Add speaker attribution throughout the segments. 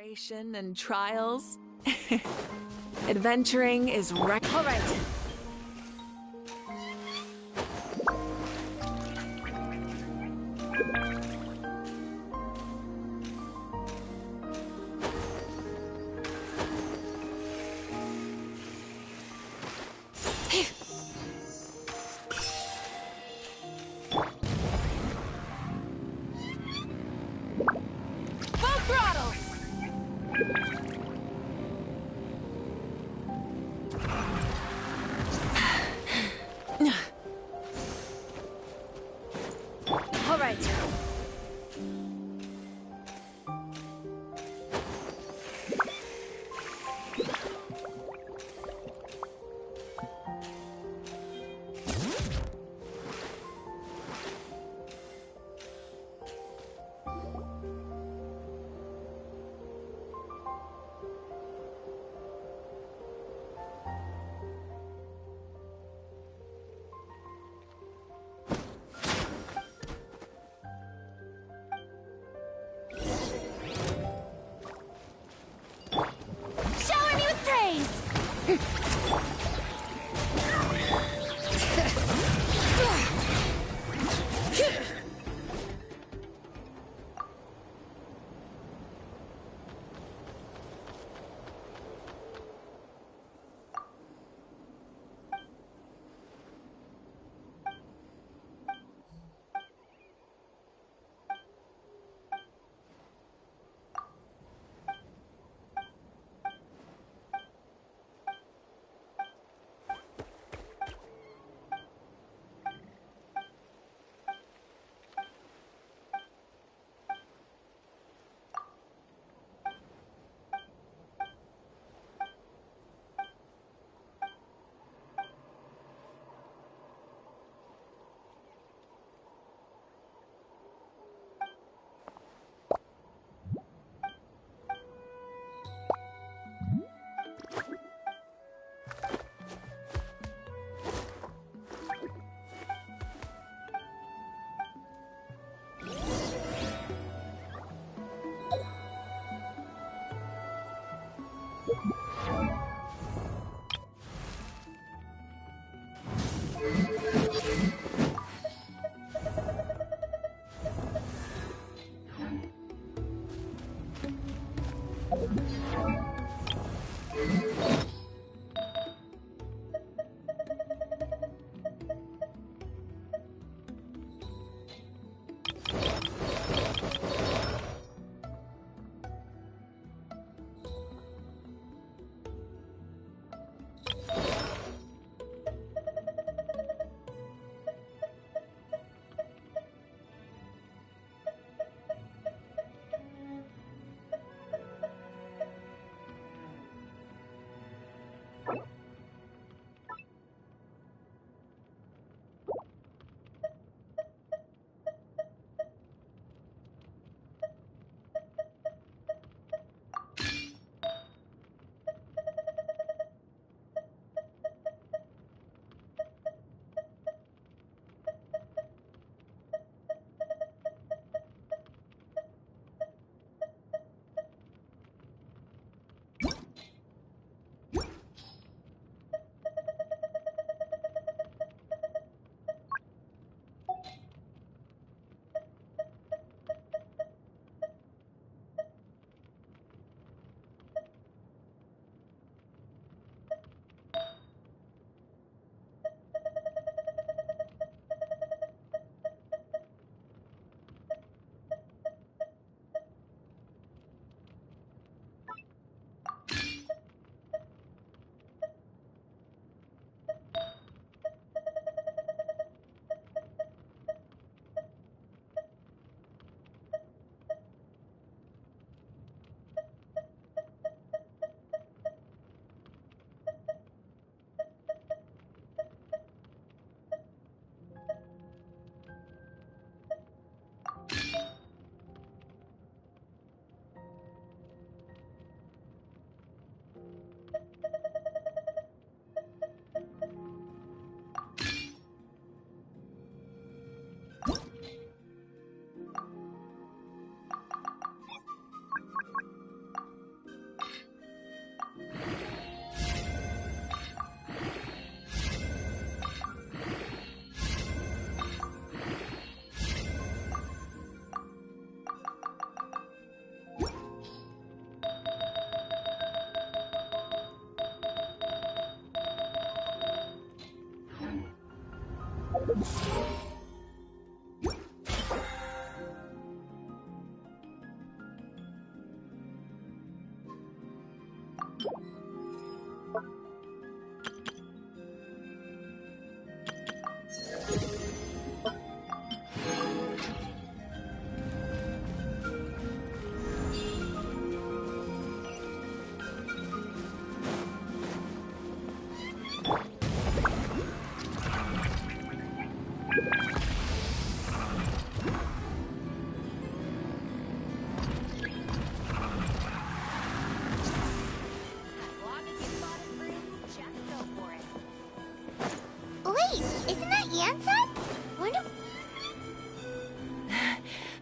Speaker 1: Exploration and trials. Adventuring is All right. Full throttle! All right. Shower me with praise!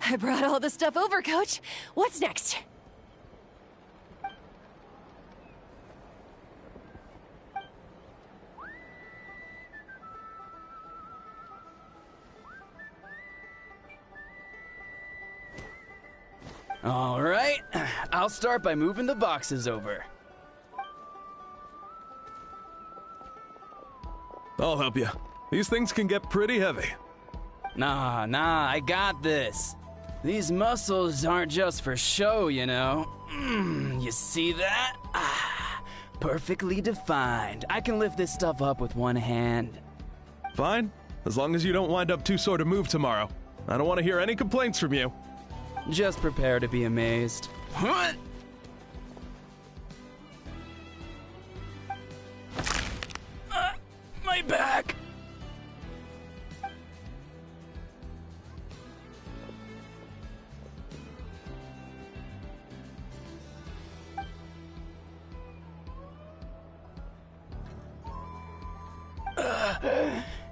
Speaker 1: I brought all the stuff over, Coach. What's next?
Speaker 2: All right, I'll start by moving the boxes over.
Speaker 3: I'll help you. These things can get pretty heavy.
Speaker 2: Nah, I got this. These muscles aren't just for show, you know. You see that? Perfectly defined. I can lift this stuff up with one hand.
Speaker 3: Fine, as long as you don't wind up too sore to move tomorrow. I don't want to hear any complaints from you.
Speaker 2: Just prepare to be amazed. What? My back!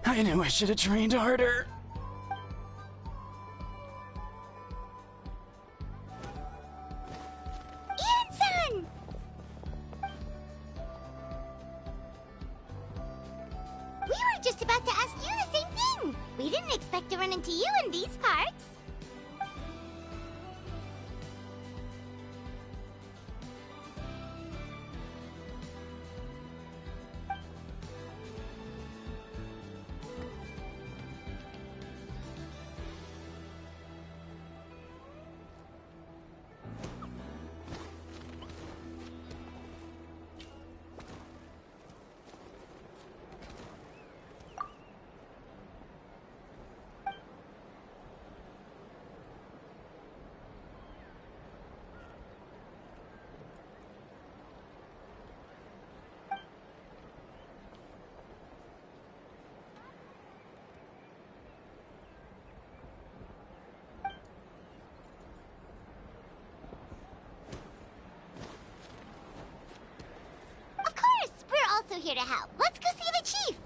Speaker 2: I knew I should have trained harder.
Speaker 1: Ian-san! We were just about to ask you the same thing. We didn't expect to run into you in these parts. Also here to help. Let's go see the chief.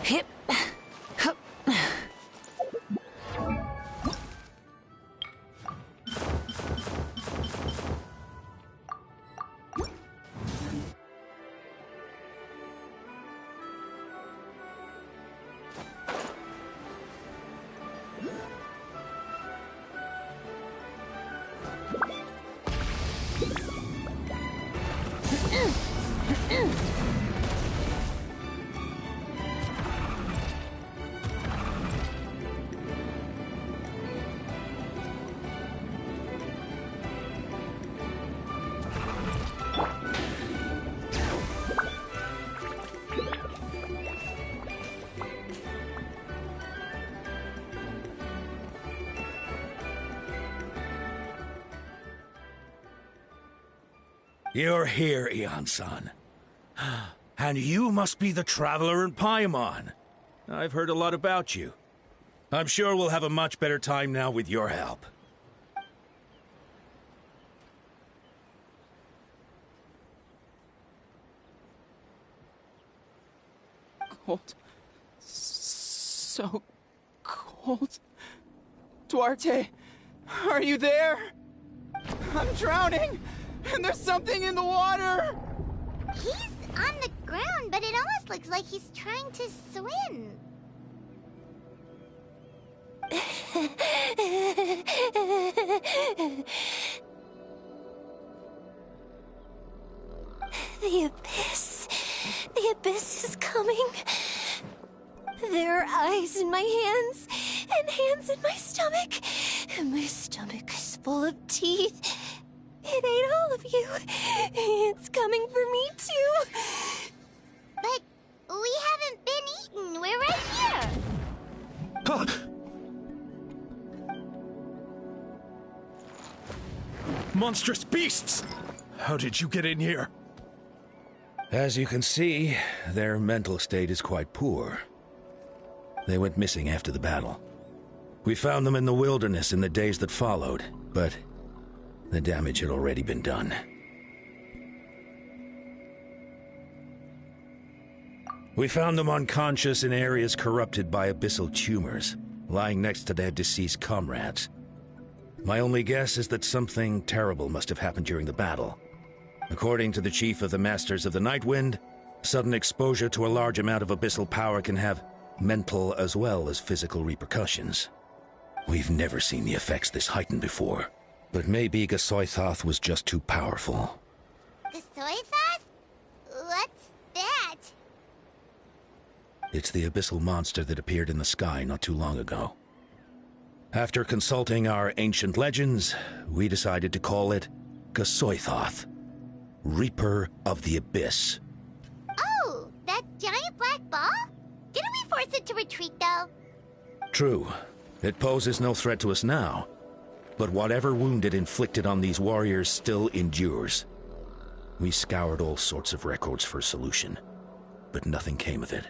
Speaker 4: Hip. Hup.
Speaker 5: You're here, Ian-san. And you must be the traveler in Paimon. I've heard a lot about you. I'm sure we'll have a much better time now with your help.
Speaker 2: cold. So cold. Duarte, are you there? I'm drowning, and there's something in the water!
Speaker 1: He's on the ground, but it almost looks like he's trying to swim.
Speaker 6: The abyss. The abyss is coming. There are eyes in my hands, and hands in my stomach. And my stomach is full of teeth. It ate all of you. It's coming for me, too.
Speaker 1: But we haven't been eaten. We're right here.
Speaker 3: Monstrous beasts! How did you get in here?
Speaker 5: As you can see, their mental state is quite poor. They went missing after the battle. We found them in the wilderness in the days that followed, but the damage had already been done. We found them unconscious in areas corrupted by abyssal tumors, lying next to their deceased comrades. My only guess is that something terrible must have happened during the battle. According to the chief of the Masters of the Nightwind, sudden exposure to a large amount of abyssal power can have mental as well as physical repercussions. We've never seen the effects this heightened before, but maybe Gasoithoth was just too powerful.
Speaker 1: Gasoithoth? What's that?
Speaker 5: It's the abyssal monster that appeared in the sky not too long ago. After consulting our ancient legends, we decided to call it Gasoithoth, Reaper of the Abyss.
Speaker 1: Oh, that giant black ball? Didn't we force it to retreat, though?
Speaker 5: True. It poses no threat to us now, but whatever wound it inflicted on these warriors still endures. We scoured all sorts of records for a solution, but nothing came of it.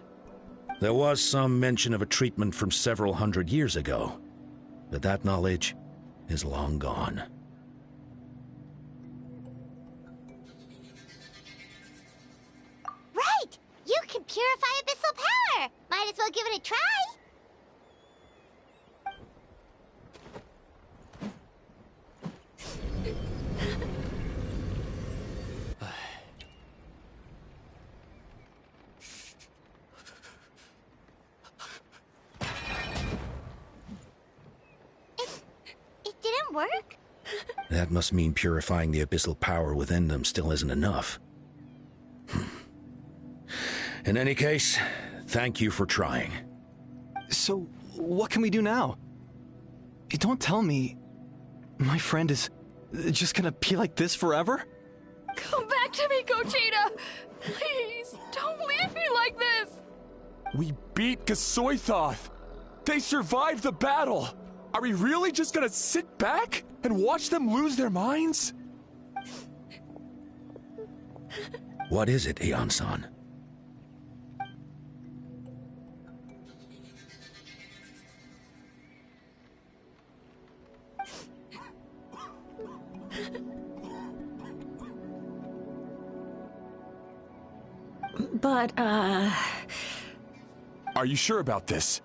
Speaker 5: There was some mention of a treatment from several hundred years ago, but that knowledge is long gone.
Speaker 1: Right! You can purify abyssal power! Might as well give it a try! It didn't work?
Speaker 5: That must mean purifying the abyssal power within them still isn't enough. In any case, thank you for trying.
Speaker 7: So, what can we do now? Don't tell me my friend is just gonna be like this forever?
Speaker 4: Come back to me, Gogeta! Please, don't leave me like this!
Speaker 8: We beat Gasoithoth! They survived the battle! Are we really just gonna sit back and watch them lose their minds?
Speaker 5: What is it, Aeon-san?
Speaker 4: But,
Speaker 8: Are you sure about this?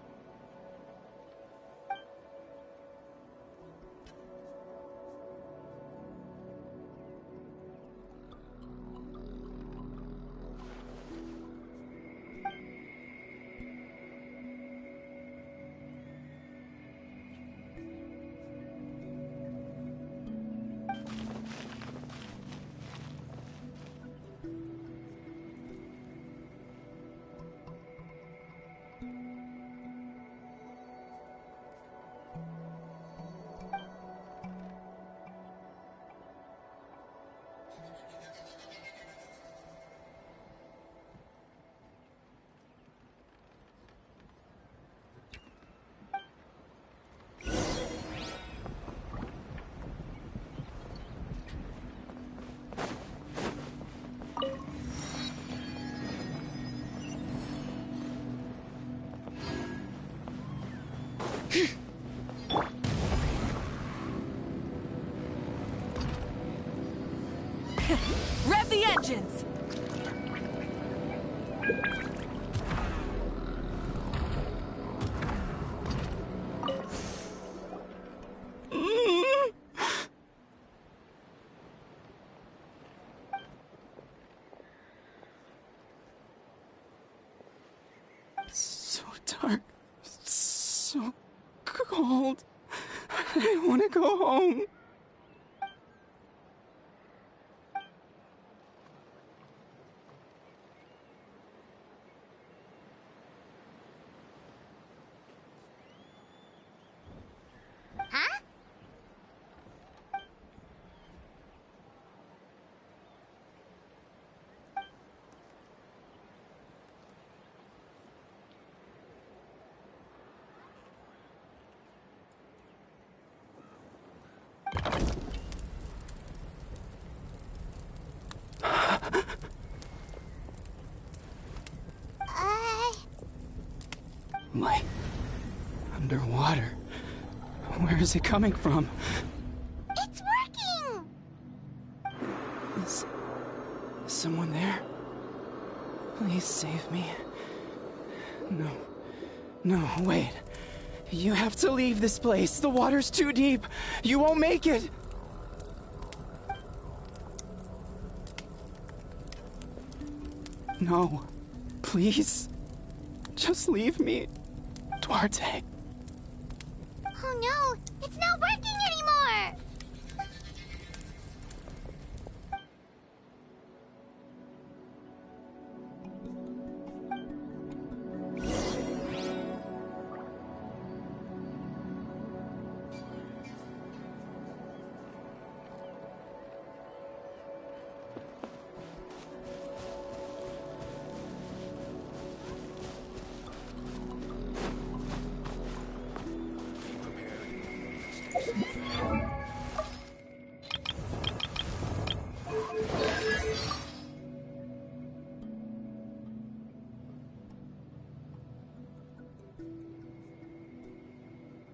Speaker 4: rev the engines!
Speaker 2: dark. So cold. I want to go home.
Speaker 1: Huh?
Speaker 2: Light. Underwater. Where is it coming from?
Speaker 1: It's working!
Speaker 2: Is someone there? Please save me. No. No, wait. You have to leave this place. The water's too deep. You won't make it. No. Please. Just leave me. Duarte.
Speaker 1: Oh no, it's not working anymore!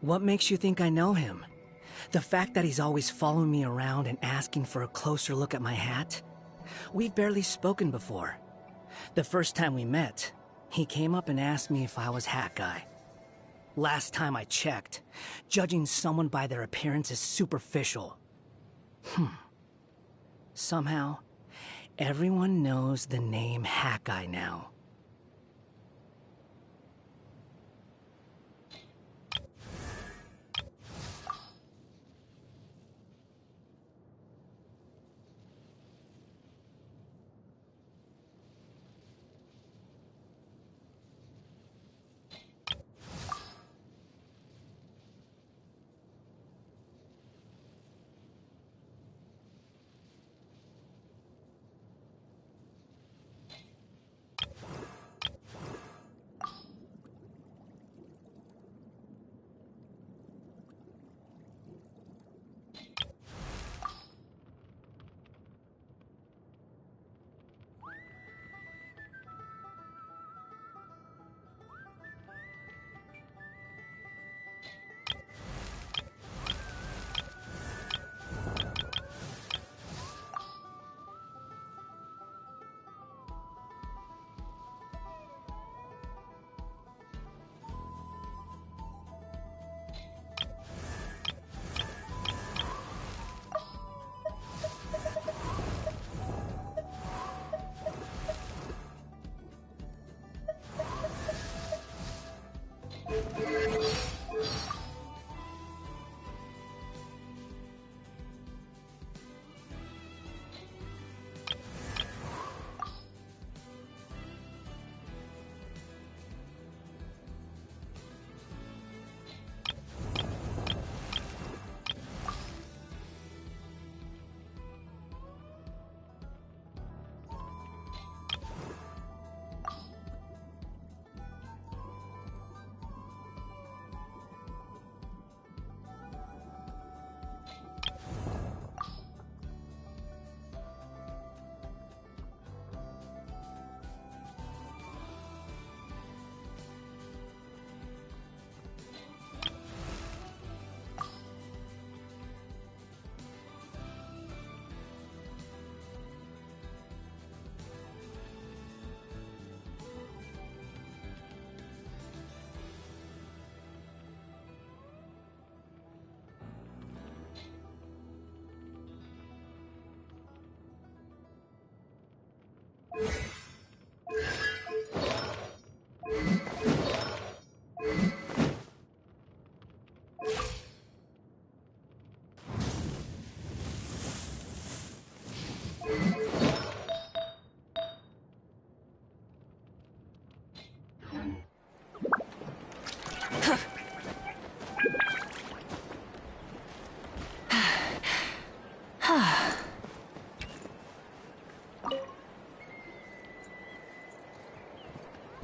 Speaker 9: What makes you think I know him? The fact that he's always following me around and asking for a closer look at my hat? We've barely spoken before. The first time we met, he came up and asked me if I was Hat Guy. Last time I checked, judging someone by their appearance is superficial. Somehow, everyone knows the name Hat Guy now.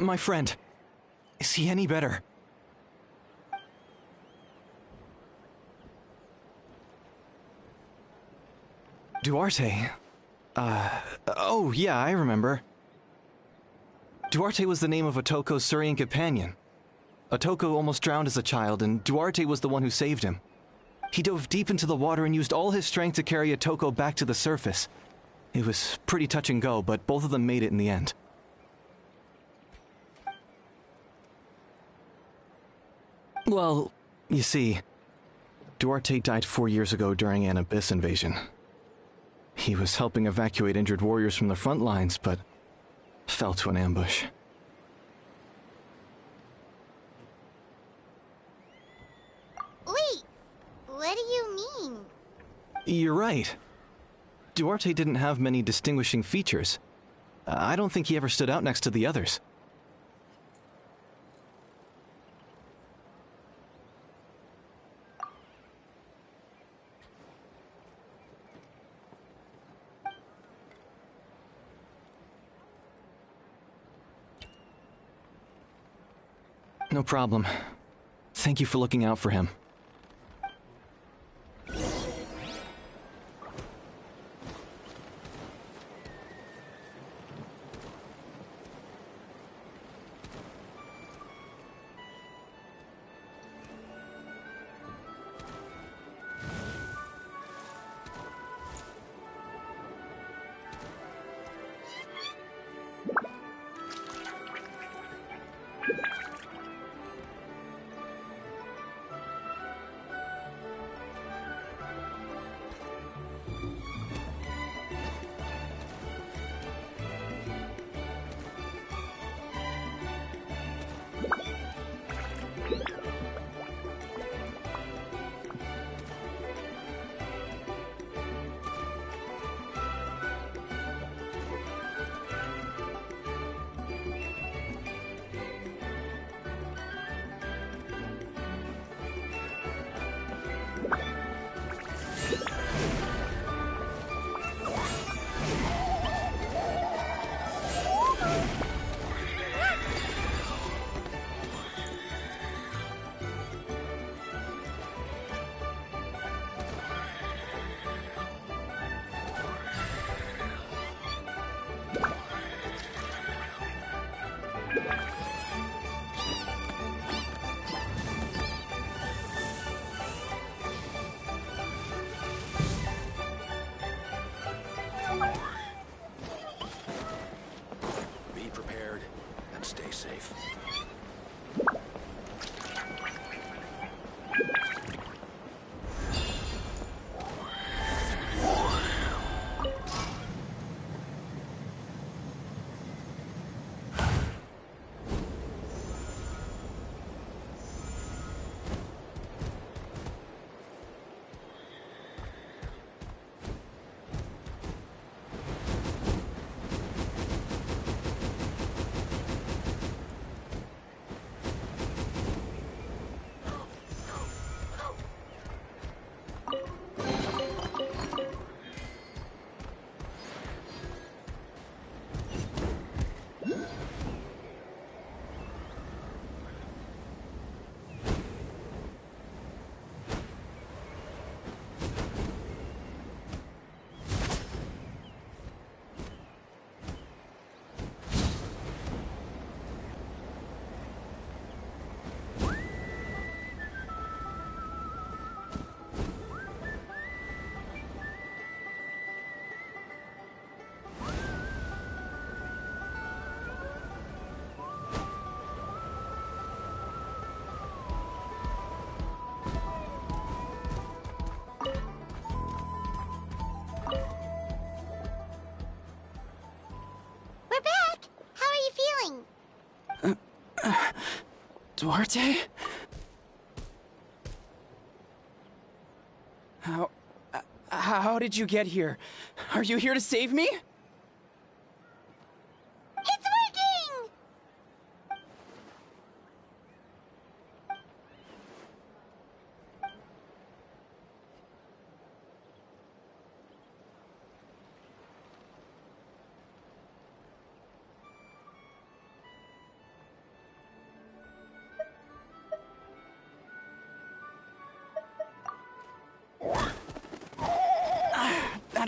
Speaker 7: My friend. Is he any better? Duarte? Oh yeah, I remember. Duarte was the name of Otoko's Surian companion. Otoko almost drowned as a child, and Duarte was the one who saved him. He dove deep into the water and used all his strength to carry Otoko back to the surface. It was pretty touch and go, but both of them made it in the end. Well, you see, Duarte died 4 years ago during an Abyss invasion. He was helping evacuate injured warriors from the front lines, but fell to an ambush.
Speaker 1: Wait, what do you mean?
Speaker 7: You're right. Duarte didn't have many distinguishing features. I don't think he ever stood out next to the others. No problem. Thank you for looking out for him.
Speaker 5: Be prepared and stay safe.
Speaker 1: We're back! How are you feeling?
Speaker 2: Duarte? How did you get here? Are you here to save me?
Speaker 1: It's working!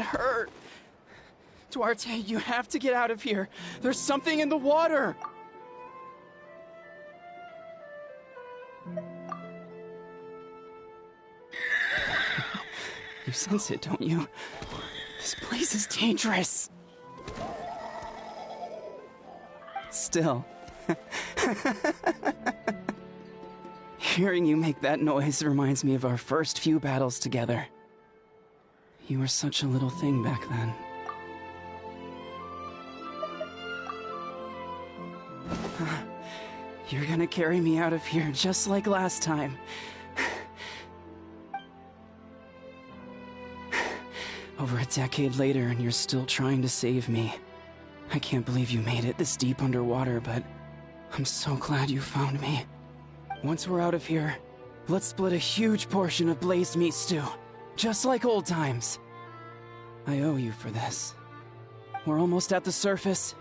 Speaker 2: hurt. Duarte, you have to get out of here. There's something in the water. You sense it, don't you? This place is dangerous. Still. Hearing you make that noise reminds me of our first few battles together. You were such a little thing back then. You're gonna carry me out of here just like last time. Over a decade later, and you're still trying to save me. I can't believe you made it this deep underwater, but I'm so glad you found me. Once we're out of here, let's split a huge portion of blazed meat stew, just like old times. I owe you for this. We're almost at the surface.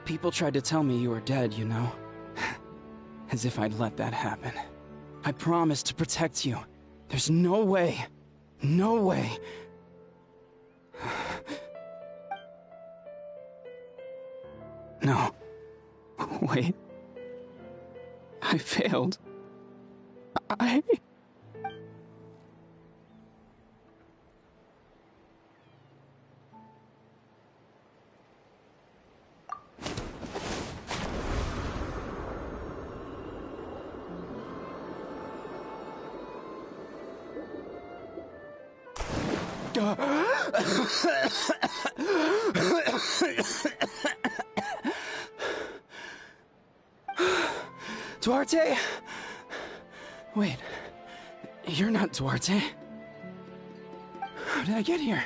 Speaker 2: People tried to tell me you were dead, you know. As if I'd let that happen. I promised to protect you. There's no way. No way. No. Wait. I failed. Duarte? Wait, you're not Duarte. How did I get here?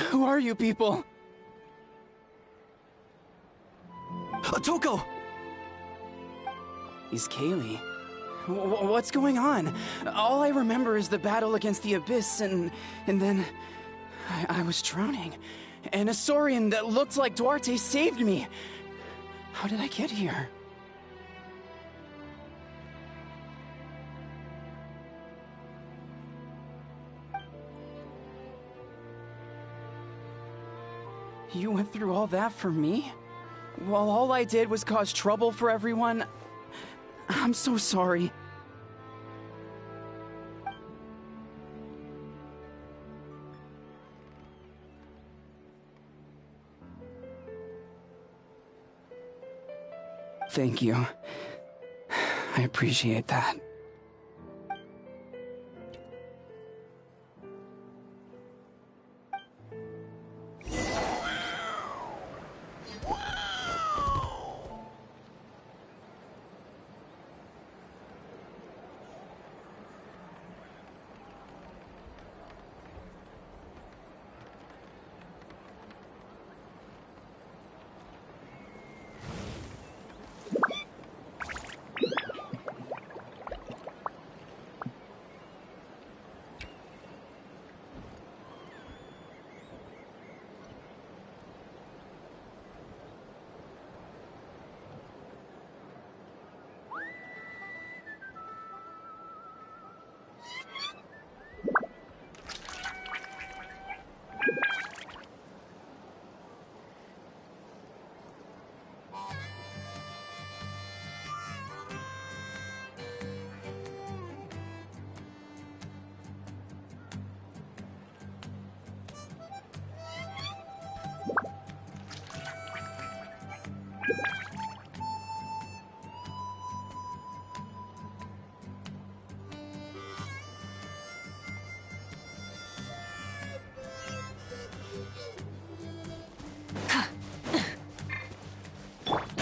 Speaker 2: Who are you people?
Speaker 7: Toko!
Speaker 2: He's Kaylee. What's going on? All I remember is the battle against the Abyss, and then I was drowning. And a Saurian that looked like Duarte saved me. How did I get here? You went through all that for me? While all I did was cause trouble for everyone? I'm so sorry. Thank you. I appreciate that.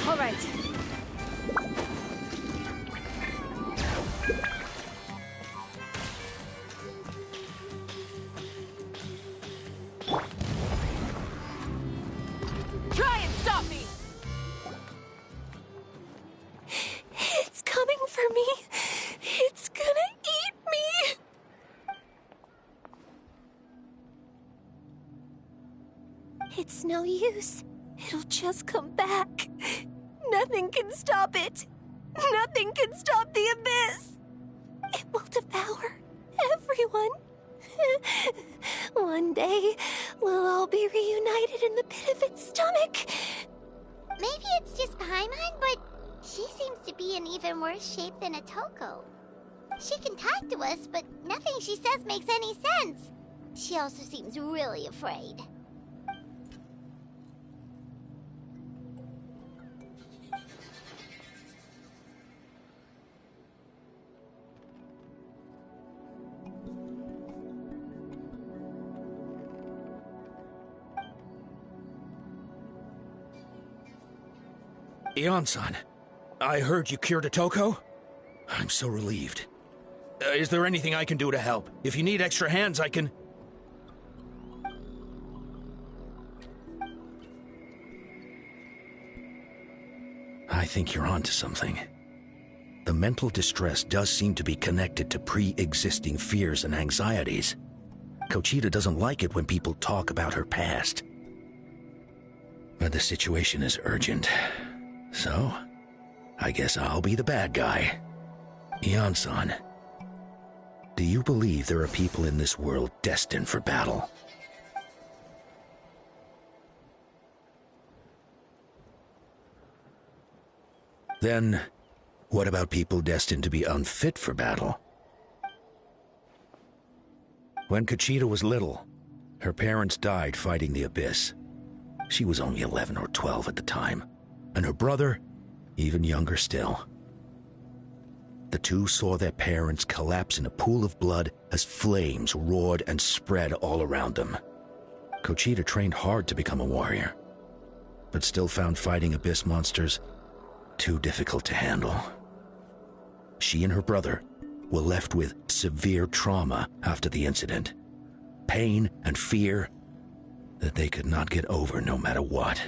Speaker 6: All right.
Speaker 4: Try and stop me!
Speaker 6: It's coming for me. It's gonna eat me. It's no use. It'll just come back. Nothing can stop it. Nothing can stop the abyss. It will devour everyone. One day, we'll all be reunited in the pit of its stomach.
Speaker 1: Maybe it's just Paimon, but she seems to be in even worse shape than Otoko. She can talk to us, but nothing she says makes any sense. She also seems really afraid.
Speaker 5: Ion-san, I heard you cured Otoko? I'm so relieved. Is there anything I can do to help? If you need extra hands, I can... I think you're onto something. The mental distress does seem to be connected to pre-existing fears and anxieties. Kochita doesn't like it when people talk about her past. But the situation is urgent. So, I guess I'll be the bad guy. Ion-san, do you believe there are people in this world destined for battle? Then, what about people destined to be unfit for battle? When Kochita was little, her parents died fighting the Abyss. She was only 11 or 12 at the time, and her brother, even younger still. The two saw their parents collapse in a pool of blood as flames roared and spread all around them. Kochita trained hard to become a warrior, but still found fighting Abyss monsters too difficult to handle. She and her brother were left with severe trauma after the incident. Pain and fear that they could not get over no matter what.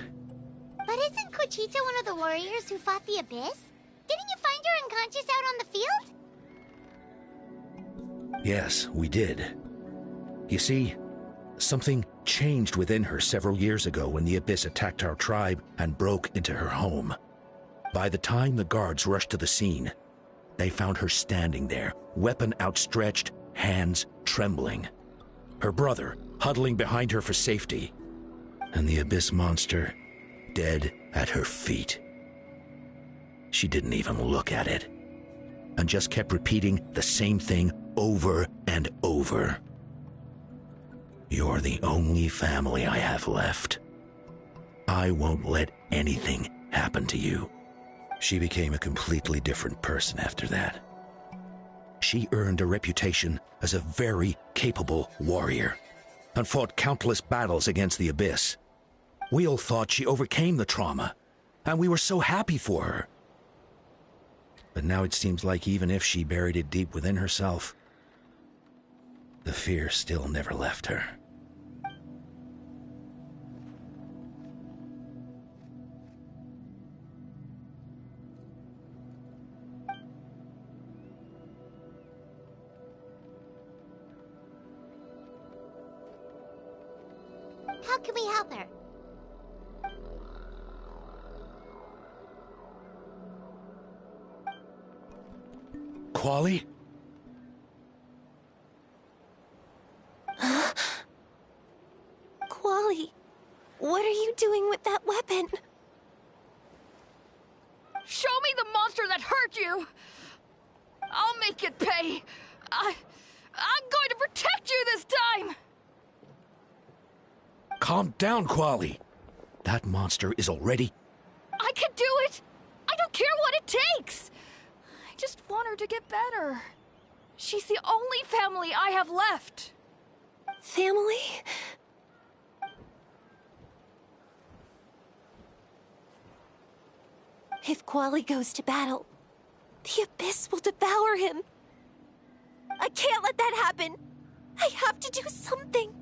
Speaker 1: But isn't Kochita one of the warriors who fought the Abyss? Didn't you find her unconscious out on the field?
Speaker 5: Yes, we did. You see, something changed within her several years ago when the Abyss attacked our tribe and broke into her home. By the time the guards rushed to the scene, they found her standing there, weapon outstretched, hands trembling. Her brother huddling behind her for safety, and the Abyss monster dead at her feet. She didn't even look at it, and just kept repeating the same thing over and over. You're the only family I have left. I won't let anything happen to you. She became a completely different person after that. She earned a reputation as a very capable warrior, and fought countless battles against the Abyss. We all thought she overcame the trauma, and we were so happy for her. But now it seems like even if she buried it deep within herself, the fear still never left her.
Speaker 1: How can we help her?
Speaker 5: Quali?
Speaker 6: Quali, what are you doing with that weapon?
Speaker 4: Show me the monster that hurt you! I'll make it pay! I'm going to protect you this time!
Speaker 5: Calm down, Quali. That monster is already...
Speaker 4: I can do it! I don't care what it takes! I just want her to get better. She's the only family I have left.
Speaker 6: Family? If Quali goes to battle, the Abyss will devour him. I can't let that happen. I have to do something.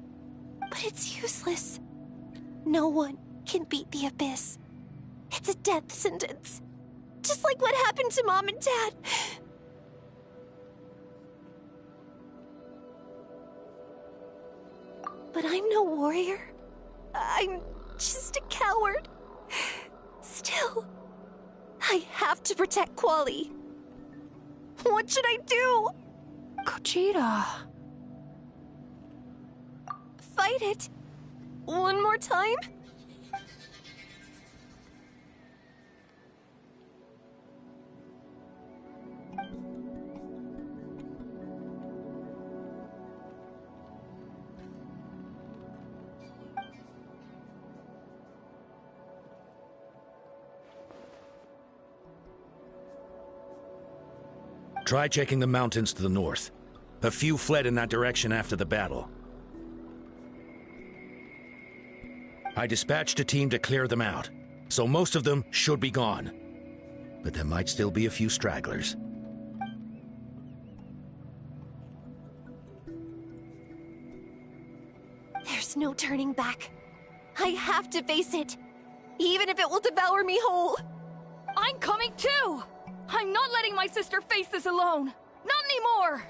Speaker 6: But it's useless. No one can beat the Abyss. It's a death sentence. Just like what happened to Mom and Dad. But I'm no warrior. I'm just a coward. Still, I have to protect Quali. What should I do?
Speaker 4: Kochita.
Speaker 6: fight it. One more time?
Speaker 5: Try checking the mountains to the north. A few fled in that direction after the battle. I dispatched a team to clear them out, so most of them should be gone. But there might still be a few stragglers.
Speaker 6: There's no turning back. I have to face it, even if it will devour me whole.
Speaker 4: I'm coming too! I'm not letting my sister face this alone! Not anymore!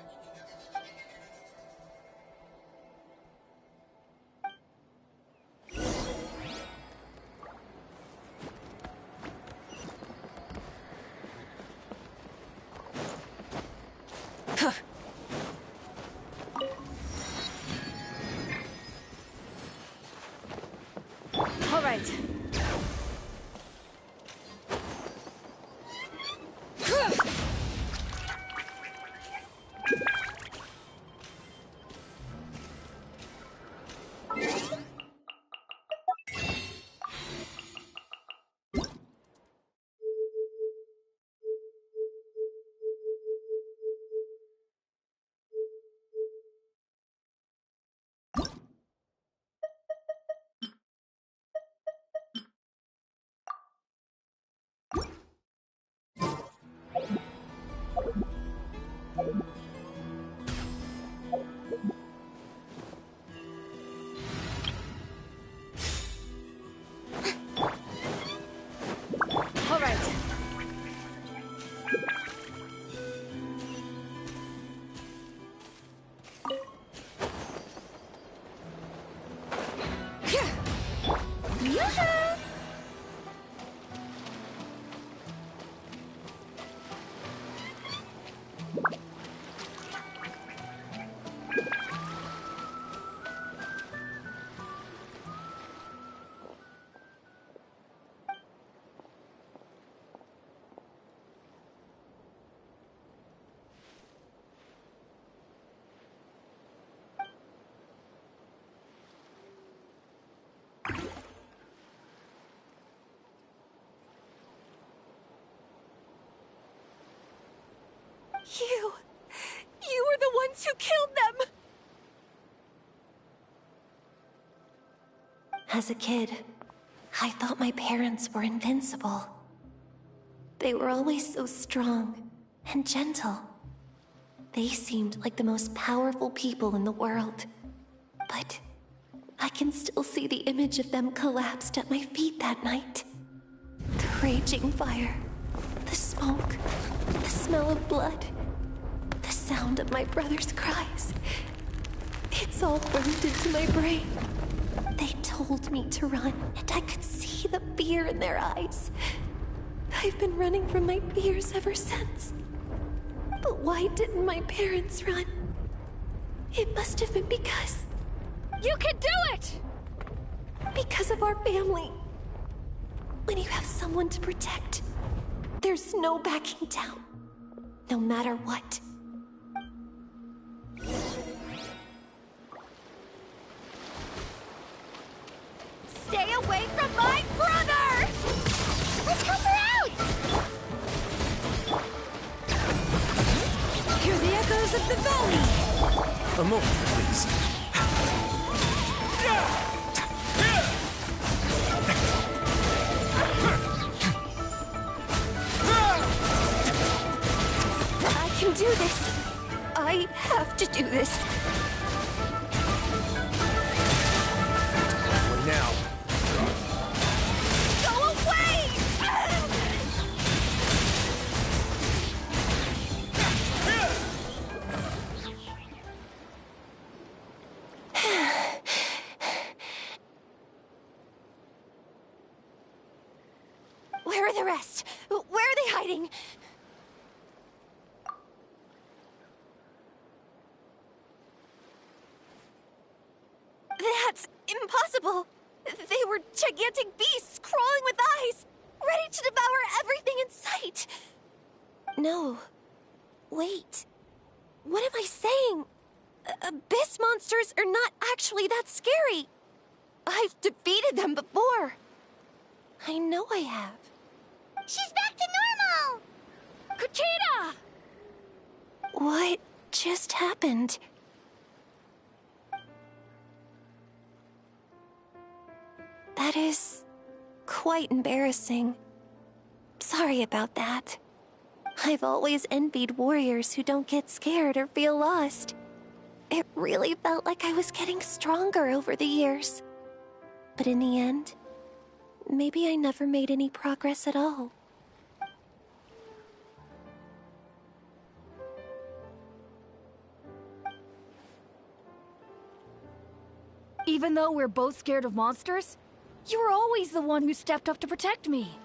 Speaker 4: All right. All right. Yoo-hoo!
Speaker 6: You were the ones who killed them! As a kid, I thought my parents were invincible. They were always so strong and gentle. They seemed like the most powerful people in the world. But I can still see the image of them collapsed at my feet that night. The raging fire, the smoke, the smell of blood, the sound of my brother's cries. It's all burned into my brain. They told me to run, and I could see the fear in their eyes. I've been running from my fears ever since. But why didn't my parents run? It must have been because...
Speaker 4: You can do it!
Speaker 6: Because of our family. When you have someone to protect, there's no backing down, no matter what.
Speaker 1: Stay away from my brother! Let's help her out!
Speaker 6: Hear the echoes of the valley!
Speaker 3: A moment, please.
Speaker 6: I can do this. I have to do this.
Speaker 3: What now?
Speaker 6: Go away! Where are the rest? Where are they hiding? That Impossible! They were gigantic beasts crawling with eyes, ready to devour everything in sight. No. Wait. What am I saying? Abyss monsters are not actually that scary. I've defeated them before. I know I have.
Speaker 1: She's back to normal!
Speaker 4: Kuchina!
Speaker 6: What just happened? That is quite embarrassing. Sorry about that. I've always envied warriors who don't get scared or feel lost. It really felt like I was getting stronger over the years. But in the end, maybe I never made any progress at all.
Speaker 4: Even though we're both scared of monsters, you were always the one who stepped up to protect me.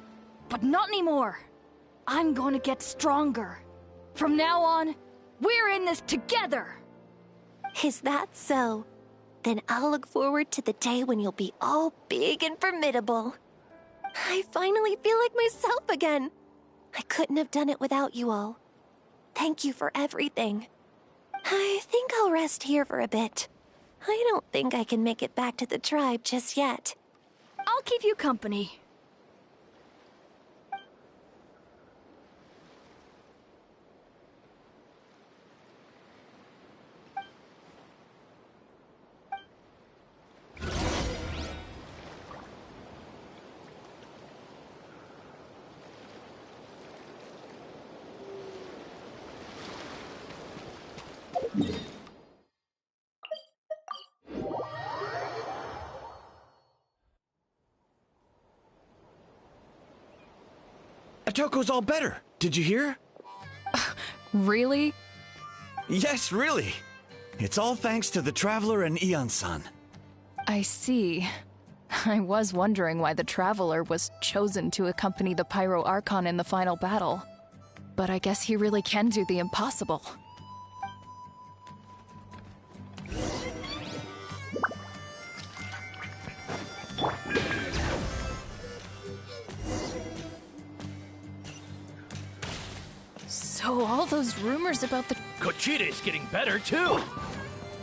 Speaker 4: But not anymore. I'm going to get stronger. From now on, we're in this together!
Speaker 6: Is that so? Then I'll look forward to the day when you'll be all big and formidable. I finally feel like myself again. I couldn't have done it without you all. Thank you for everything. I think I'll rest here for a bit. I don't think I can make it back to the tribe just yet.
Speaker 4: I'll keep you company.
Speaker 10: Atoko's all better. Did you hear?
Speaker 4: Really?
Speaker 10: Yes, really. It's all thanks to the Traveler and Eon-san.
Speaker 4: I see. I was wondering why the Traveler was chosen to accompany the Pyro Archon in the final battle. But I guess he really can do the impossible. So all those rumors about the...
Speaker 5: Kochida's getting better, too!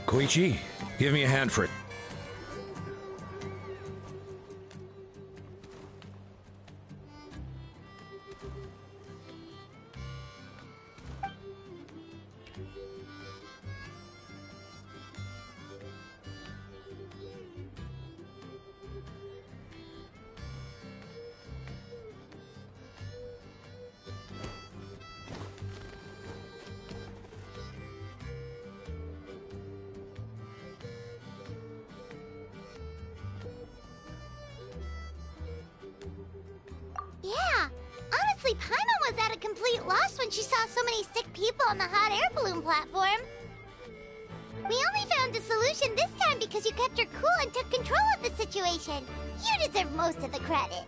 Speaker 5: Koichi, give me a hand for it.
Speaker 1: Yeah, honestly, Paimon was at a complete loss when she saw so many sick people on the hot air balloon platform. We only found a solution this time because you kept her cool and took control of the situation. You deserve most of the credit.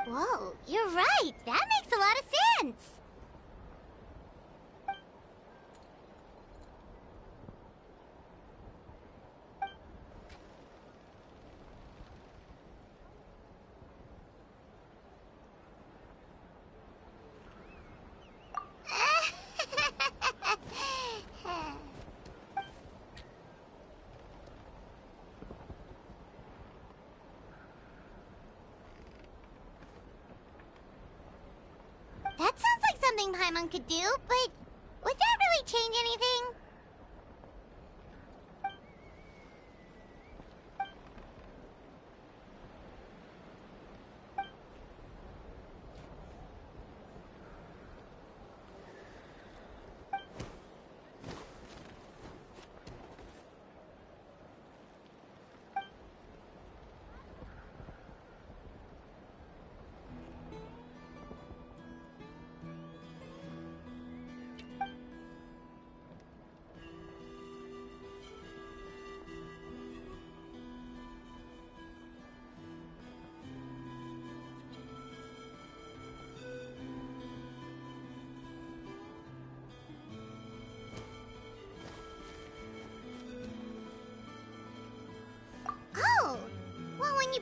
Speaker 1: Whoa, you're right. That makes a lot of sense. That sounds like something Paimon could do, but would that really change anything?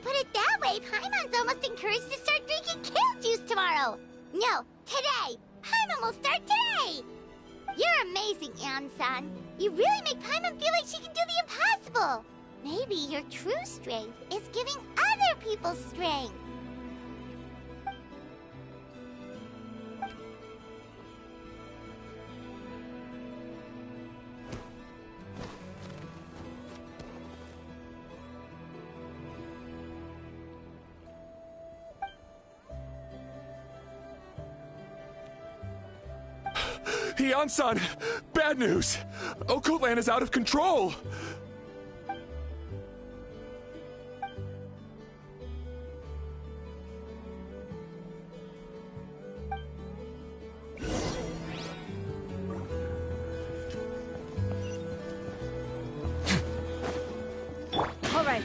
Speaker 1: put it that way, Paimon's almost encouraged to start drinking kale juice tomorrow. No, today. Paimon will start today. You're amazing, Ansan. You really make Paimon feel like she can do the impossible. Maybe your true strength is giving other people strength.
Speaker 8: Hyun-san! Bad news! Okotland is out of control!
Speaker 4: All right.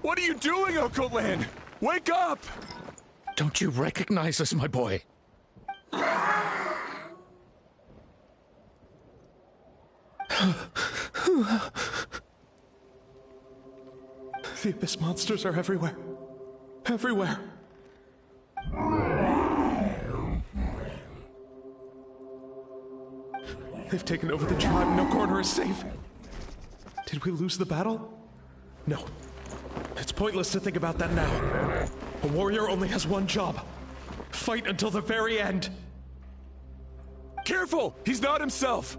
Speaker 8: What are you doing, Okotland? Wake up!
Speaker 5: Don't you recognize us, my boy?
Speaker 3: The Abyss monsters are everywhere. Everywhere. They've taken over the tribe. No corner is safe. Did we lose the battle? No. It's pointless to think about that now. A warrior only has one job. Fight until the very end.
Speaker 8: Careful! He's not himself!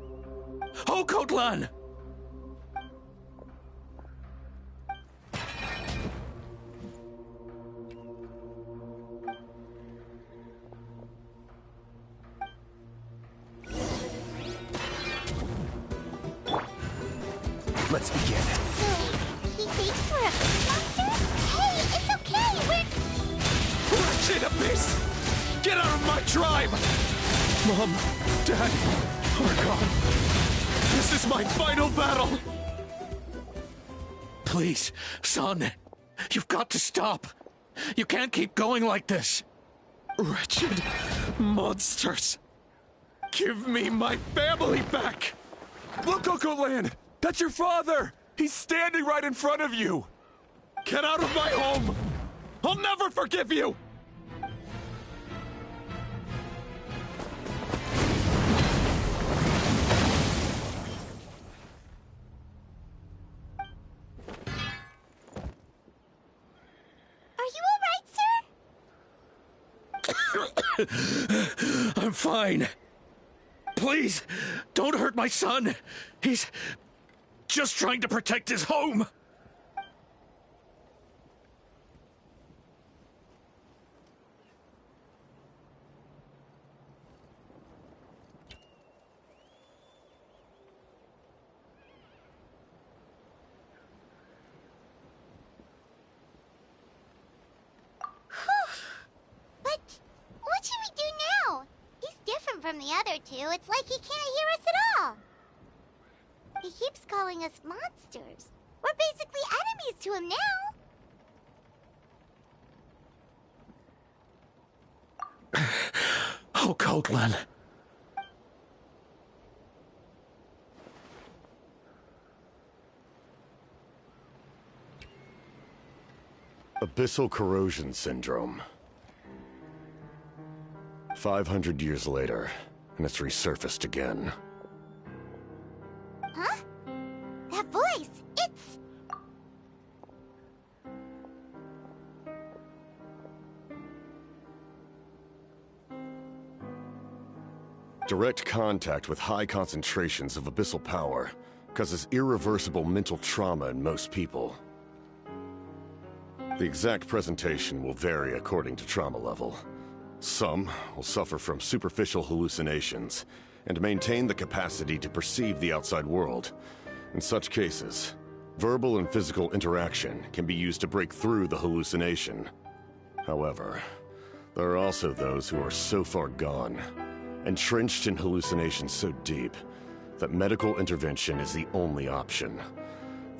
Speaker 5: Okotland!
Speaker 8: Let's begin.
Speaker 1: He thinks we're a monster? Hey, it's okay,
Speaker 3: Wretched Abyss! Get out of my tribe! Mom, Dad, are gone. This is my final battle!
Speaker 5: Please, son. You've got to stop. You can't keep going like this.
Speaker 3: Wretched monsters! Give me my family back!
Speaker 8: Look, Okotland! That's your father! He's standing right in front of you!
Speaker 3: Get out of my home! I'll never forgive you!
Speaker 1: Are you alright, sir?
Speaker 5: I'm fine. Please, don't hurt my son. He's just trying to protect his home.
Speaker 1: But what should we do now? He's different from the other two. It's like he can't hear us at all. He keeps calling us monsters. We're basically enemies to him now.
Speaker 5: Okotland.
Speaker 11: Abyssal corrosion syndrome. 500 years later, and it's resurfaced again.
Speaker 1: Huh? That voice, it's...
Speaker 11: Direct contact with high concentrations of abyssal power causes irreversible mental trauma in most people. The exact presentation will vary according to trauma level. Some will suffer from superficial hallucinations and maintain the capacity to perceive the outside world. In such cases, verbal and physical interaction can be used to break through the hallucination. However, there are also those who are so far gone, entrenched in hallucinations so deep, that medical intervention is the only option.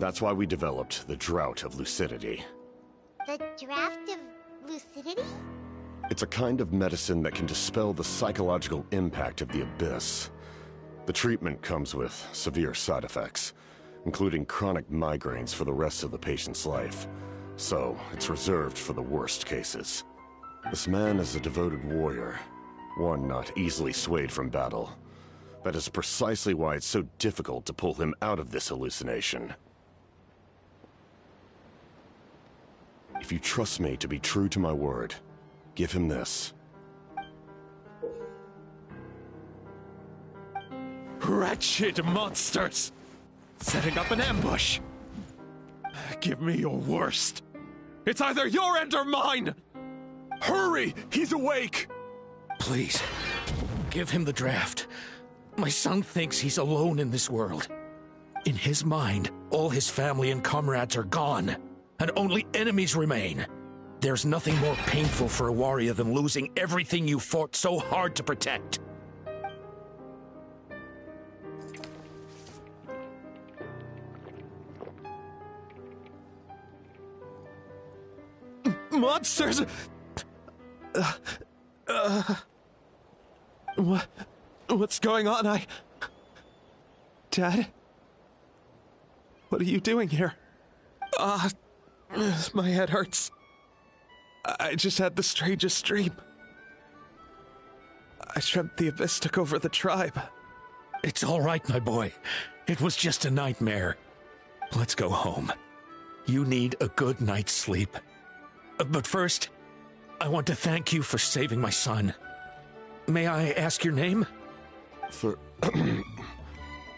Speaker 11: That's why we developed the Drought of Lucidity.
Speaker 1: The draft of lucidity?
Speaker 11: It's a kind of medicine that can dispel the psychological impact of the abyss. The treatment comes with severe side effects, including chronic migraines for the rest of the patient's life, so it's reserved for the worst cases. This man is a devoted warrior, one not easily swayed from battle. That is precisely why it's so difficult to pull him out of this hallucination. If you trust me to be true to my word, give him this.
Speaker 3: Wretched monsters! Setting up an ambush! Give me your worst. It's either your end or mine!
Speaker 8: Hurry! He's awake!
Speaker 5: Please, give him the draft. My son thinks he's alone in this world. In his mind, all his family and comrades are gone, and only enemies remain. There's nothing more painful for a warrior than losing everything you fought so hard to protect.
Speaker 3: Monsters! What's going on? Dad? What are you doing here? My head hurts. I just had the strangest dream. I dreamt the Abyss took over the tribe.
Speaker 5: It's all right, my boy. It was just a nightmare. Let's go home. You need a good night's sleep. But first, I want to thank you for saving my son. May I ask your name?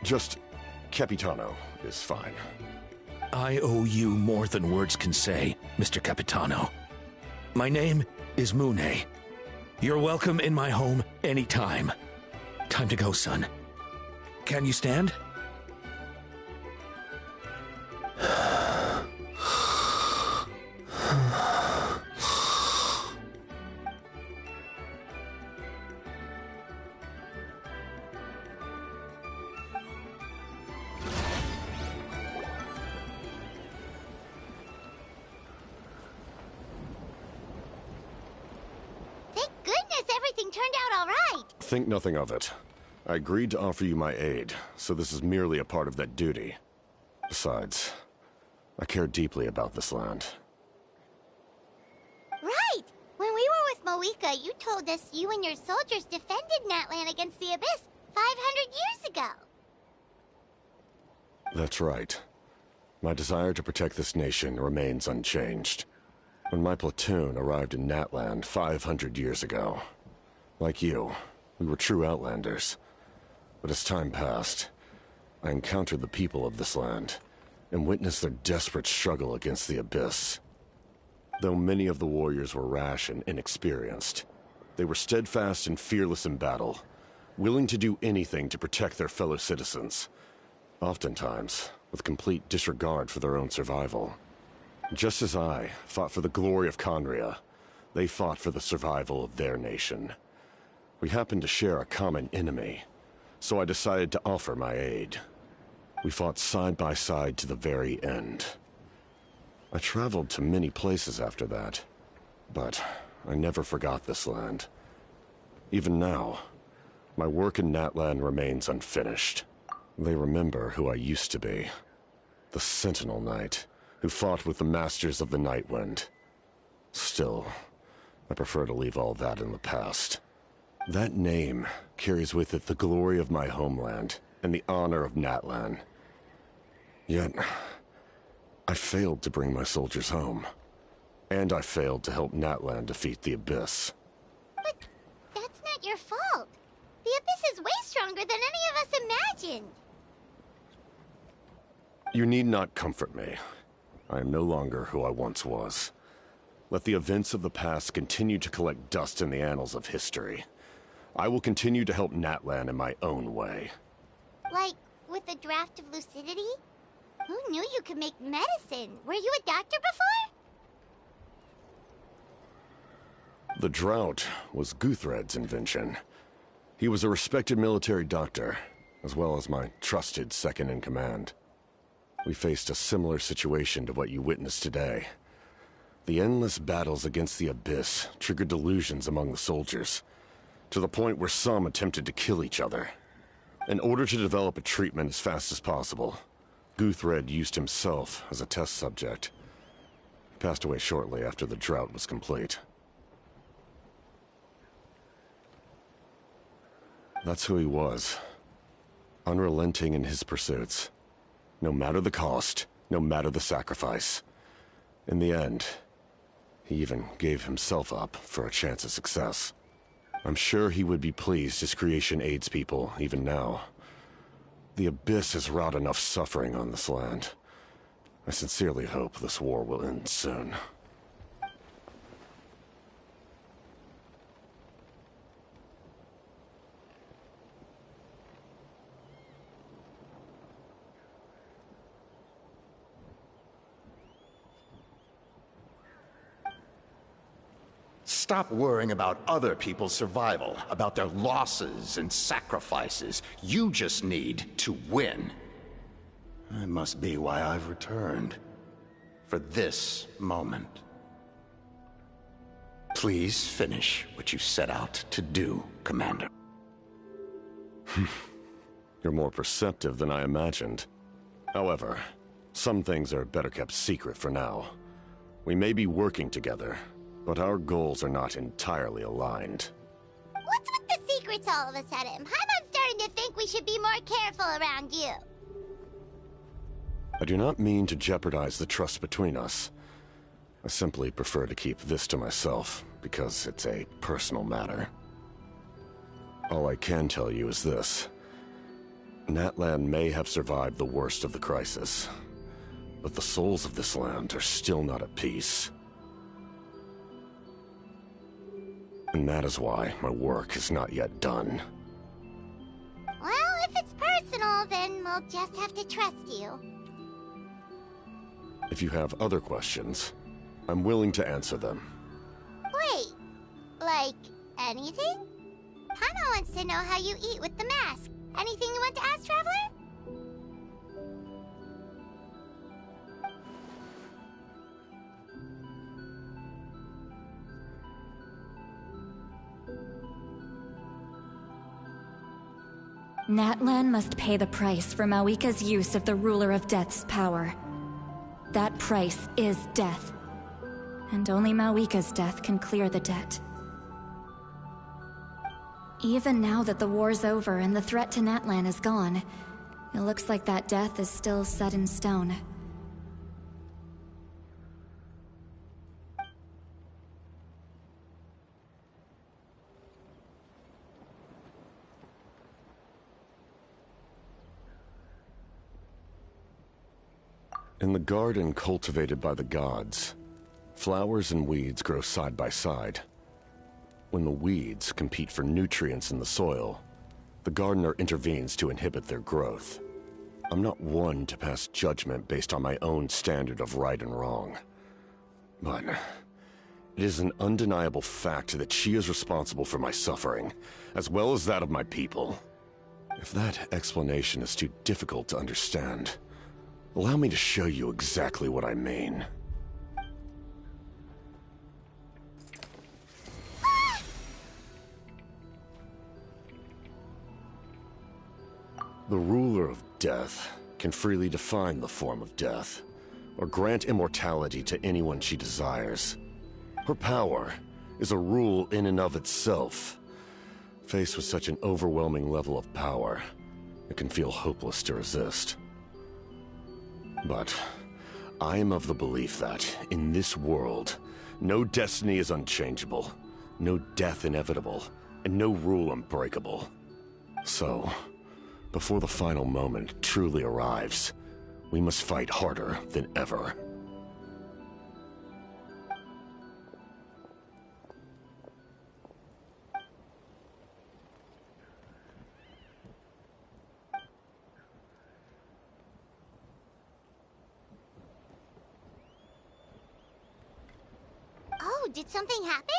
Speaker 11: Just Capitano is fine.
Speaker 5: I owe you more than words can say, Mr. Capitano. My name is Mune. You're welcome in my home anytime. Time to go, son. Can you stand?
Speaker 11: Think nothing of it. I agreed to offer you my aid, so this is merely a part of that duty. Besides, I care deeply about this land.
Speaker 1: Right! When we were with Moika, you told us you and your soldiers defended Natlan against the Abyss 500 years ago.
Speaker 11: That's right. My desire to protect this nation remains unchanged. When my platoon arrived in Natlan 500 years ago, like you, we were true outlanders. But as time passed, I encountered the people of this land and witnessed their desperate struggle against the Abyss. Though many of the warriors were rash and inexperienced, they were steadfast and fearless in battle, willing to do anything to protect their fellow citizens, oftentimes with complete disregard for their own survival. Just as I fought for the glory of Conria, they fought for the survival of their nation. We happened to share a common enemy, so I decided to offer my aid. We fought side by side to the very end. I traveled to many places after that, but I never forgot this land. Even now, my work in Natlan remains unfinished. They remember who I used to be. The Sentinel Knight, who fought with the Masters of the Nightwind. Still, I prefer to leave all that in the past. That name carries with it the glory of my homeland and the honor of Natlan. Yet, I failed to bring my soldiers home. And I failed to help Natlan defeat the Abyss.
Speaker 1: But that's not your fault. The Abyss is way stronger than any of us imagined.
Speaker 11: You need not comfort me. I am no longer who I once was. Let the events of the past continue to collect dust in the annals of history. I will continue to help Natlan in my own way.
Speaker 1: Like, with the draft of lucidity? Who knew you could make medicine? Were you a doctor before?
Speaker 11: The drought was Guthred's invention. He was a respected military doctor, as well as my trusted second-in-command. We faced a similar situation to what you witnessed today. The endless battles against the Abyss triggered delusions among the soldiers, to the point where some attempted to kill each other. In order to develop a treatment as fast as possible, Guthred used himself as a test subject. He passed away shortly after the drought was complete. That's who he was. Unrelenting in his pursuits. No matter the cost, no matter the sacrifice. In the end, he even gave himself up for a chance at success. I'm sure he would be pleased his creation aids people, even now. The Abyss has wrought enough suffering on this land. I sincerely hope this war will end soon.
Speaker 12: Stop worrying about other people's survival, about their losses and sacrifices. You just need to win. That must be why I've returned. For this moment. Please finish what you set out to do, Commander.
Speaker 11: You're more perceptive than I imagined. However, some things are better kept secret for now. We may be working together, but our goals are not entirely aligned.
Speaker 1: What's with the secrets all of a sudden? I'm starting to think we should be more careful around you.
Speaker 11: I do not mean to jeopardize the trust between us. I simply prefer to keep this to myself, because it's a personal matter. All I can tell you is this. Natlan may have survived the worst of the crisis, but the souls of this land are still not at peace. And that is why my work is not yet done.
Speaker 1: Well, if it's personal, then we'll just have to trust you.
Speaker 11: If you have other questions, I'm willing to answer them.
Speaker 1: Wait, like anything? Paimon wants to know how you eat with the mask. Anything you want to ask, Traveler?
Speaker 13: Natlan must pay the price for Mawika's use of the Ruler of Death's power. That price is death. And only Mawika's death can clear the debt. Even now that the war's over and the threat to Natlan is gone, it looks like that death is still set in stone.
Speaker 11: In the garden cultivated by the gods, flowers and weeds grow side by side. When the weeds compete for nutrients in the soil, the gardener intervenes to inhibit their growth. I'm not one to pass judgment based on my own standard of right and wrong. But it is an undeniable fact that she is responsible for my suffering, as well as that of my people. If that explanation is too difficult to understand, allow me to show you exactly what I mean. The ruler of death can freely define the form of death, or grant immortality to anyone she desires. Her power is a rule in and of itself. Faced with such an overwhelming level of power, it can feel hopeless to resist. But I am of the belief that, in this world, no destiny is unchangeable, no death inevitable, and no rule unbreakable. So, before the final moment truly arrives, we must fight harder than ever.
Speaker 1: Oh, did something happen?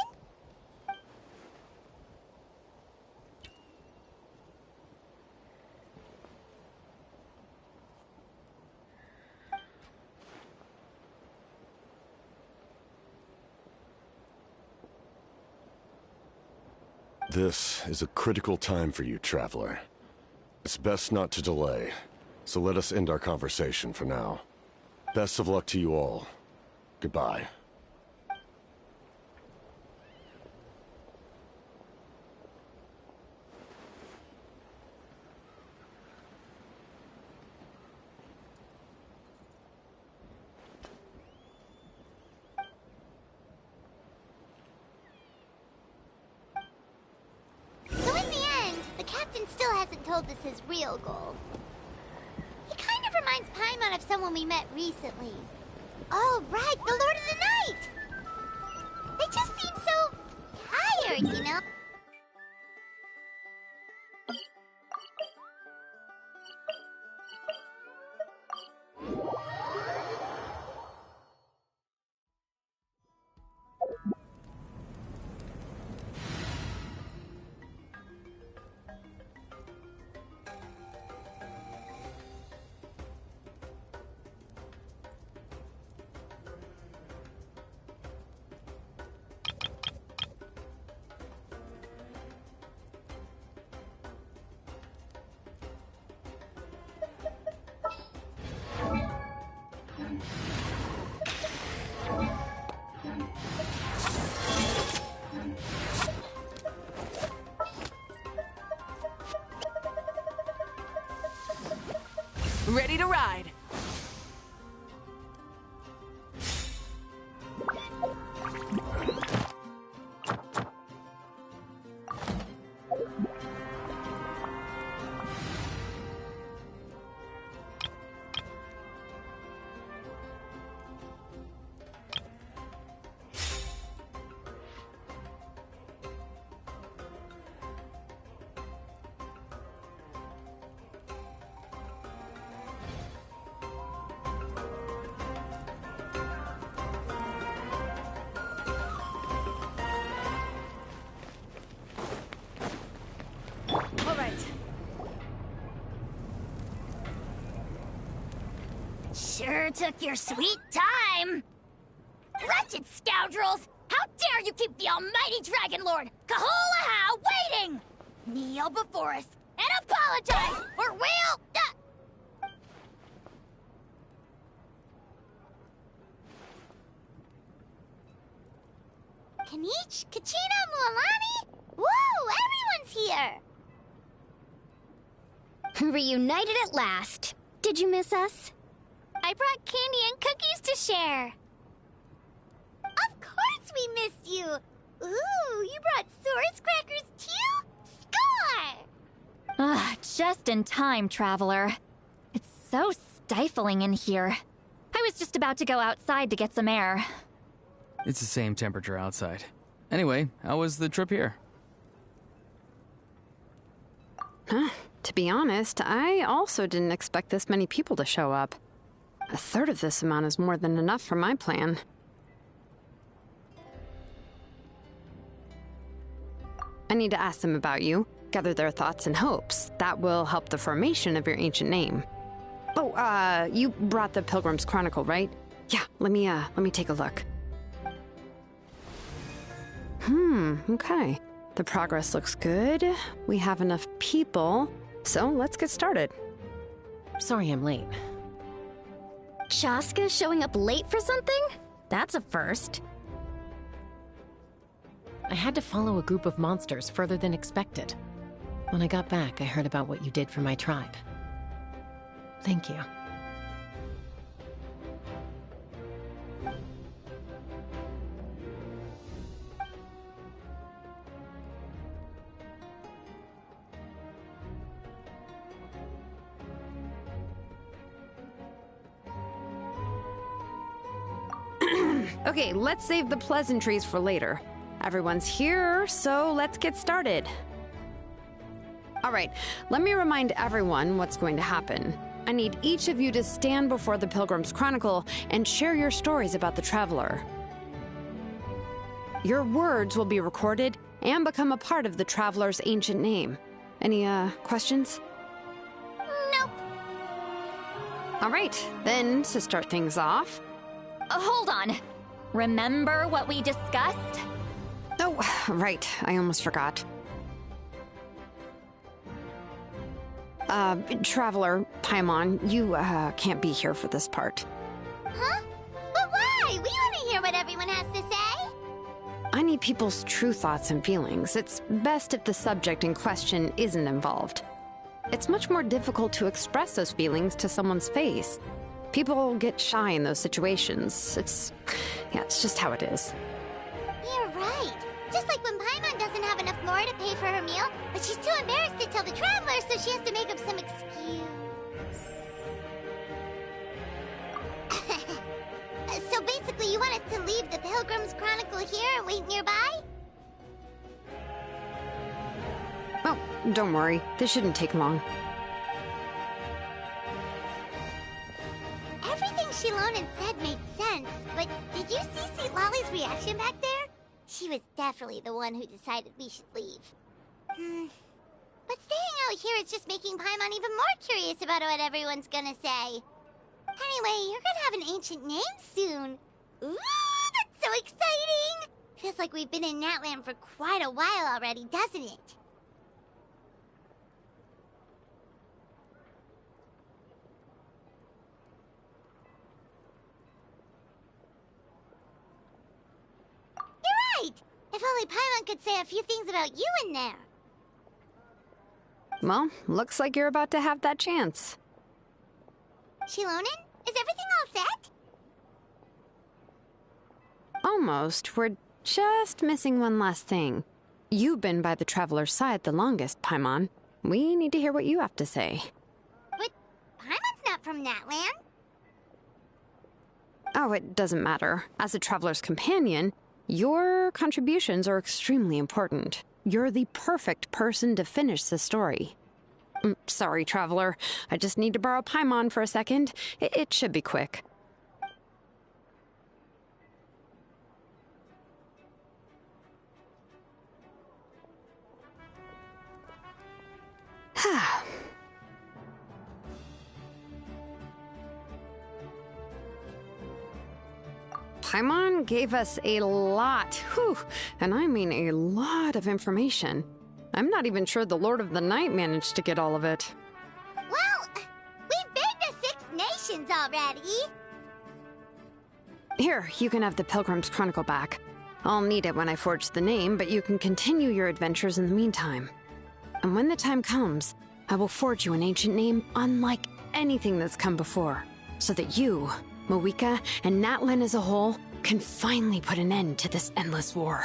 Speaker 11: This is a critical time for you, Traveler. It's best not to delay, so let us end our conversation for now. Best of luck to you all. Goodbye.
Speaker 1: Still hasn't told us his real goal. He kind of reminds Paimon of someone we met recently. Oh, right, the Lord of the Night! They just seem so tired, you know?
Speaker 14: Ready to ride.
Speaker 15: Sure took your sweet time! Wretched scoundrels! How dare you keep the almighty Dragon Lord, Kahulaha, waiting! Kneel before us and apologize, or we'll...
Speaker 1: Kanich, Kachina, Mualani? Woo! Everyone's here!
Speaker 6: Reunited at last. Did you miss us?
Speaker 1: I brought candy and cookies to share. Of course we missed you. Ooh, you brought source crackers too? Score!
Speaker 13: Just in time, Traveler. It's so stifling in here. I was just about to go outside to get some air.
Speaker 2: It's the same temperature outside. Anyway, how was the trip here?
Speaker 16: To be honest, I also didn't expect this many people to show up. A third of this amount is more than enough for my plan. I need to ask them about you, gather their thoughts and hopes. That will help the formation of your ancient name. Oh, you brought the Pilgrim's Chronicle, right? Yeah, let me take a look. Okay. The progress looks good. We have enough people, so let's get started.
Speaker 17: Sorry I'm late.
Speaker 6: Shaska showing up late for something? That's a first.
Speaker 17: I had to follow a group of monsters further than expected. When I got back, I heard about what you did for my tribe. Thank you.
Speaker 16: Okay, let's save the pleasantries for later. Everyone's here, so let's get started. All right, let me remind everyone what's going to happen. I need each of you to stand before the Pilgrim's Chronicle and share your stories about the Traveler. Your words will be recorded and become a part of the Traveler's ancient name. Any, questions?
Speaker 1: Nope.
Speaker 16: All right, then, to start things off...
Speaker 13: Hold on. Remember what we discussed?
Speaker 16: Oh, right. I almost forgot. Traveler, Paimon, you, can't be here for this part.
Speaker 1: Huh? But why? We want to hear what everyone has to say.
Speaker 16: I need people's true thoughts and feelings. It's best if the subject in question isn't involved. It's much more difficult to express those feelings to someone's face. People get shy in those situations. It's just how it is.
Speaker 1: You're right. Just like when Paimon doesn't have enough lore to pay for her meal, but she's too embarrassed to tell the Traveler, so she has to make up some excuse. So basically, you want us to leave the Pilgrim's Chronicle here and wait nearby?
Speaker 16: Oh, don't worry. This shouldn't take long.
Speaker 1: Everything Shilonen said made sense, but did you see St. Lolly's reaction back there? She was definitely the one who decided we should leave. But staying out here is just making Paimon even more curious about what everyone's gonna say. Anyway, you're gonna have an ancient name soon. Ooh, that's so exciting! Feels like we've been in Natland for quite a while already, doesn't it? You're right! If only Paimon could say a few things about you in there.
Speaker 16: Well, looks like you're about to have that chance.
Speaker 1: Shilonen, is everything all set?
Speaker 16: Almost. We're just missing one last thing. You've been by the Traveler's side the longest, Paimon. We need to hear what you have to say.
Speaker 1: But Paimon's not from Natland.
Speaker 16: Oh, it doesn't matter. As a Traveler's companion, your contributions are extremely important. You're the perfect person to finish the story. Sorry, Traveler. I just need to borrow Paimon for a second. It should be quick. Paimon gave us a lot, and I mean a lot of information. I'm not even sure the Lord of the Night managed to get all of it.
Speaker 1: Well, we've been to 6 nations already.
Speaker 16: Here, you can have the Pilgrim's Chronicle back. I'll need it when I forge the name, but you can continue your adventures in the meantime. And when the time comes, I will forge you an ancient name unlike anything that's come before, so that you, Mawika, and Natlan as a whole can finally put an end to this endless war.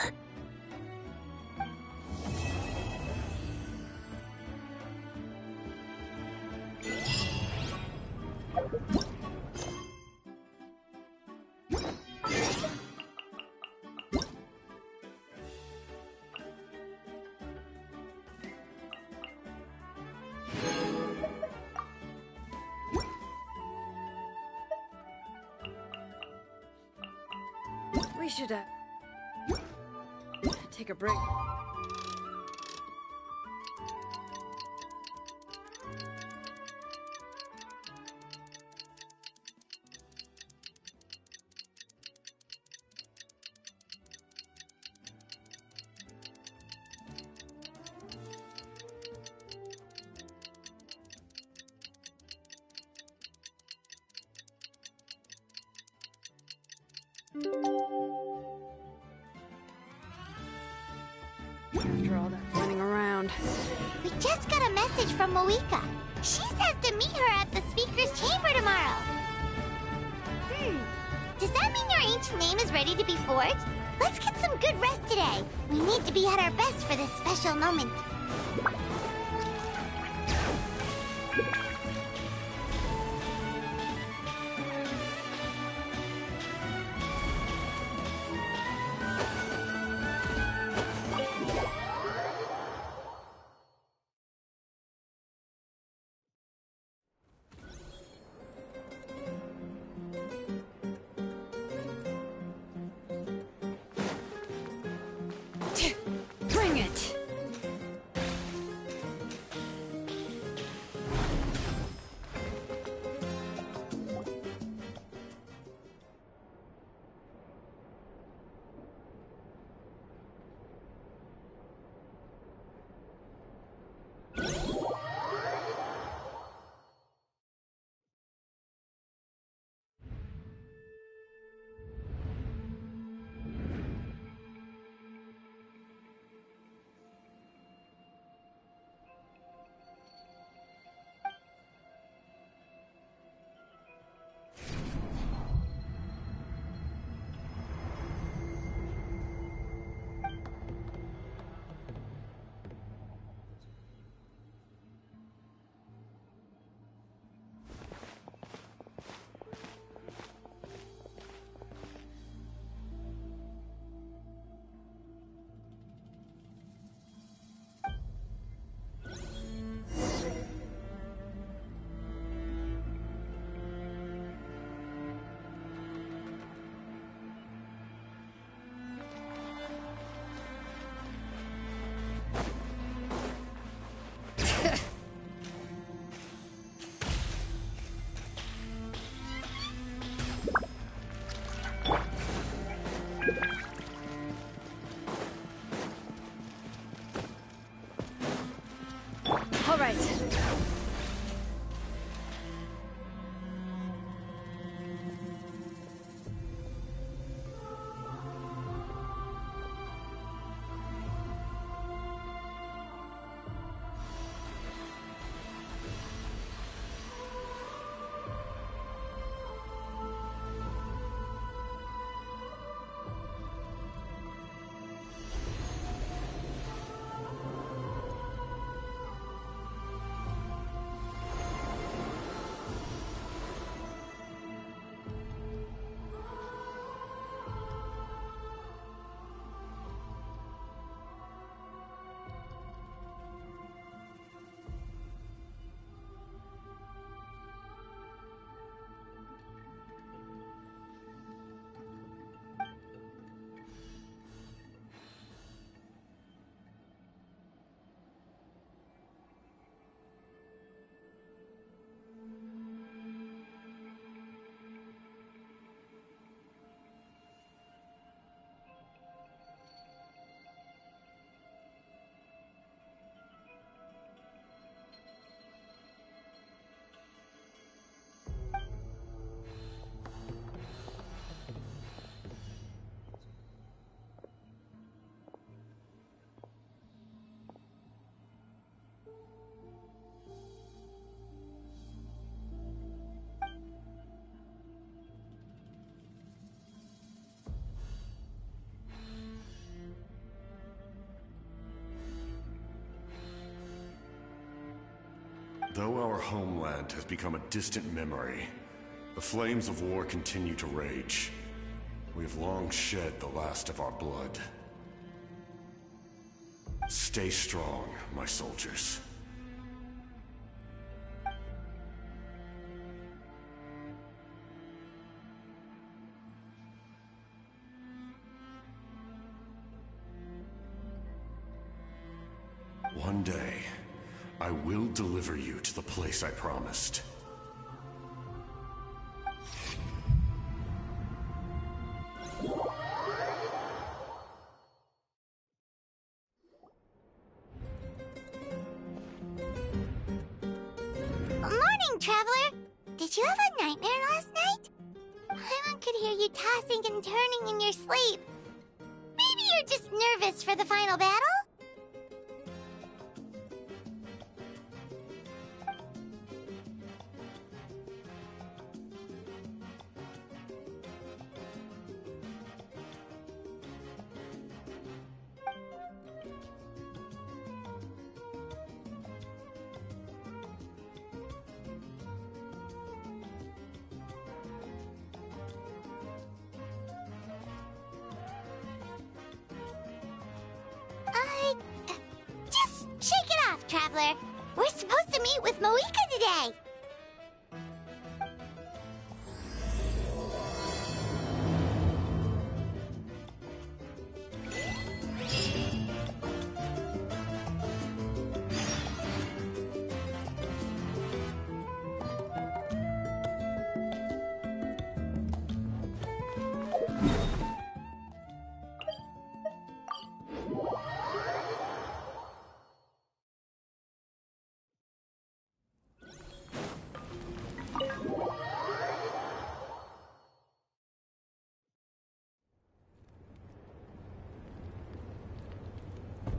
Speaker 18: We should, take a break. After all that running around.
Speaker 1: We just got a message from Mawika. She says to meet her at the Speaker's Chamber tomorrow. Does that mean your ancient name is ready to be forged? Let's get some good rest today. We need to be at our best for this special moment.
Speaker 16: Bring it!
Speaker 4: All right.
Speaker 11: Though our homeland has become a distant memory, the flames of war continue to rage. We have long shed the last of our blood. Stay strong, my soldiers. One day, I will deliver you to the place I promised.
Speaker 1: Morning, Traveler! Did you have a nightmare last night? Paimon could hear you tossing and turning in your sleep. Maybe you're just nervous for the final battle? Just shake it off, Traveler. We're supposed to meet with Moika today.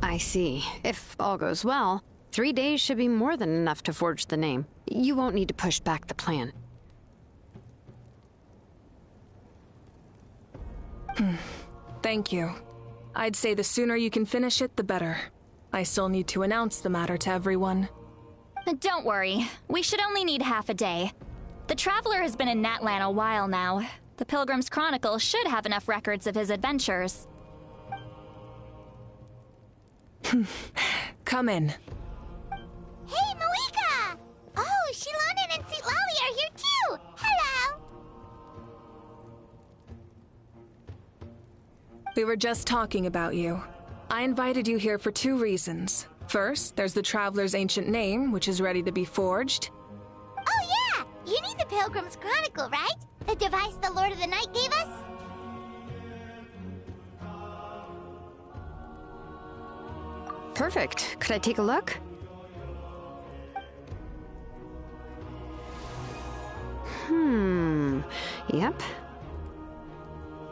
Speaker 16: I see. If all goes well, 3 days should be more than enough to forge the name. You won't need to push back the plan.
Speaker 19: Thank you. I'd say the sooner you can finish it, the better. I still need to announce the matter to everyone.
Speaker 13: Don't worry. We should only need half a day. The Traveler has been in Natlan a while now. The Pilgrim's Chronicle should have enough records of his adventures.
Speaker 19: Come in.
Speaker 1: Hey, Moika! Oh, Shilonen and Citlali are here too! Hello!
Speaker 19: We were just talking about you. I invited you here for 2 reasons. First, there's the Traveler's ancient name, which is ready to be forged.
Speaker 1: Oh yeah! You need the Pilgrim's Chronicle, right? The device the Lord of the Night gave us?
Speaker 16: Perfect. Could I take a look? Yep.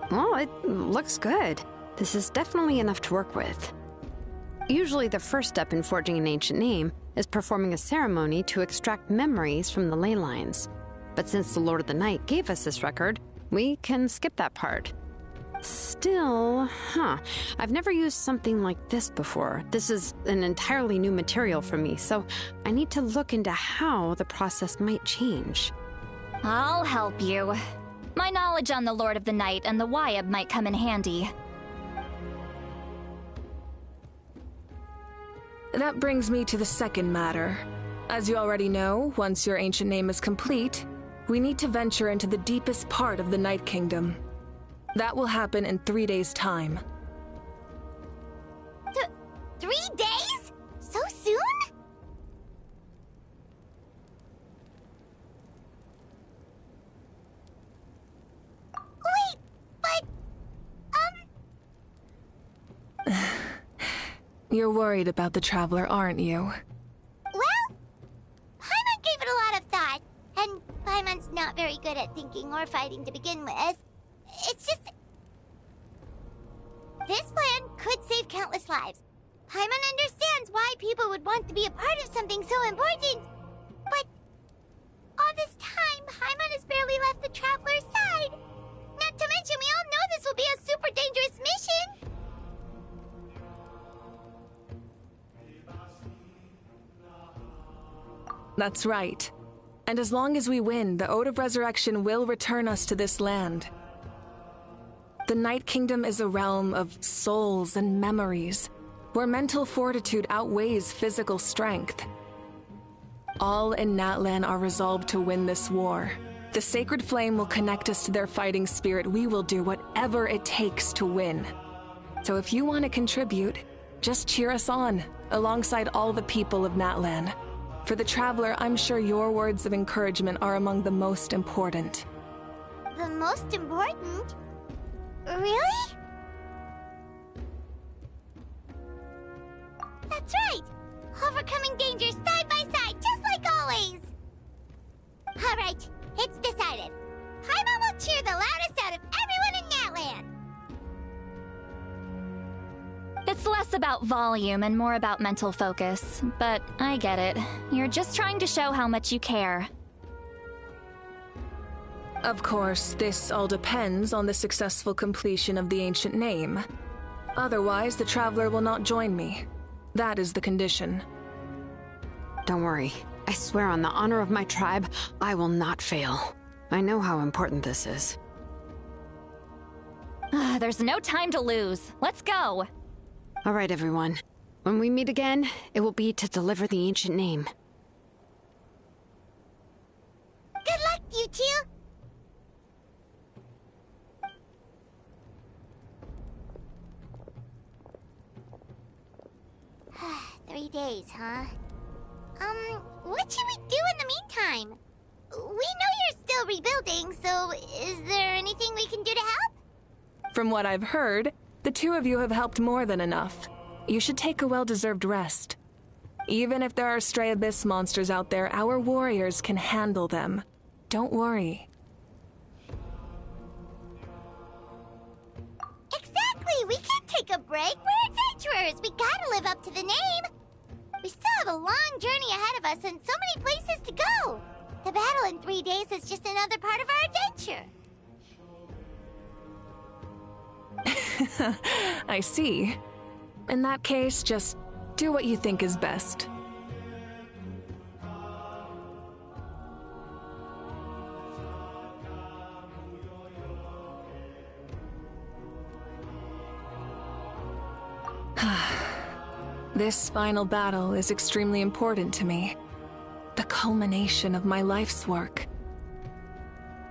Speaker 16: Well, it looks good. This is definitely enough to work with. Usually the first step in forging an ancient name is performing a ceremony to extract memories from the ley lines. But since the Lord of the Night gave us this record, we can skip that part. Still, I've never used something like this before. This is an entirely new material for me, so I need to look into how the process might change.
Speaker 13: I'll help you. My knowledge on the Lord of the Night and the Wyab might come in handy.
Speaker 19: That brings me to the second matter. As you already know, once your ancient name is complete, we need to venture into the deepest part of the Night Kingdom. That will happen in 3 days' time.
Speaker 1: 3 days? So soon? Wait, but...
Speaker 19: You're worried about the Traveler, aren't you?
Speaker 1: Well, Paimon gave it a lot of thought, and Paimon's not very good at thinking or fighting to begin with. It's just... This plan could save countless lives. Paimon understands why people would want to be a part of something so important. But all this time, Paimon has barely left the Traveler's side. Not to mention, we all know this will be a super dangerous mission.
Speaker 19: That's right. And as long as we win, the Ode of Resurrection will return us to this land. The Night Kingdom is a realm of souls and memories, where mental fortitude outweighs physical strength. All in Natlan are resolved to win this war. The sacred flame will connect us to their fighting spirit. We will do whatever it takes to win. So if you want to contribute, just cheer us on, alongside all the people of Natlan. For the Traveler, I'm sure your words of encouragement are among the most important.
Speaker 1: The most important? Really? That's right! Overcoming dangers side by side, just like always! Alright, it's decided. Paimon will cheer the loudest out of everyone in Natlan!
Speaker 13: It's less about volume and more about mental focus, but I get it. You're just trying to show how much you care.
Speaker 19: Of course, this all depends on the successful completion of the ancient name. Otherwise, the Traveler will not join me. That is the condition.
Speaker 16: Don't worry. I swear on the honor of my tribe, I will not fail. I know how important this is.
Speaker 13: There's no time to lose. Let's go!
Speaker 16: All right, everyone. When we meet again, it will be to deliver the ancient name.
Speaker 1: Good luck, you two! 3 days, huh? What should we do in the meantime? We know you're still rebuilding, so is there anything we can do to help?
Speaker 19: From what I've heard, the two of you have helped more than enough. You should take a well-deserved rest. Even if there are stray abyss monsters out there, our warriors can handle them. Don't worry.
Speaker 1: Exactly! We can't take a break! We're adventurers! We gotta live up to the name! We still have a long journey ahead of us and so many places to go! The battle in 3 days is just another part of our adventure!
Speaker 19: I see. In that case, just do what you think is best. This final battle is extremely important to me. The culmination of my life's work.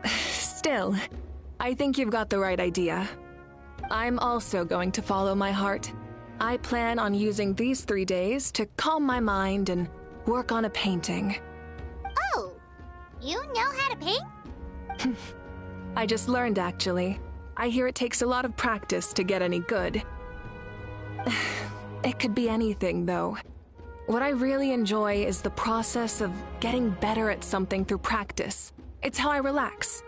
Speaker 19: Still, I think you've got the right idea. I'm also going to follow my heart. I plan on using these 3 days to calm my mind and work on a painting.
Speaker 1: Oh, you know how to paint?
Speaker 19: I just learned, actually. I hear it takes a lot of practice to get any good. It could be anything, though. What I really enjoy is the process of getting better at something through practice. It's how I relax.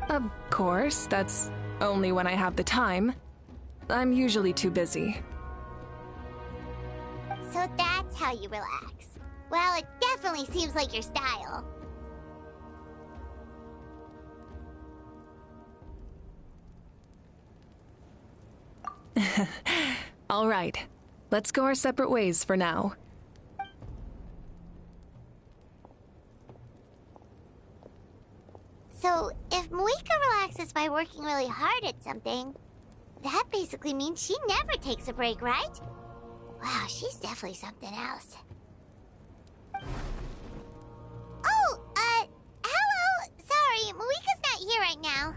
Speaker 19: Of course, that's only when I have the time. I'm usually too busy.
Speaker 1: So that's how you relax. Well, it definitely seems like your style.
Speaker 19: All right, let's go our separate ways for now.
Speaker 1: So, if Moika relaxes by working really hard at something, that basically means she never takes a break, right? Wow, she's definitely something else. Oh, hello! Sorry, Moika's not here right now.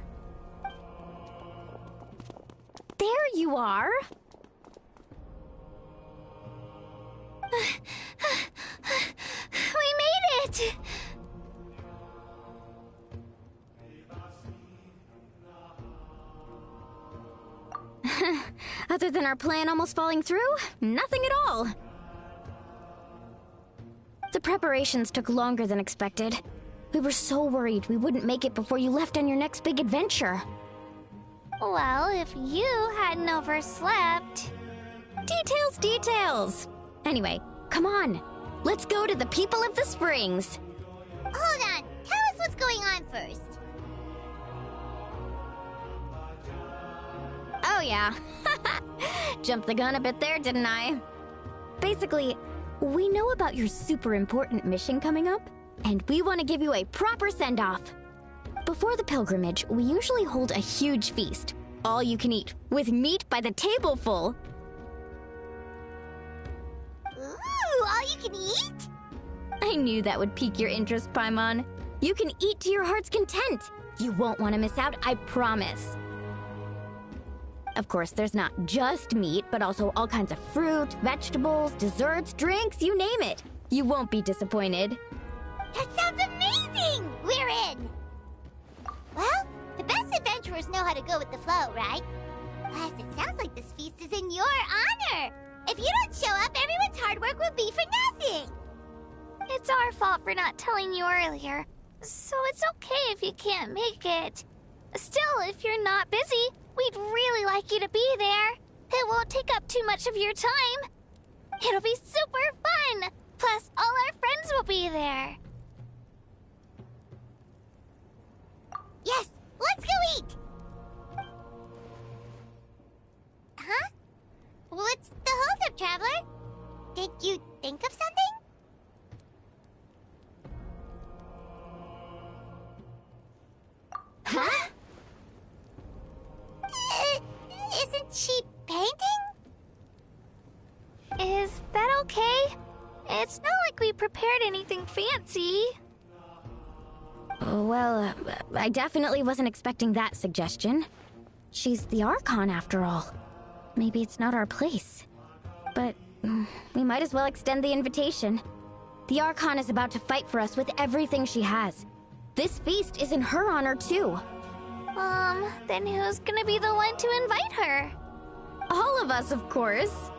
Speaker 6: There you are. We made it! Other than our plan almost falling through, nothing at all. The preparations took longer than expected. We were so worried we wouldn't make it before you left on your next big adventure.
Speaker 1: Well, if you hadn't overslept...
Speaker 6: Details! Anyway, come on. Let's go to the people of the Springs.
Speaker 1: Hold on. Tell us what's going on first.
Speaker 6: Oh, yeah. Jumped the gun a bit there, didn't I? Basically, we know about your super important mission coming up, and we want to give you a proper send-off. Before the pilgrimage, we usually hold a huge feast. All you can eat, with meat by the tableful.
Speaker 1: Ooh, all you can eat?
Speaker 6: I knew that would pique your interest, Paimon. You can eat to your heart's content. You won't want to miss out, I promise. Of course, there's not just meat, but also all kinds of fruit, vegetables, desserts, drinks, you name it. You won't be disappointed.
Speaker 1: That sounds amazing! We're in! Well, the best adventurers know how to go with the flow, right? Plus, it sounds like this feast is in your honor! If you don't show up, everyone's hard work will be for nothing! It's our fault for not telling you earlier, so it's okay if you can't make it. Still, if you're not busy, we'd really like you to be there. It won't take up too much of your time. It'll be super fun! Plus, all our friends will be there. Yes, let's go eat! Huh? What's the holdup, Traveler? Did you think of something? Huh? Isn't she painting? Is that okay? It's not like we prepared anything fancy.
Speaker 6: Well, I definitely wasn't expecting that suggestion. She's the Archon, after all. Maybe it's not our place. But we might as well extend the invitation. The Archon is about to fight for us with everything she has. This feast is in her honor, too.
Speaker 1: Then who's gonna be the one to invite her?
Speaker 6: All of us, of course.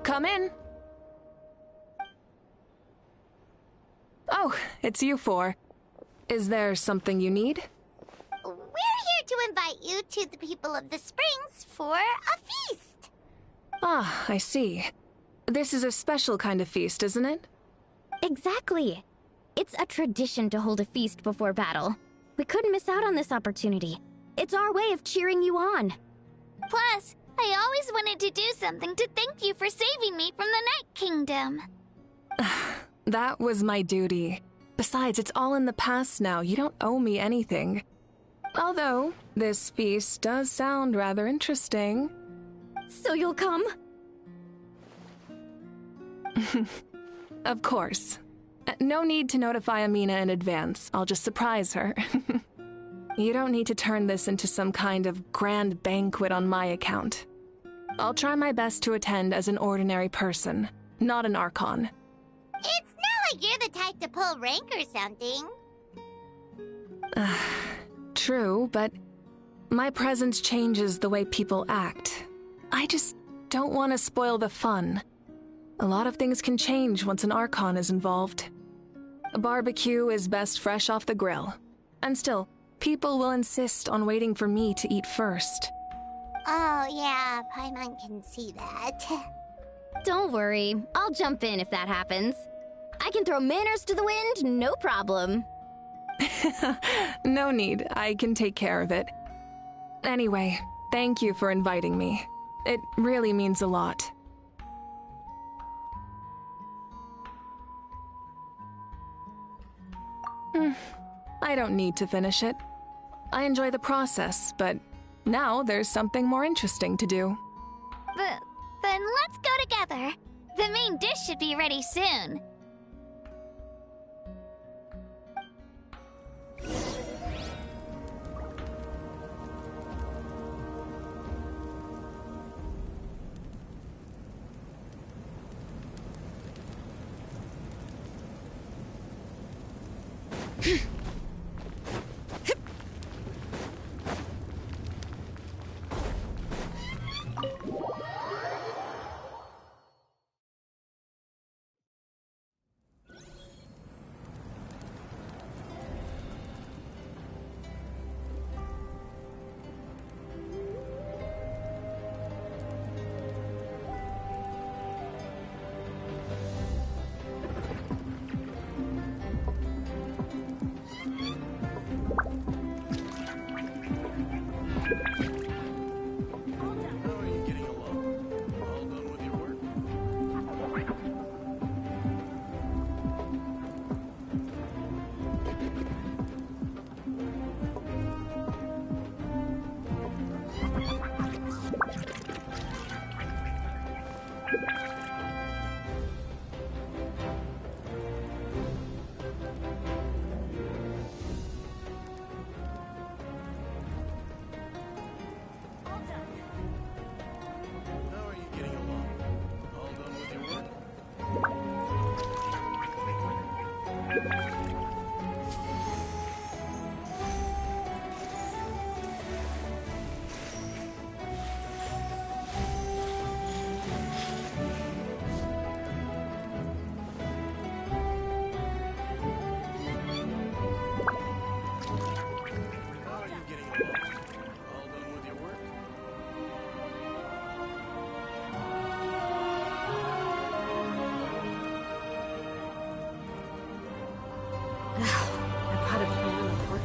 Speaker 19: Come in. Oh, it's you four. Is there something you need?
Speaker 1: We're here to invite you to the people of the Springs for a feast.
Speaker 19: Ah, I see. This is a special kind of feast, isn't it?
Speaker 20: Exactly. It's a tradition to hold a feast before battle. We couldn't miss out on this opportunity. It's our way of cheering you on.
Speaker 15: Plus, I always wanted to do something to thank you for saving me from the Night Kingdom.
Speaker 19: That was my duty. Besides, it's all in the past now. You don't owe me anything. Although, this feast does sound rather interesting.
Speaker 20: So you'll come?
Speaker 19: Of course. No need to notify Amina in advance. I'll just surprise her. You don't need to turn this into some kind of grand banquet on my account. I'll try my best to attend as an ordinary person, not an Archon.
Speaker 1: It's not like you're the type to pull rank or something.
Speaker 19: True, but my presence changes the way people act. I just don't want to spoil the fun. A lot of things can change once an Archon is involved. A barbecue is best fresh off the grill. And still, people will insist on waiting for me to eat first.
Speaker 1: Oh, yeah, Paimon can see that.
Speaker 20: Don't worry, I'll jump in if that happens. I can throw manners to the wind, no problem.
Speaker 19: No need, I can take care of it. Anyway, thank you for inviting me. It really means a lot. I don't need to finish it. I enjoy the process, but now there's something more interesting to do.
Speaker 15: Then let's go together. The main dish should be ready soon.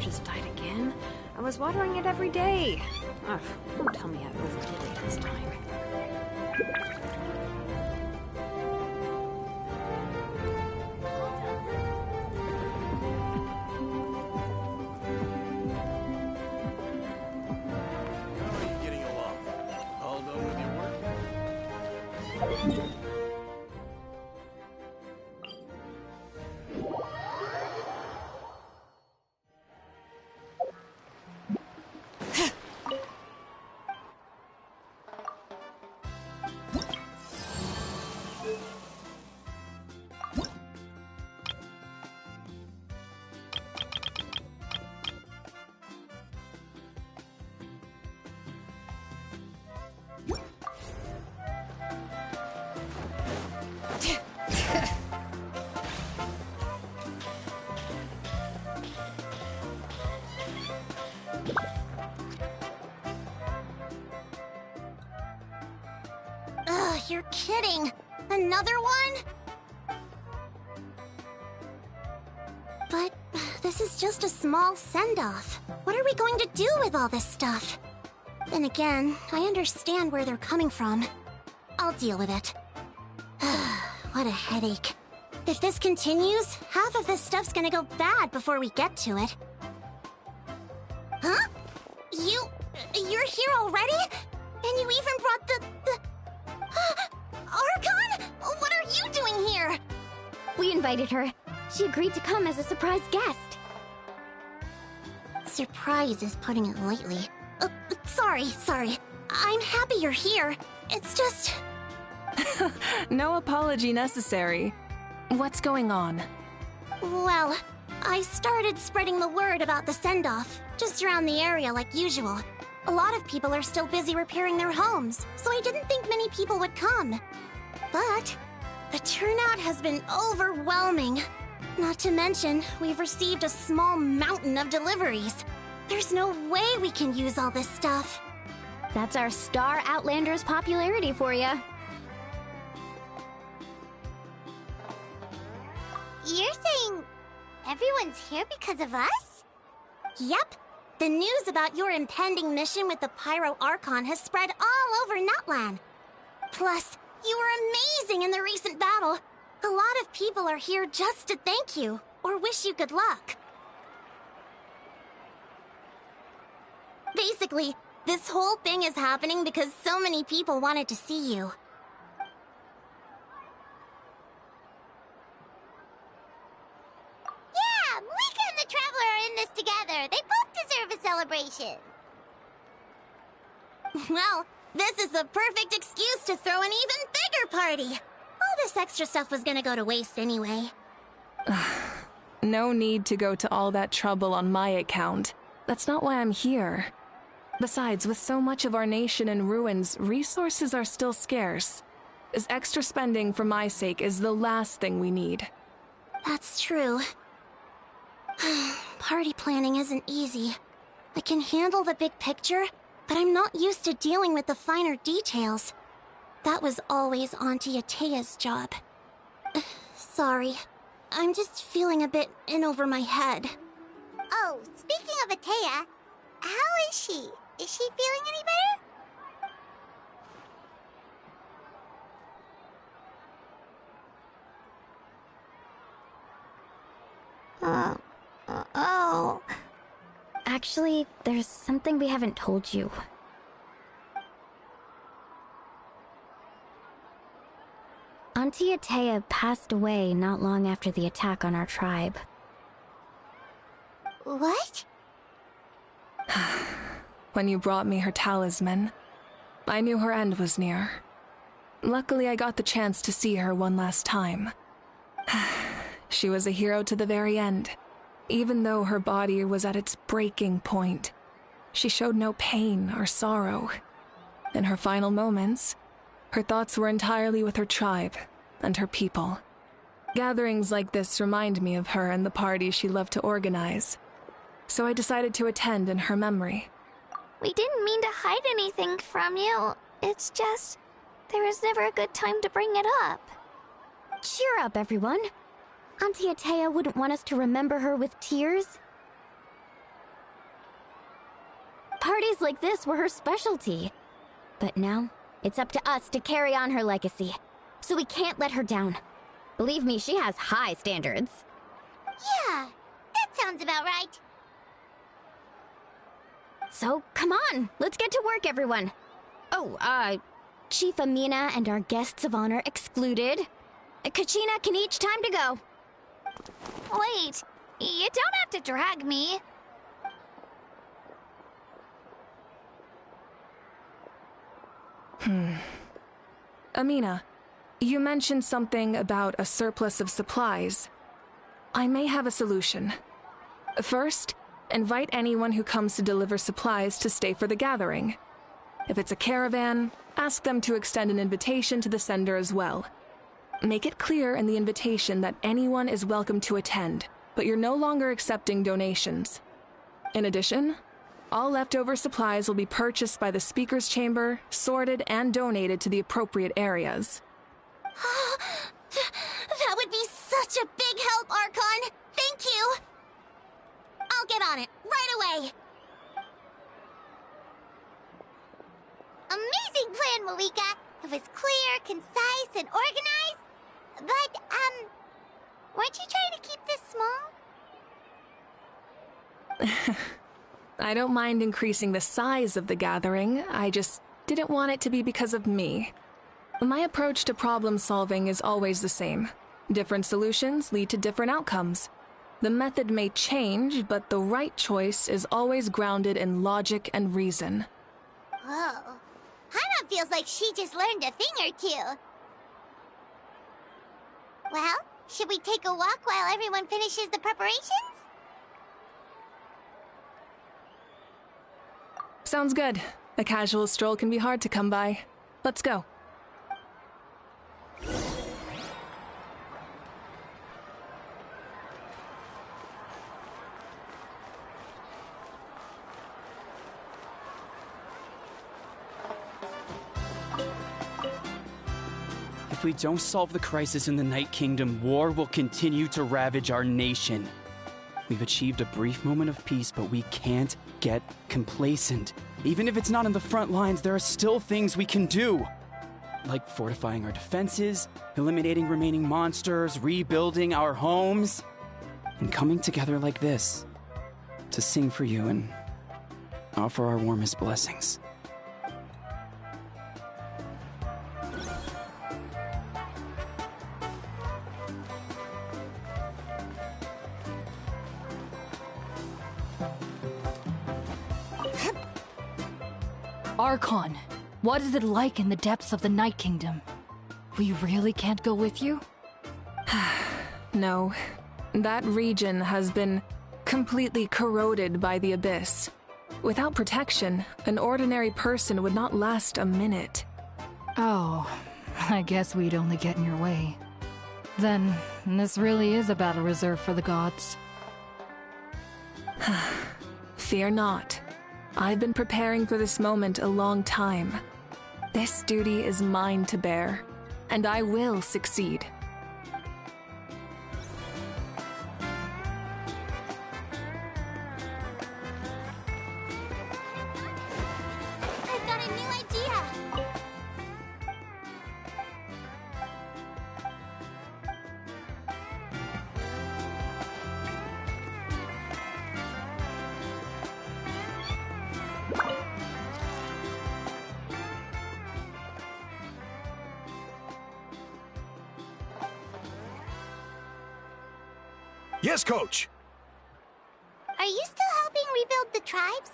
Speaker 16: Just died again? I was watering it every day. Ugh, don't tell me I overdid it this time.
Speaker 8: How are you getting along? All done with your work?
Speaker 1: Ugh, you're kidding. Another one? But this is just a small send-off. What are we going to do with all this stuff? Then again, I understand where they're coming from. I'll deal with it. What a headache. If this continues, half of this stuff's gonna go bad before we get to it. Huh? You're here already? And you even brought the Archon? What are you doing here?
Speaker 20: We invited her. She agreed to come as a surprise guest.
Speaker 1: Surprise is putting it lightly. Sorry. I'm happy you're here. It's just...
Speaker 19: No apology necessary. What's going on?
Speaker 1: Well, I started spreading the word about the send-off, just around the area like usual. A lot of people are still busy repairing their homes, so I didn't think many people would come. But the turnout has been overwhelming. Not to mention, we've received a small mountain of deliveries. There's no way we can use all this stuff.
Speaker 20: That's our Star Outlander's popularity for you.
Speaker 1: You're saying everyone's here because of us? Yep. The news about your impending mission with the Pyro Archon has spread all over Nutland. Plus, you were amazing in the recent battle. A lot of people are here just to thank you, or wish you good luck. Basically, this whole thing is happening because so many people wanted to see you. Yeah, Mika and the Traveler are in this together. They both deserve a celebration. Well, this is the perfect excuse to throw an even bigger party. All this extra stuff was gonna go to waste anyway.
Speaker 19: No need to go to all that trouble on my account. That's not why I'm here. Besides, with so much of our nation in ruins, resources are still scarce. This extra spending for my sake is the last thing we need.
Speaker 1: That's true. Party planning isn't easy. I can handle the big picture, but I'm not used to dealing with the finer details. That was always Auntie Atea's job. Sorry. I'm just feeling a bit in over my head. Oh, speaking of Atea, how is she? Is she feeling any better? Oh.
Speaker 20: Actually, there's something we haven't told you. Auntie Atea passed away not long after the attack on our tribe.
Speaker 1: What?
Speaker 19: When you brought me her talisman, I knew her end was near. Luckily, I got the chance to see her one last time. She was a hero to the very end. Even though her body was at its breaking point, she showed no pain or sorrow. In her final moments, her thoughts were entirely with her tribe and her people. Gatherings like this remind me of her and the parties she loved to organize. So I decided to attend in her memory.
Speaker 1: We didn't mean to hide anything from you. It's just, there was never a good time to bring it up.
Speaker 20: Cheer up, everyone. Auntie Atea wouldn't want us to remember her with tears. Parties like this were her specialty. But now, it's up to us to carry on her legacy. So we can't let her down. Believe me, she has high standards.
Speaker 1: Yeah, that sounds about right.
Speaker 20: So, come on, let's get to work, everyone. Oh, Chief Amina and our guests of honor excluded. Kachina can each time to go.
Speaker 1: Wait, you don't have to drag me.
Speaker 19: Amina, you mentioned something about a surplus of supplies. I may have a solution. First, invite anyone who comes to deliver supplies to stay for the gathering. If it's a caravan, ask them to extend an invitation to the sender as well. Make it clear in the invitation that anyone is welcome to attend, but you're no longer accepting donations. In addition, all leftover supplies will be purchased by the speaker's chamber, sorted, and donated to the appropriate areas.
Speaker 15: That would be such a big help, Archon! Thank you! I'll get on it, right away!
Speaker 1: Amazing plan, Malika! It was clear, concise, and organized. But, weren't you trying to keep this small?
Speaker 19: I don't mind increasing the size of the gathering, I just didn't want it to be because of me. My approach to problem solving is always the same. Different solutions lead to different outcomes. The method may change, but the right choice is always grounded in logic and reason.
Speaker 1: Whoa. Hana feels like she just learned a thing or two. Well, should we take a walk while everyone finishes the preparations?
Speaker 19: Sounds good. A casual stroll can be hard to come by. Let's go.
Speaker 2: If we don't solve the crisis in the Night Kingdom, war will continue to ravage our nation. We've achieved a brief moment of peace, but we can't get complacent. Even if it's not in the front lines, there are still things we can do. Like fortifying our defenses, eliminating remaining monsters, rebuilding our homes, and coming together like this to sing for you and offer our warmest blessings.
Speaker 4: Archon, what is it like in the depths of the Night Kingdom? We really can't go with you?
Speaker 19: No. That region has been completely corroded by the Abyss. Without protection, an ordinary person would not last a minute.
Speaker 4: Oh, I guess we'd only get in your way. Then, this really is a battle reserved for the gods.
Speaker 19: Fear not. I've been preparing for this moment a long time. This duty is mine to bear, and I will succeed.
Speaker 1: I've got a new idea!
Speaker 5: Yes, Coach!
Speaker 1: Are you still helping rebuild the tribes?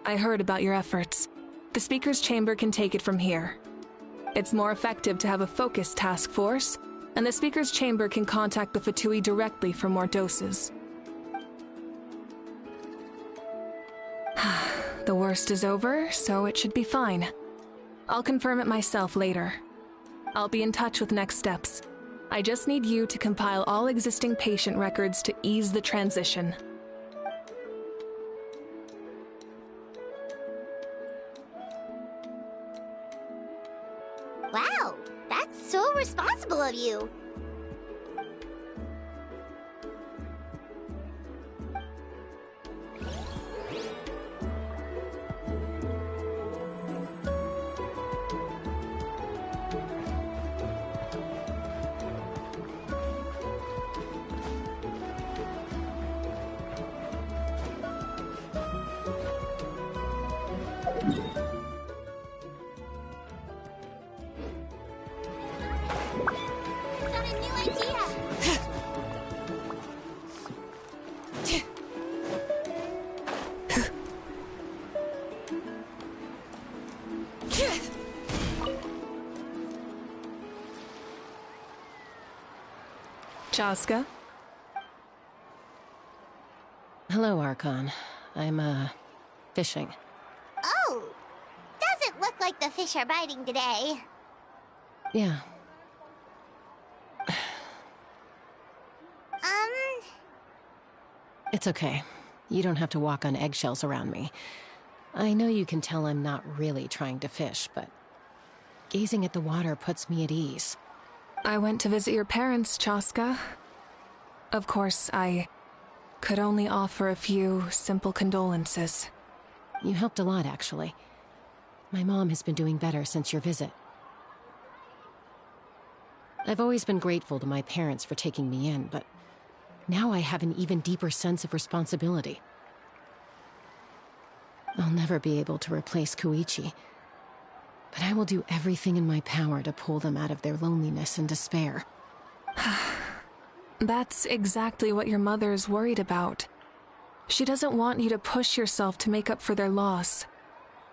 Speaker 19: I heard about your efforts. The Speaker's Chamber can take it from here. It's more effective to have a focused task force, and the Speaker's Chamber can contact the Fatui directly for more doses. The worst is over, so it should be fine. I'll confirm it myself later. I'll be in touch with next steps. I just need you to compile all existing patient records to ease the transition.
Speaker 1: Wow, that's so responsible of you. Got a new idea.
Speaker 19: Chaska?
Speaker 17: Hello, Archon. I'm, fishing.
Speaker 1: Oh, doesn't look like the fish are biting today.
Speaker 17: Yeah. It's okay. You don't have to walk on eggshells around me. I know you can tell I'm not really trying to fish, but gazing at the water puts me at ease.
Speaker 19: I went to visit your parents, Chaska. Of course, I could only offer a few simple condolences.
Speaker 17: You helped a lot, actually. My mom has been doing better since your visit. I've always been grateful to my parents for taking me in, but now I have an even deeper sense of responsibility. I'll never be able to replace Koichi, but I will do everything in my power to pull them out of their loneliness and despair.
Speaker 19: That's exactly what your mother is worried about. She doesn't want you to push yourself to make up for their loss.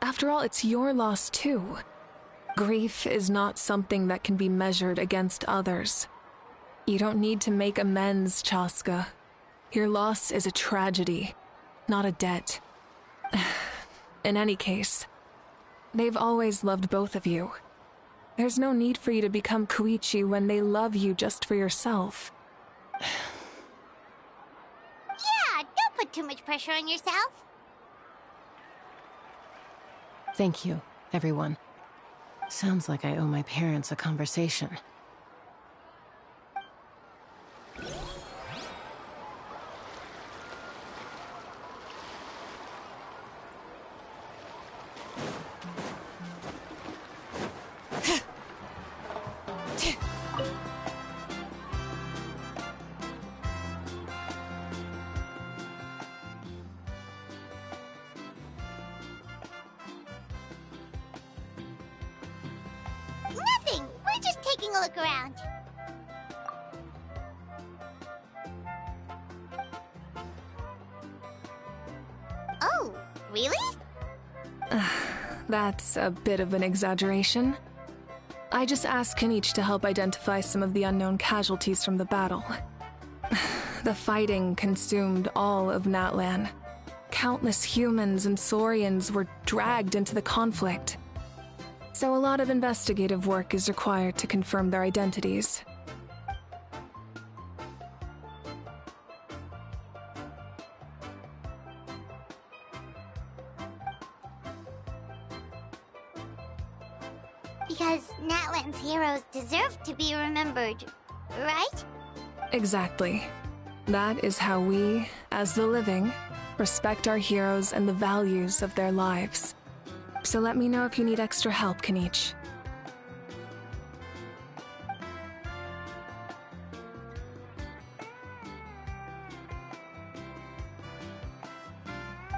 Speaker 19: After all, it's your loss too. Grief is not something that can be measured against others. You don't need to make amends, Chaska. Your loss is a tragedy, not a debt. In any case, they've always loved both of you. There's no need for you to become Koichi when they love you just for yourself.
Speaker 1: Yeah, don't put too much pressure on yourself.
Speaker 17: Thank you, everyone. Sounds like I owe my parents a conversation.
Speaker 1: Nothing. We're just taking a look around. Oh, really?
Speaker 19: That's a bit of an exaggeration. I just asked Kenichi to help identify some of the unknown casualties from the battle. The fighting consumed all of Natlan. Countless humans and Saurians were dragged into the conflict. So a lot of investigative work is required to confirm their identities.
Speaker 1: Because Natlan's heroes deserve to be remembered, right?
Speaker 19: Exactly. That is how we, as the living, respect our heroes and the values of their lives. So let me know if you need extra help, Kenichi.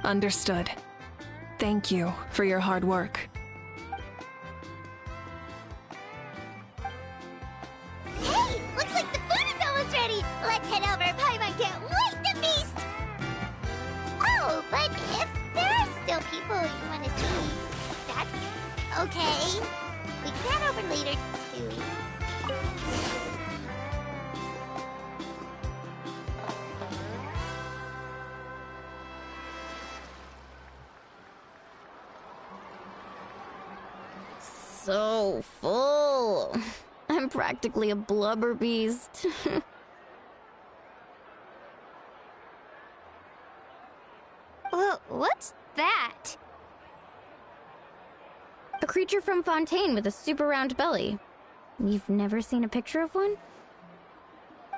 Speaker 19: Understood. Thank you for your hard work.
Speaker 1: Hey, looks like the food is almost ready. Let's head over. Paimon can't wait to feast. Oh, but if there are still people you want to see, that's okay. We can head over later, too.
Speaker 6: So full. I'm practically a blubber beast.
Speaker 20: What's that?
Speaker 6: The
Speaker 20: creature from Fontaine with a super round belly. You've never seen a picture of one?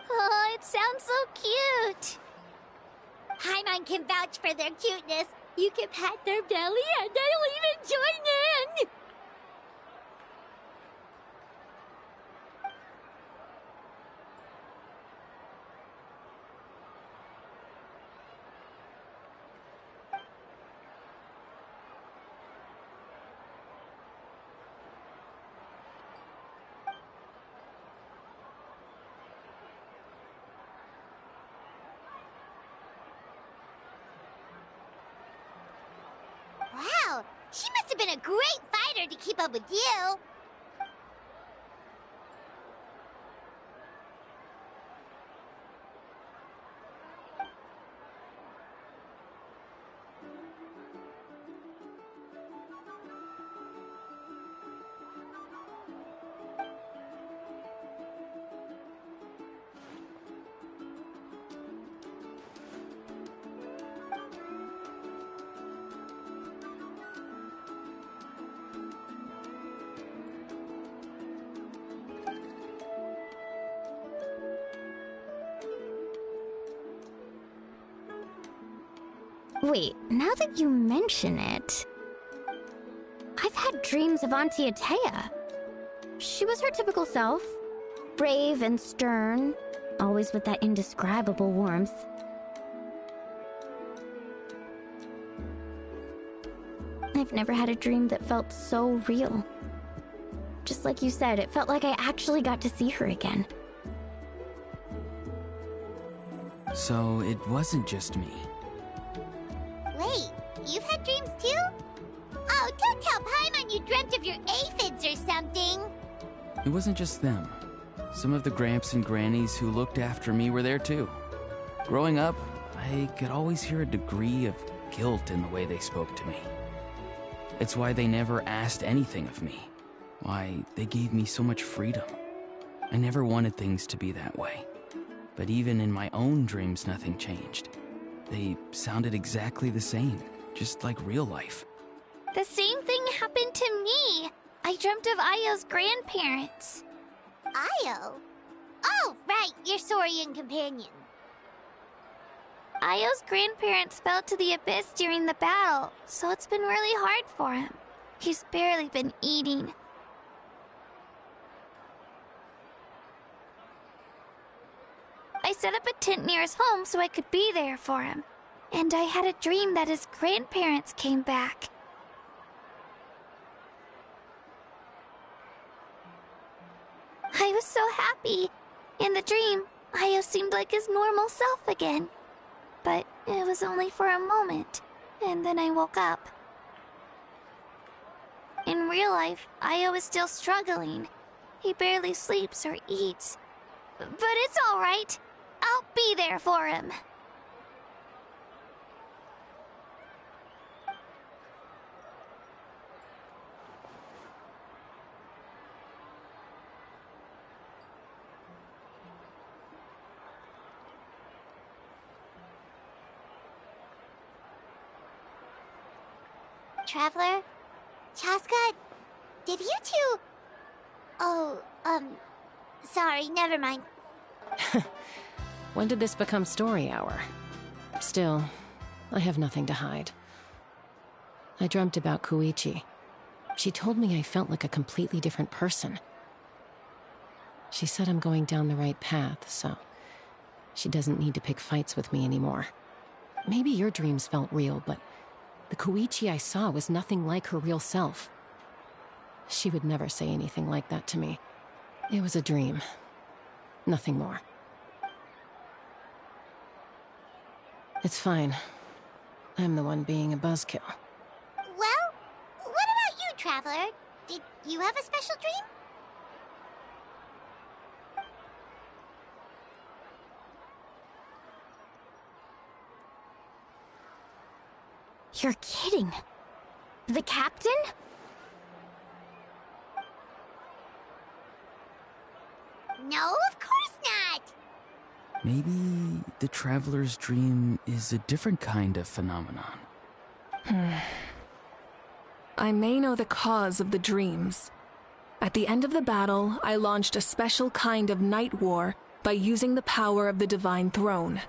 Speaker 1: Oh, it sounds so cute. Paimon can vouch for their cuteness. You can pat their belly and I'll even join in. Wow, she must have been a great fighter to keep up with you.
Speaker 20: Wait, now that you mention it, I've had dreams of Auntie Atea. She was her typical self, brave and stern, always with that indescribable warmth. I've never had a dream that felt so real. Just like you said, it felt like I actually got to see her again.
Speaker 2: So it wasn't just me.
Speaker 1: Wait, you've had dreams too? Oh, don't tell Paimon you dreamt of your aphids or something.
Speaker 2: It wasn't just them. Some of the Gramps and Grannies who looked after me were there too. Growing up, I could always hear a degree of guilt in the way they spoke to me. It's why they never asked anything of me. Why they gave me so much freedom. I never wanted things to be that way. But even in my own dreams, nothing changed. They sounded exactly the same, just like real life.
Speaker 1: The same thing happened to me. I dreamt of Ayo's grandparents. Ayo? Oh, right, your Saurian companion. Ayo's grandparents fell to the abyss during the battle, so it's been really hard for him. He's barely been eating. I set up a tent near his home so I could be there for him. And I had a dream that his grandparents came back. I was so happy. In the dream, Ayo seemed like his normal self again. But it was only for a moment, and then I woke up. In real life, Ayo is still struggling. He barely sleeps or eats. But it's all right. I'll be there for him. Traveler? Chaska? Did you two... Oh, sorry, never mind.
Speaker 17: When did this become story hour? Still, I have nothing to hide. I dreamt about Koichi. She told me I felt like a completely different person. She said I'm going down the right path, so she doesn't need to pick fights with me anymore. Maybe your dreams felt real, but the Koichi I saw was nothing like her real self. She would never say anything like that to me. It was a dream. Nothing more. It's fine. I'm the one being a buzzkill.
Speaker 1: Well, what about you, Traveler? Did you have a special dream?
Speaker 20: You're kidding. The captain?
Speaker 1: No, of course not.
Speaker 2: Maybe the Traveler's dream is a different kind of phenomenon.
Speaker 19: I I may know the cause of the dreams. At the end of the battle, I launched a special kind of night war by using the power of the Divine Throne.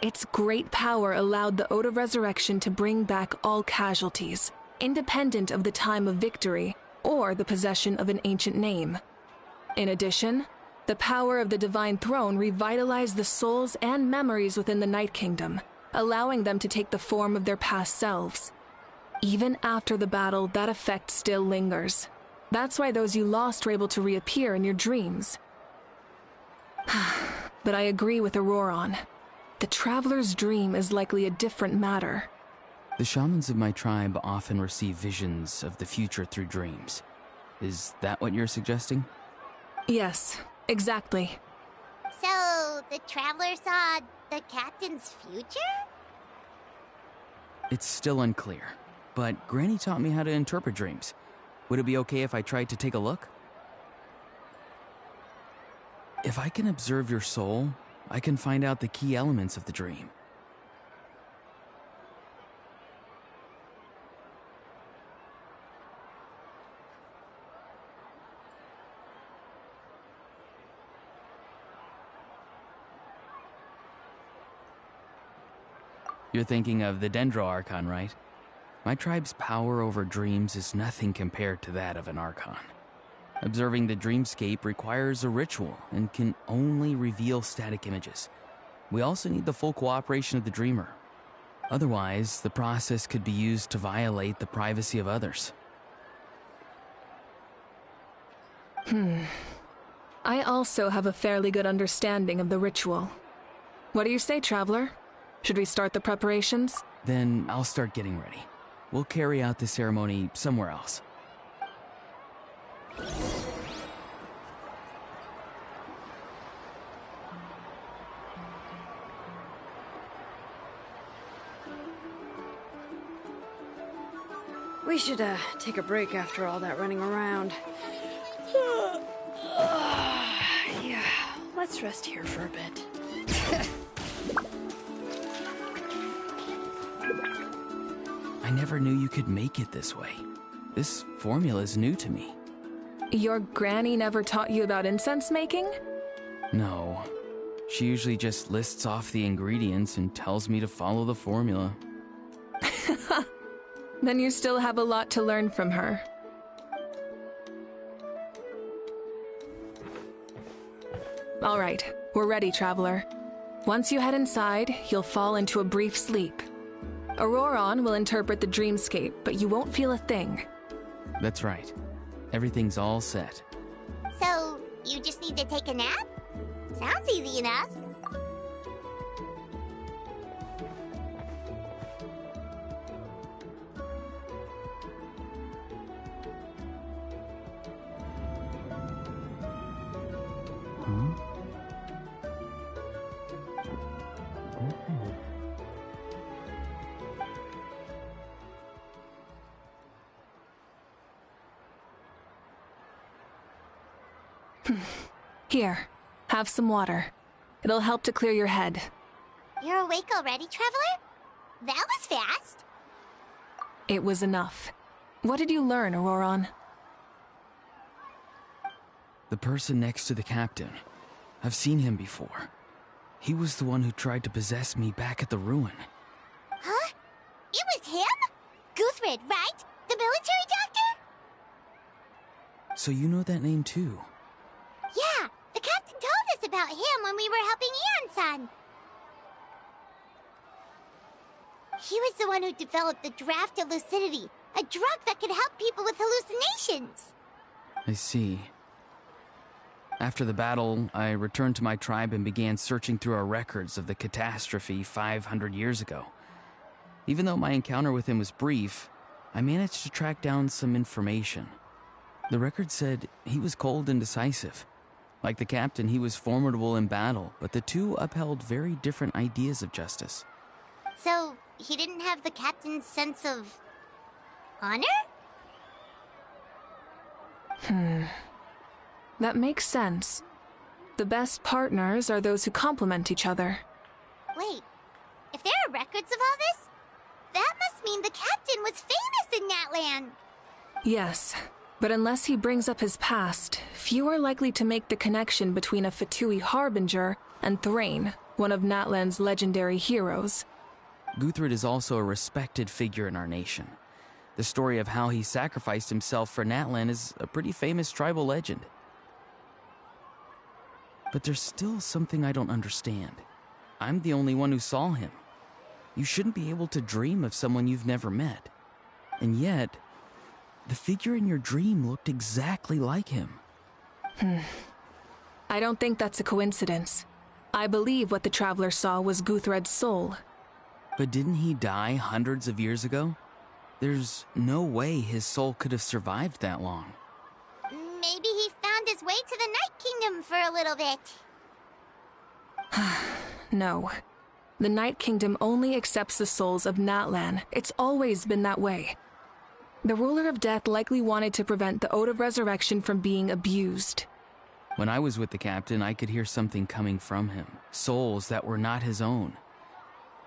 Speaker 19: Its great power allowed the Ode of Resurrection to bring back all casualties, independent of the time of victory or the possession of an ancient name. In addition, the power of the Divine Throne revitalized the souls and memories within the Night Kingdom, allowing them to take the form of their past selves. Even after the battle, that effect still lingers. That's why those you lost were able to reappear in your dreams. But I agree with Auroron. The Traveler's dream is likely a different matter.
Speaker 2: The shamans of my tribe often receive visions of the future through dreams. Is that what you're suggesting?
Speaker 19: Yes, exactly.
Speaker 1: So, the Traveler saw the Captain's future?
Speaker 2: It's still unclear, but Granny taught me how to interpret dreams. Would it be okay if I tried to take a look? If I can observe your soul, I can find out the key elements of the dream. You're thinking of the Dendro Archon, right? My tribe's power over dreams is nothing compared to that of an Archon. Observing the dreamscape requires a ritual and can only reveal static images. We also need the full cooperation of the dreamer. Otherwise, the process could be used to violate the privacy of others.
Speaker 19: I also have a fairly good understanding of the ritual. What do you say, Traveler? Should we start the preparations?
Speaker 2: Then I'll start getting ready. We'll carry out the ceremony somewhere else.
Speaker 16: We should, take a break after all that running around. Yeah, let's rest here for a bit.
Speaker 2: I never knew you could make it this way. This formula is new to me.
Speaker 19: Your granny never taught you about incense making?
Speaker 2: No. She usually just lists off the ingredients and tells me to follow the formula.
Speaker 19: Then you still have a lot to learn from her. All right, we're ready, Traveler. Once you head inside, you'll fall into a brief sleep. Auroron will interpret the dreamscape, but you won't feel a thing.
Speaker 2: That's right. Everything's all set.
Speaker 1: So, you just need to take a nap? Sounds easy enough.
Speaker 19: Here, have some water. It'll help to clear your head.
Speaker 1: You're awake already, Traveler? That was fast.
Speaker 19: It was enough. What did you learn, Auroron?
Speaker 2: The person next to the captain. I've seen him before. He was the one who tried to possess me back at the ruin.
Speaker 1: Huh? It was him? Guthred, right? The military doctor?
Speaker 2: So you know that name too?
Speaker 1: Yeah, the captain told us about him when we were helping Ian-san. He was the one who developed the draft of lucidity, a drug that could help people with hallucinations.
Speaker 2: I see. After the battle, I returned to my tribe and began searching through our records of the catastrophe 500 years ago. Even though my encounter with him was brief, I managed to track down some information. The record said he was cold and decisive. Like the captain, he was formidable in battle, but the two upheld very different ideas of justice.
Speaker 1: So, he didn't have the captain's sense of honor?
Speaker 19: That makes sense. The best partners are those who complement each other.
Speaker 1: Wait, if there are records of all this, that must mean the captain was famous in that land.
Speaker 19: Yes, but unless he brings up his past, few are likely to make the connection between a Fatui Harbinger and Thrain, one of Natlan's legendary heroes.
Speaker 2: Guthred is also a respected figure in our nation. The story of how he sacrificed himself for Natlan is a pretty famous tribal legend. But there's still something I don't understand. I'm the only one who saw him. You shouldn't be able to dream of someone you've never met. And yet, the figure in your dream looked exactly like him.
Speaker 19: I don't think that's a coincidence. I believe what the Traveler saw was Guthred's soul.
Speaker 2: But didn't he die hundreds of years ago? There's no way his soul could have survived that long.
Speaker 1: Maybe he found his way to the Night Kingdom for a little bit.
Speaker 19: No. The Night Kingdom only accepts the souls of Natlan. It's always been that way. The Ruler of Death likely wanted to prevent the Ode of Resurrection from being abused.
Speaker 2: When I was with the captain, I could hear something coming from him. Souls that were not his own.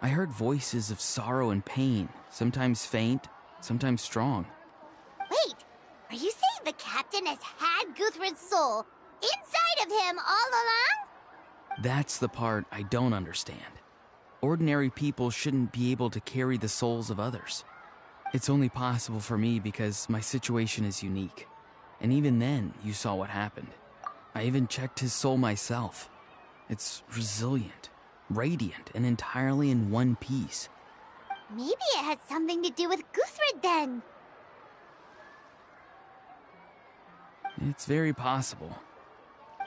Speaker 2: I heard voices of sorrow and pain, sometimes faint, sometimes strong.
Speaker 1: Wait, are you saying the captain has had Guthred's soul inside of him all along?
Speaker 2: That's the part I don't understand. Ordinary people shouldn't be able to carry the souls of others. It's only possible for me because my situation is unique. And even then, you saw what happened. I even checked his soul myself. It's resilient, radiant, and entirely in one piece.
Speaker 1: Maybe it has something to do with Guthred then.
Speaker 2: It's very possible.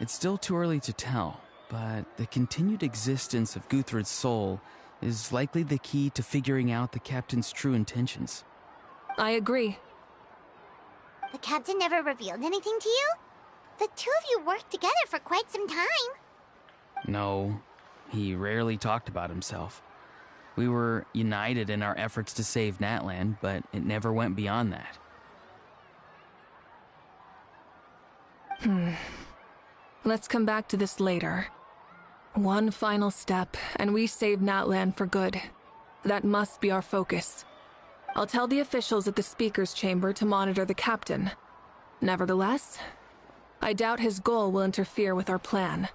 Speaker 2: It's still too early to tell, but the continued existence of Guthred's soul is likely the key to figuring out the captain's true intentions.
Speaker 19: I agree.
Speaker 1: The captain never revealed anything to you? The two of you worked together for quite some time.
Speaker 2: No, he rarely talked about himself. We were united in our efforts to save Natlan, but it never went beyond that.
Speaker 19: Let's come back to this later. One final step, and we save Natlan for good. That must be our focus. I'll tell the officials at the Speaker's Chamber to monitor the captain. Nevertheless, I doubt his goal will interfere with our plan.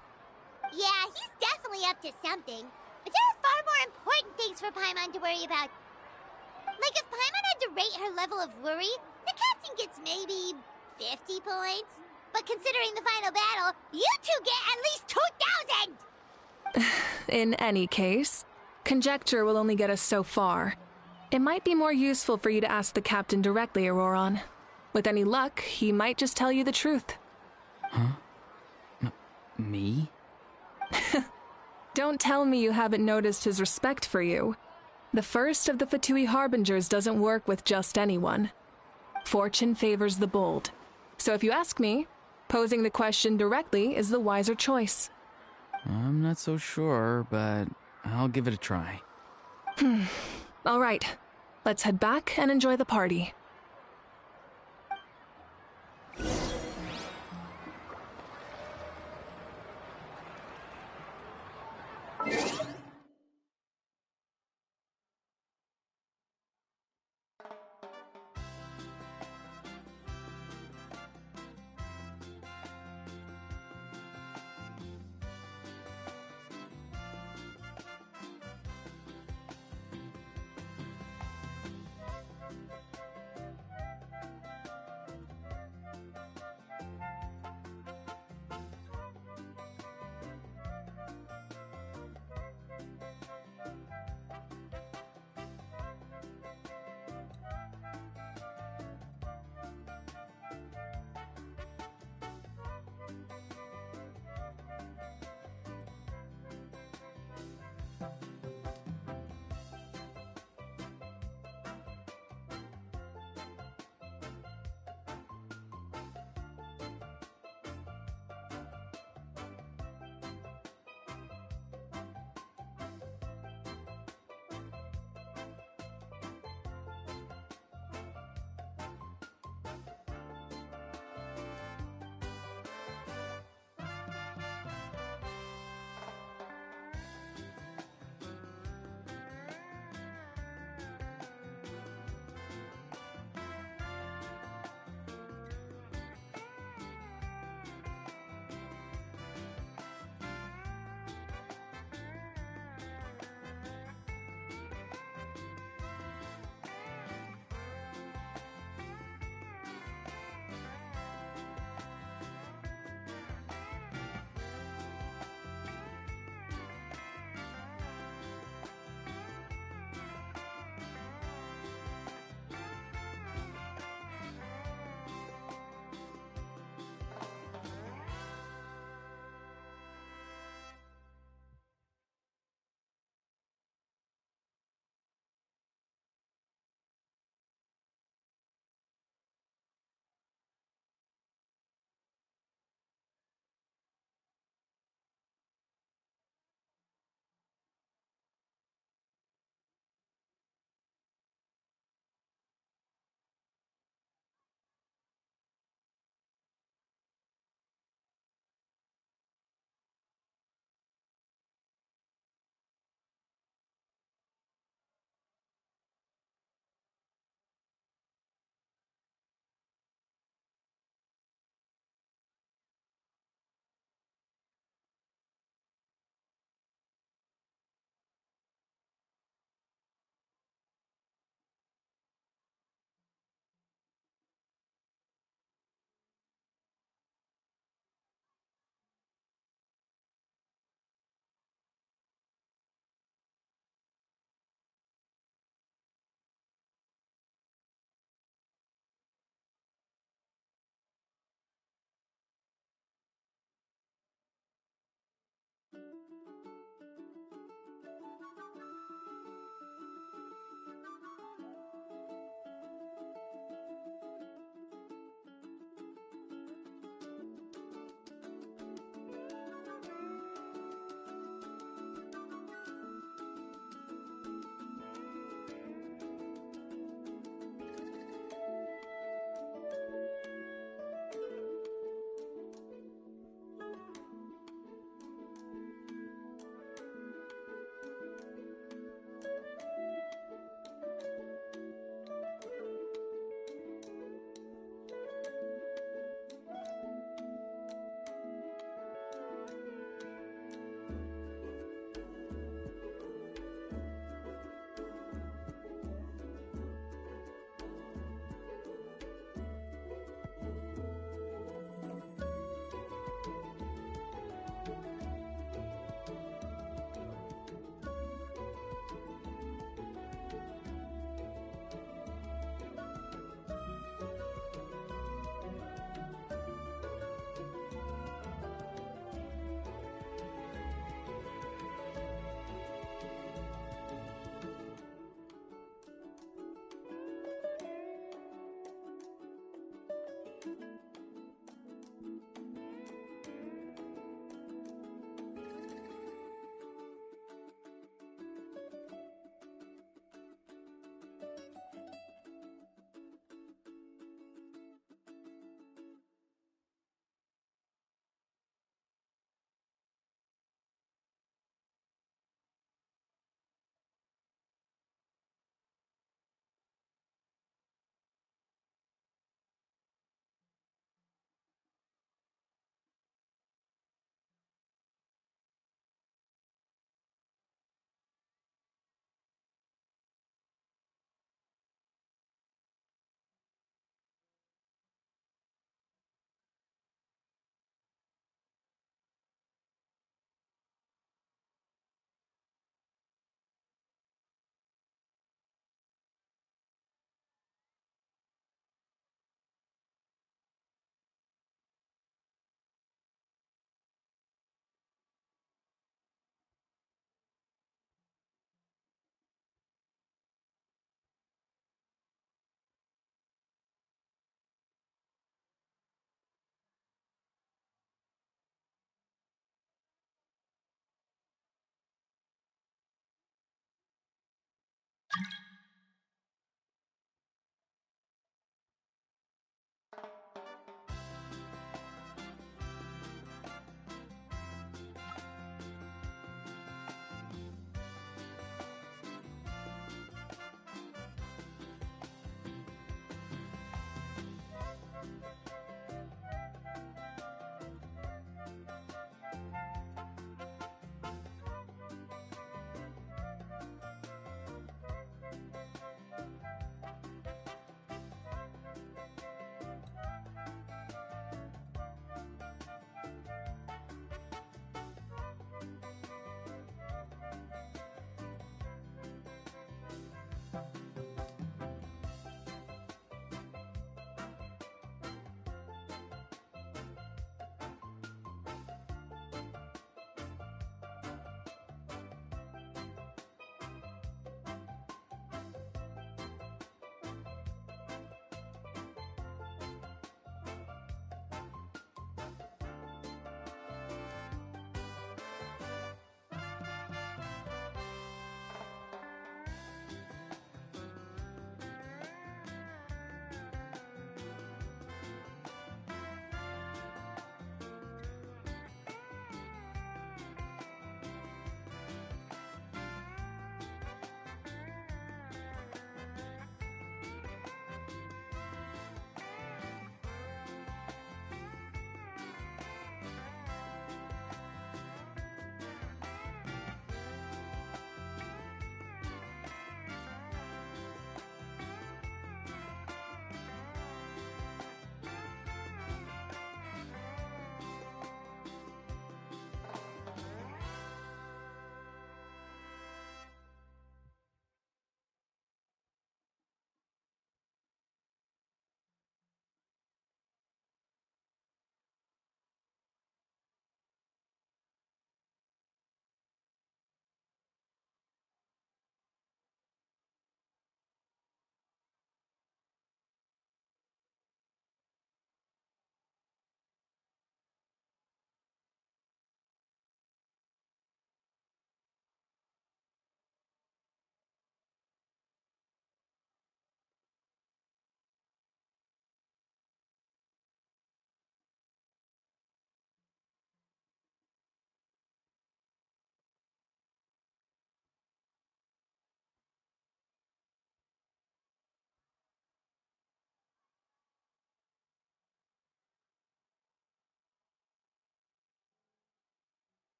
Speaker 1: Yeah, he's definitely up to something. But there are far more important things for Paimon to worry about. Like if Paimon had to rate her level of worry, the captain gets maybe 50 points. But considering the final battle, you two get at least 2,000!
Speaker 19: In any case, conjecture will only get us so far. It might be more useful for you to ask the captain directly, Auroron. With any luck, he might just tell you the truth.
Speaker 2: Huh? Me?
Speaker 19: Don't tell me you haven't noticed his respect for you. The first of the Fatui Harbingers doesn't work with just anyone. Fortune favors the bold. So if you ask me, posing the question directly is the wiser choice.
Speaker 2: I'm not so sure, but I'll give it a try.
Speaker 19: All right, let's head back and enjoy the party.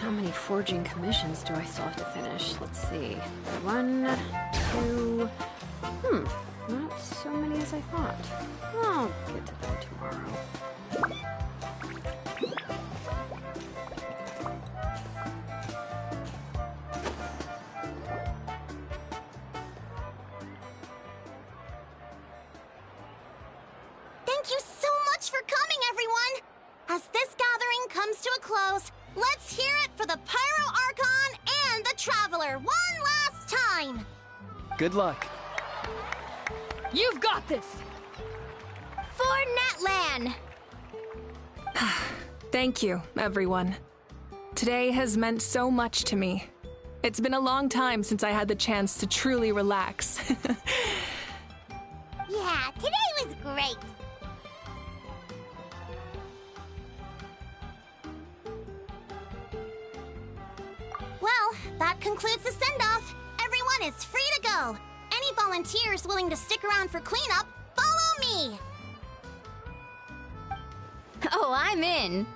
Speaker 16: How many forging commissions do I still have to finish? Let's see. 1, 2... Not so many as I thought. I'll get to them tomorrow.
Speaker 15: Thank you so much for coming, everyone! As this gathering comes to a close, let's hear it for the Pyro Archon and the Traveler one last time!
Speaker 2: Good luck.
Speaker 4: You've got this!
Speaker 15: For Netlan!
Speaker 19: Thank you, everyone. Today has meant so much to me. It's been a long time since I had the chance to truly relax.
Speaker 1: Yeah, today was great.
Speaker 15: Well, that concludes the send-off. Everyone is free to go. Any volunteers willing to stick around for cleanup, follow me!
Speaker 20: Oh, I'm in.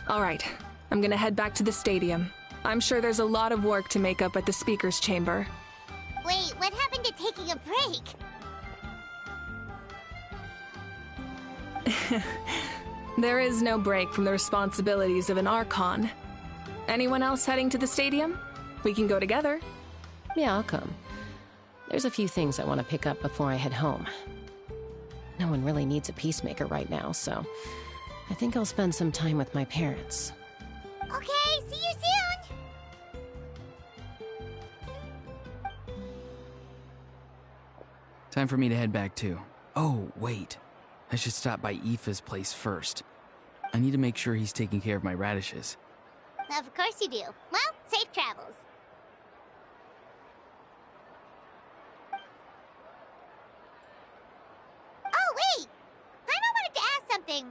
Speaker 19: All right, I'm gonna head back to the stadium. I'm sure there's a lot of work to make up at the speaker's chamber.
Speaker 1: Wait, what happened to taking a break?
Speaker 19: There is no break from the responsibilities of an Archon. Anyone else heading to the stadium? We can go together.
Speaker 17: Yeah, I'll come. There's a few things I want to pick up before I head home. No one really needs a peacemaker right now, so I think I'll spend some time with my parents.
Speaker 1: Okay, see you soon!
Speaker 2: Time for me to head back too. Oh, wait. I should stop by Aoife's place first. I need to make sure he's taking care of my radishes.
Speaker 1: Of course you do. Well, safe travels. Oh, wait! Paimon wanted to ask something.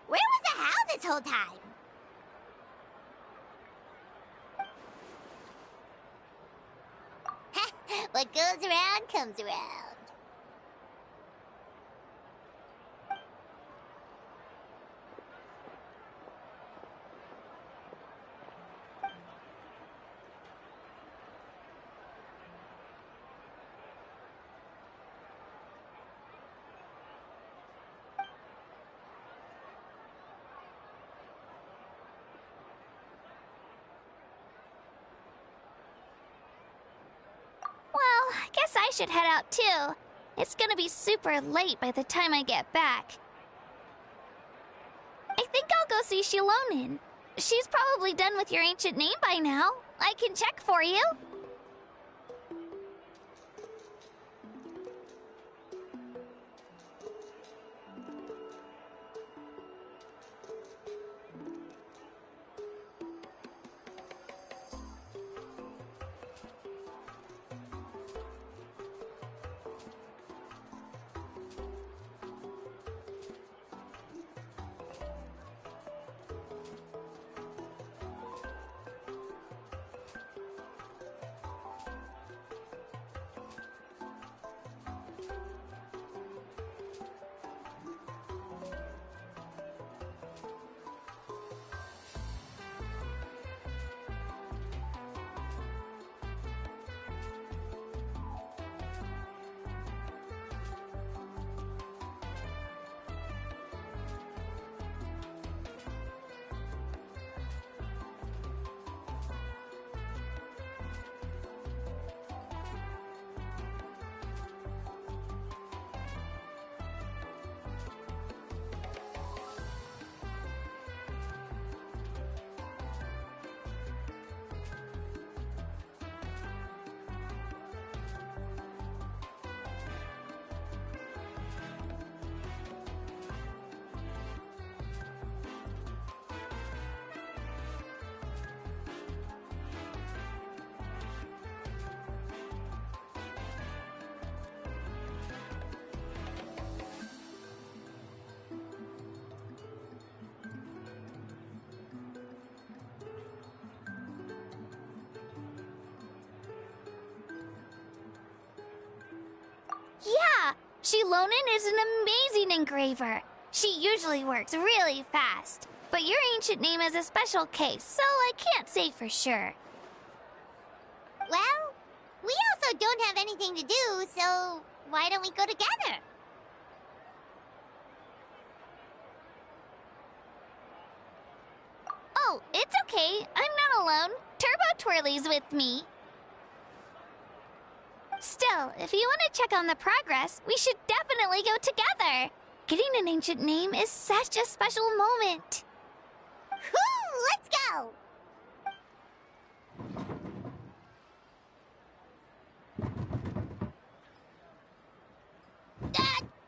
Speaker 1: Where was the How this whole time? What goes around comes around.
Speaker 15: Well, I guess I should head out too. It's gonna be super late by the time I get back. I think I'll go see Shilonin. She's probably done with your ancient name by now. I can check for you. Yeah, Shilonin is an amazing engraver.
Speaker 1: She usually works really fast. But your ancient name is a special case, so I can't say for sure. Well, we also don't have anything to do, so why don't we go together? Oh, it's okay. I'm not alone. Turbo Twirly's with me. Still, if you want to check on the progress, we should definitely go together. Getting an ancient name is such a special moment. Woo! Let's go!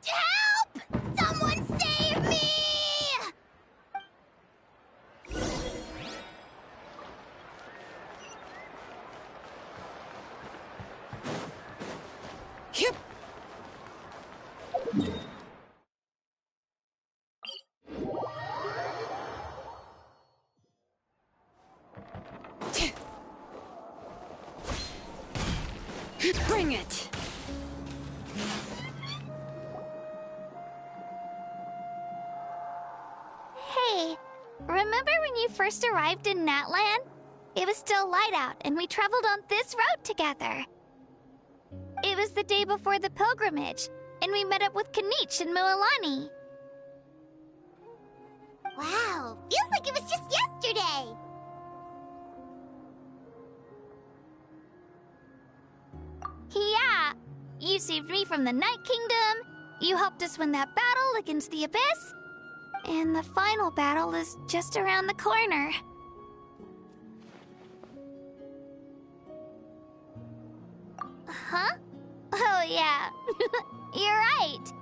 Speaker 1: Help! Someone save me!
Speaker 6: Yep. Bring it!
Speaker 1: Hey, remember when you first arrived in Natlan? It was still light out, and we traveled on this road together. It was the day before the pilgrimage, and we met up with Kanich and Mualani. Wow, feels like it was just yesterday! Yeah, you saved me from the Night Kingdom, you helped us win that battle against the Abyss, and the final battle is just around the corner. Huh? Oh yeah, you're right.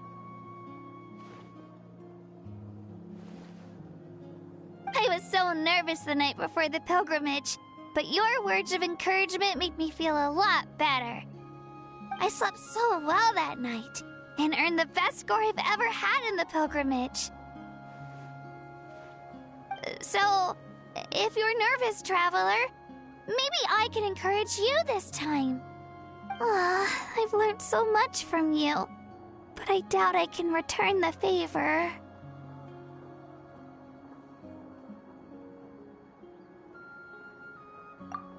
Speaker 1: I was so nervous the night before the pilgrimage, but your words of encouragement made me feel a lot better. I slept so well that night, and earned the best score I've ever had in the pilgrimage. So, if you're nervous, traveler, maybe I can encourage you this time. I've learned so much from you, but I doubt I can return the favor.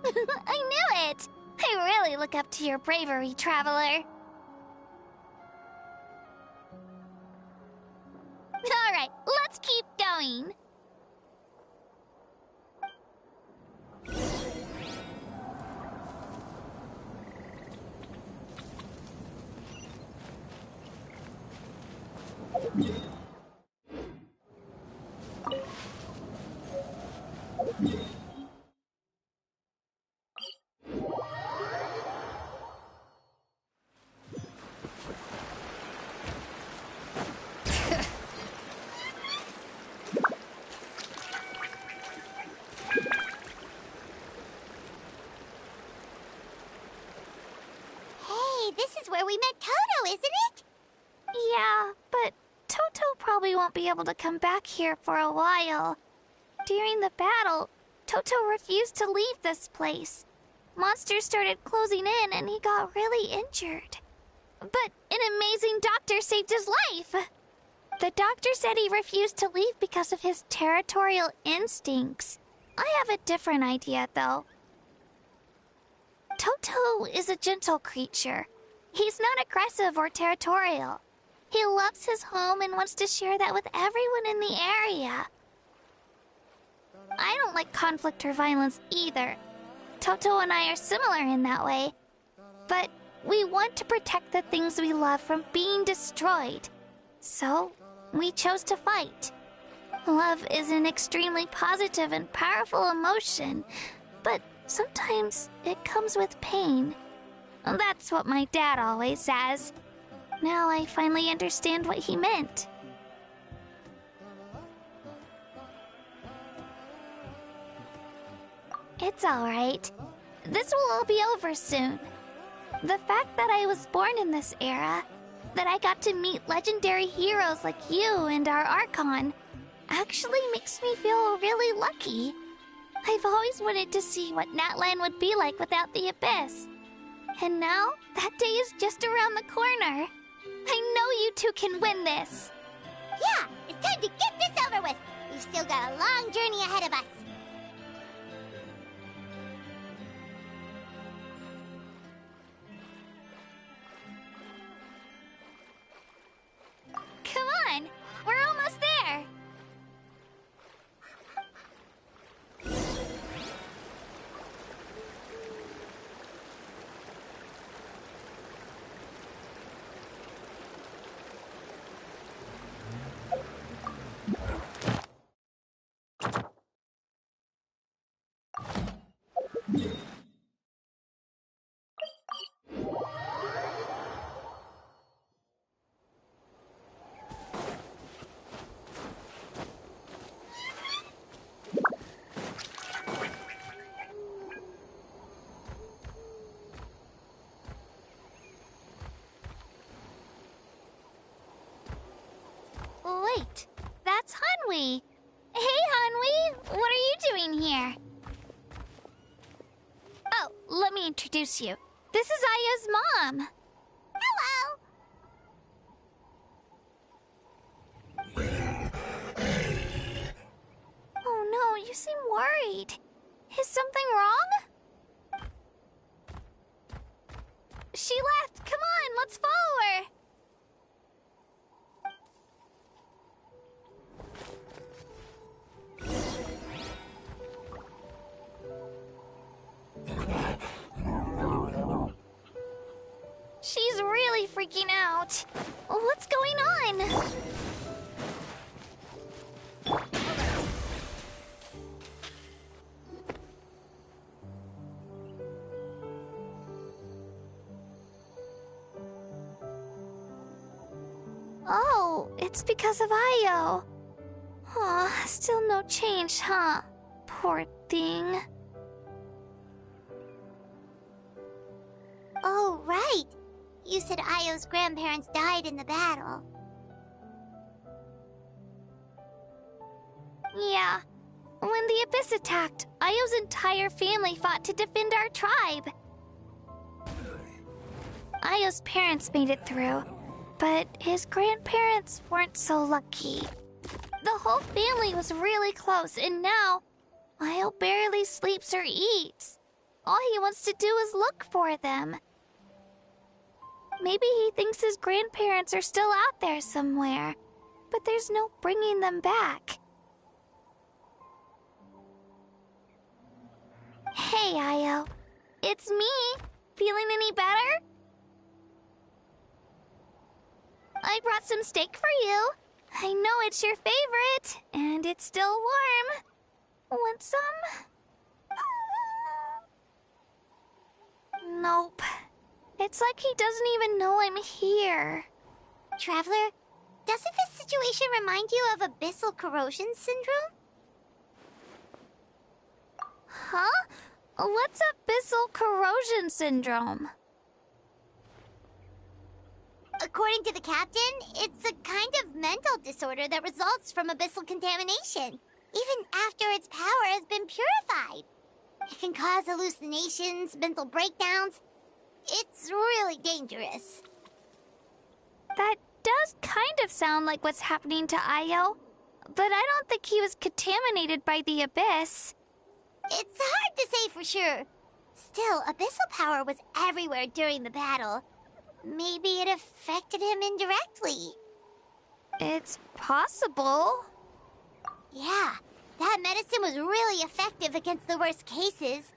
Speaker 1: I knew it! I really look up to your bravery, traveler. Alright, let's keep going. Where we met Toto, isn't it? Yeah, but Toto probably won't be able to come back here for a while. During the battle, Toto refused to leave this place. Monsters started closing in and he got really injured. But an amazing doctor saved his life. The doctor said he refused to leave because of his territorial instincts. I have a different idea, though. Toto is a gentle creature. He's not aggressive or territorial. He loves his home and wants to share that with everyone in the area. I don't like conflict or violence either. Toto and I are similar in that way. But we want to protect the things we love from being destroyed. So, we chose to fight. Love is an extremely positive and powerful emotion, but sometimes it comes with pain. That's what my dad always says. Now I finally understand what he meant. It's alright. This will all be over soon. The fact that I was born in this era, that I got to meet legendary heroes like you and our Archon, actually makes me feel really lucky. I've always wanted to see what Natlan would be like without the Abyss. And now, that day is just around the corner. I know you two can win this. Yeah, it's time to get this over with. We've still got a long journey ahead of us.
Speaker 15: Come on, we're almost there. Wait, that's Hanwi. Hey, Hanwi, what are you doing here? Oh, let me introduce you. This is Aya's mom.
Speaker 1: Hello.
Speaker 15: Oh no, you seem worried. Is something wrong? She left. Come on, let's follow her. She's really freaking out. What's going on? Oh, it's because of Io. Aw, still no change, huh? Poor thing.
Speaker 1: Oh, right. You said Io's grandparents died in the battle.
Speaker 15: Yeah. When the Abyss attacked, Io's entire family fought to defend our tribe. Io's parents made it through, but his grandparents weren't so lucky. The whole family was really close, and now Io barely sleeps or eats. All he wants to do is look for them. Maybe he thinks his grandparents are still out there somewhere, but there's no bringing them back. Hey, Io. It's me. Feeling any better? I brought some steak for you. I know it's your favorite, and it's still warm. Want some? Nope. It's like he doesn't even know I'm here.
Speaker 1: Traveler, doesn't this situation remind you of abyssal corrosion syndrome?
Speaker 15: Huh? What's abyssal corrosion syndrome?
Speaker 1: According to the captain, it's a kind of mental disorder that results from abyssal contamination, even after its power has been purified. It can cause hallucinations, mental breakdowns. It's really dangerous.
Speaker 15: That does kind of sound like what's happening to Io, but I don't think he was contaminated by the Abyss.
Speaker 1: It's hard to say for sure. Still, abyssal power was everywhere during the battle. Maybe it affected him indirectly.
Speaker 15: It's possible.
Speaker 1: Yeah, that medicine was really effective against the worst cases.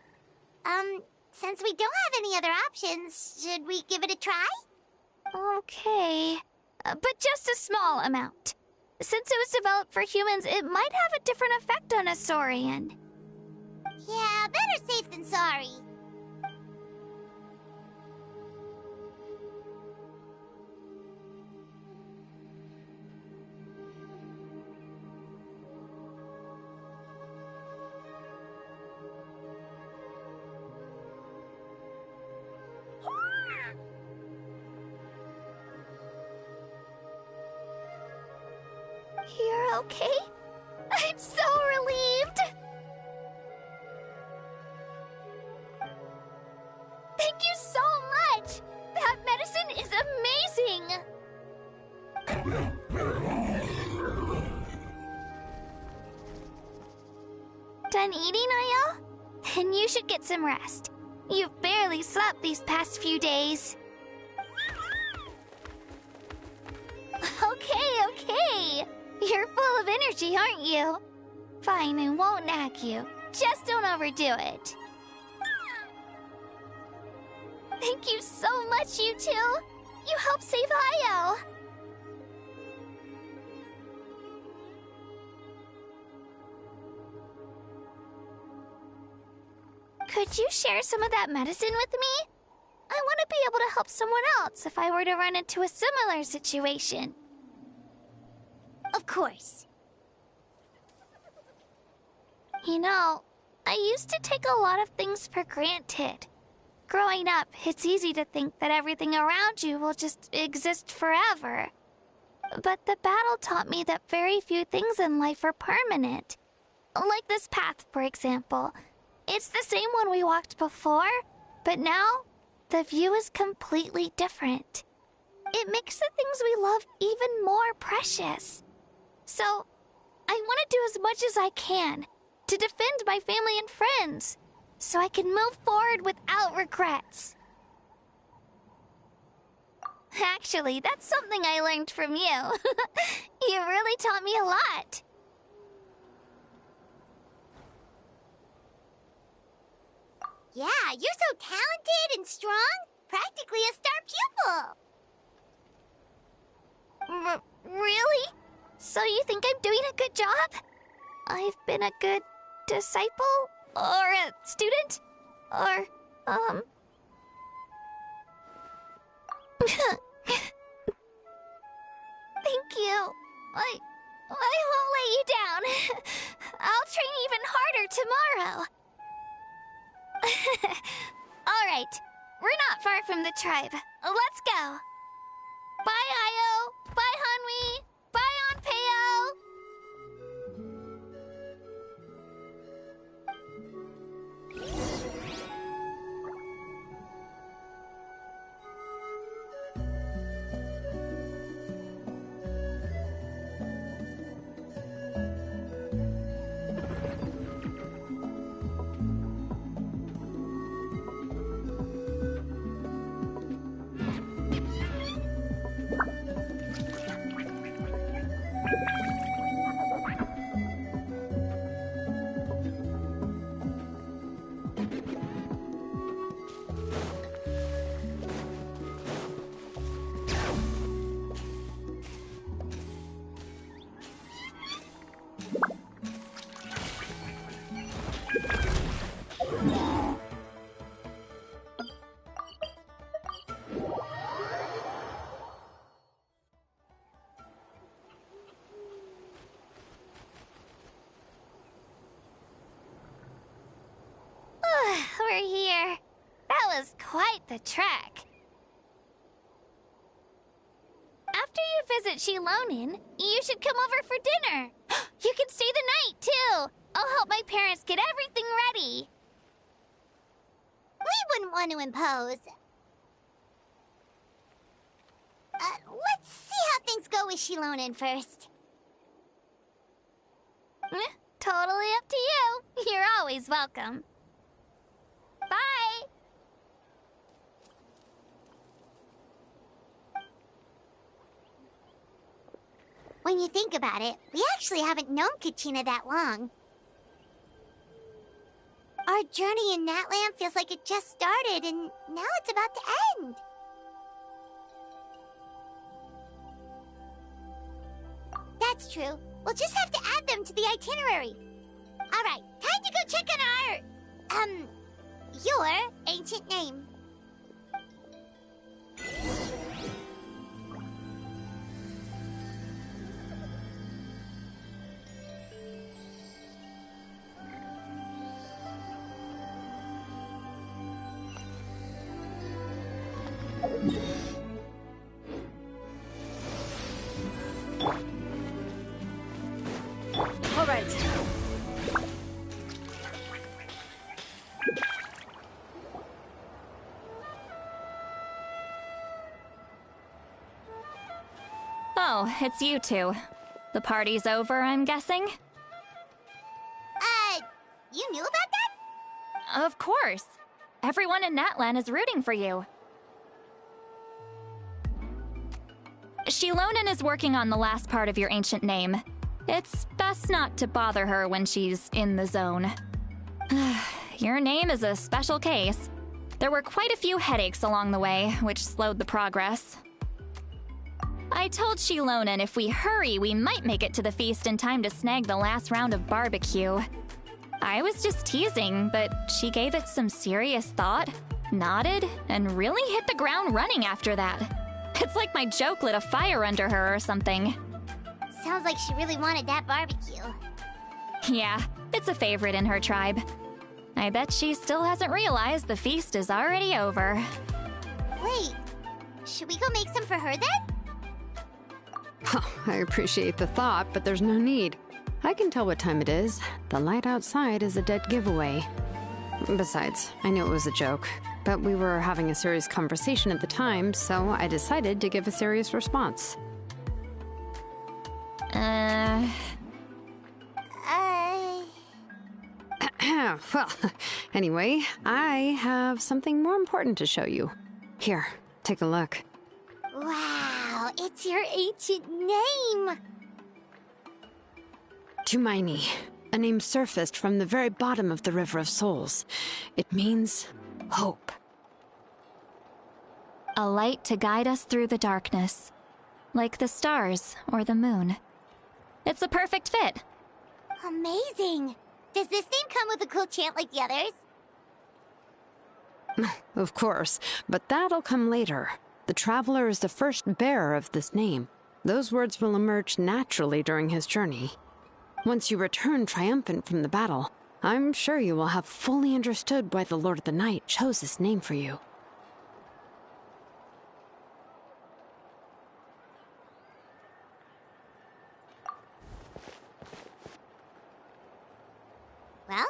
Speaker 1: Since we don't have any other options, should we give it a try?
Speaker 15: Okay, but just a small amount. Since it was developed for humans, it might have a different effect on a Saurian.
Speaker 1: Yeah, better safe than sorry.
Speaker 15: You're okay? I'm so relieved! Thank you so much! That medicine is amazing!
Speaker 20: done eating, Ayo? Then you should get some rest. You've barely slept these past few days. Okay. You're full of energy, aren't you? Fine, I won't nag you. Just don't overdo it. Thank you so much, you two. You helped save Ayo. Could you share some of that medicine with me? I want to be able to help someone else if I were to run into a similar situation.
Speaker 1: Of course.
Speaker 20: You know, I used to take a lot of things for granted. Growing up, it's easy to think that everything around you will just exist forever. But the battle taught me that very few things in life are permanent. Like this path, for example. It's the same one we walked before, but now the view is completely different. It makes the things we love even more precious. So, I want to do as much as I can to defend my family and friends, so I can move forward without regrets. Actually, that's something I learned from you. You really taught me a lot.
Speaker 1: Yeah, you're so talented and strong. Practically a star pupil.
Speaker 20: Really? So you think I'm doing a good job? I've been a good disciple? Or a student? Or, Thank you. I won't let you down. I'll train even harder tomorrow. Alright, we're not far from the tribe. Let's go. Bye, Ayo. Bye, Hanwi. Bye, Anpeo. We're here. That was quite the trek. After you visit Shilonin, you should come over for dinner. You can stay the night, too. I'll help my parents get everything ready.
Speaker 1: We wouldn't want to impose. Let's see how things go with Shilonin first.
Speaker 20: Totally up to you. You're always welcome. Bye!
Speaker 1: When you think about it, we actually haven't known Kachina that long. Our journey in Natland feels like it just started, and now it's about to end. That's true. We'll just have to add them to the itinerary. All right, time to go check on our... your ancient name.
Speaker 19: All right.
Speaker 13: Oh, it's you two. The party's over, I'm guessing?
Speaker 1: You knew about that?
Speaker 13: Of course. Everyone in Natlan is rooting for you. Shilonen is working on the last part of your ancient name. It's best not to bother her when she's in the zone. Your name is a special case. There were quite a few headaches along the way, which slowed the progress. I told Shilonen if we hurry, we might make it to the feast in time to snag the last round of barbecue. I was just teasing, but she gave it some serious thought, nodded, and really hit the ground running after that. It's like my joke lit a fire under her or something.
Speaker 1: Sounds like she really wanted that barbecue.
Speaker 13: Yeah, it's a favorite in her tribe. I bet she still hasn't realized the feast is already over.
Speaker 1: Wait, should we go make some for her then?
Speaker 16: I appreciate the thought, but there's no need. I can tell what time it is. The light outside is a dead giveaway. Besides, I knew it was a joke, but we were having a serious conversation at the time, so I decided to give a serious response. Well, anyway, I have something more important to show you. Here, take a look.
Speaker 1: Wow, it's your ancient name!
Speaker 16: Tumaini, a name surfaced from the very bottom of the River of Souls. It means hope.
Speaker 13: A light to guide us through the darkness, like the stars or the moon. It's a perfect fit.
Speaker 1: Amazing! Does this name come with a cool chant like the others?
Speaker 16: Of course, but that'll come later. The Traveler is the first bearer of this name. Those words will emerge naturally during his journey. Once you return triumphant from the battle, I'm sure you will have fully understood why the Lord of the Night chose this name for you.
Speaker 1: Well,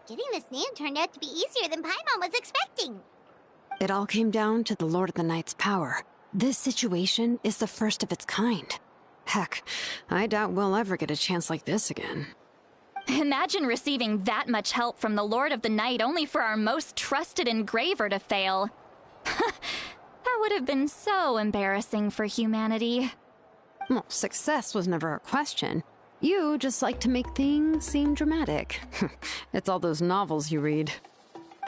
Speaker 1: getting this name turned out to be easier than Paimon was expecting.
Speaker 16: It all came down to the Lord of the Night's power. This situation is the first of its kind. Heck, I doubt we'll ever get a chance like this again.
Speaker 13: Imagine receiving that much help from the Lord of the Night only for our most trusted engraver to fail. That would have been so embarrassing for humanity.
Speaker 16: Well, success was never a question. You just like to make things seem dramatic. It's all those novels you read.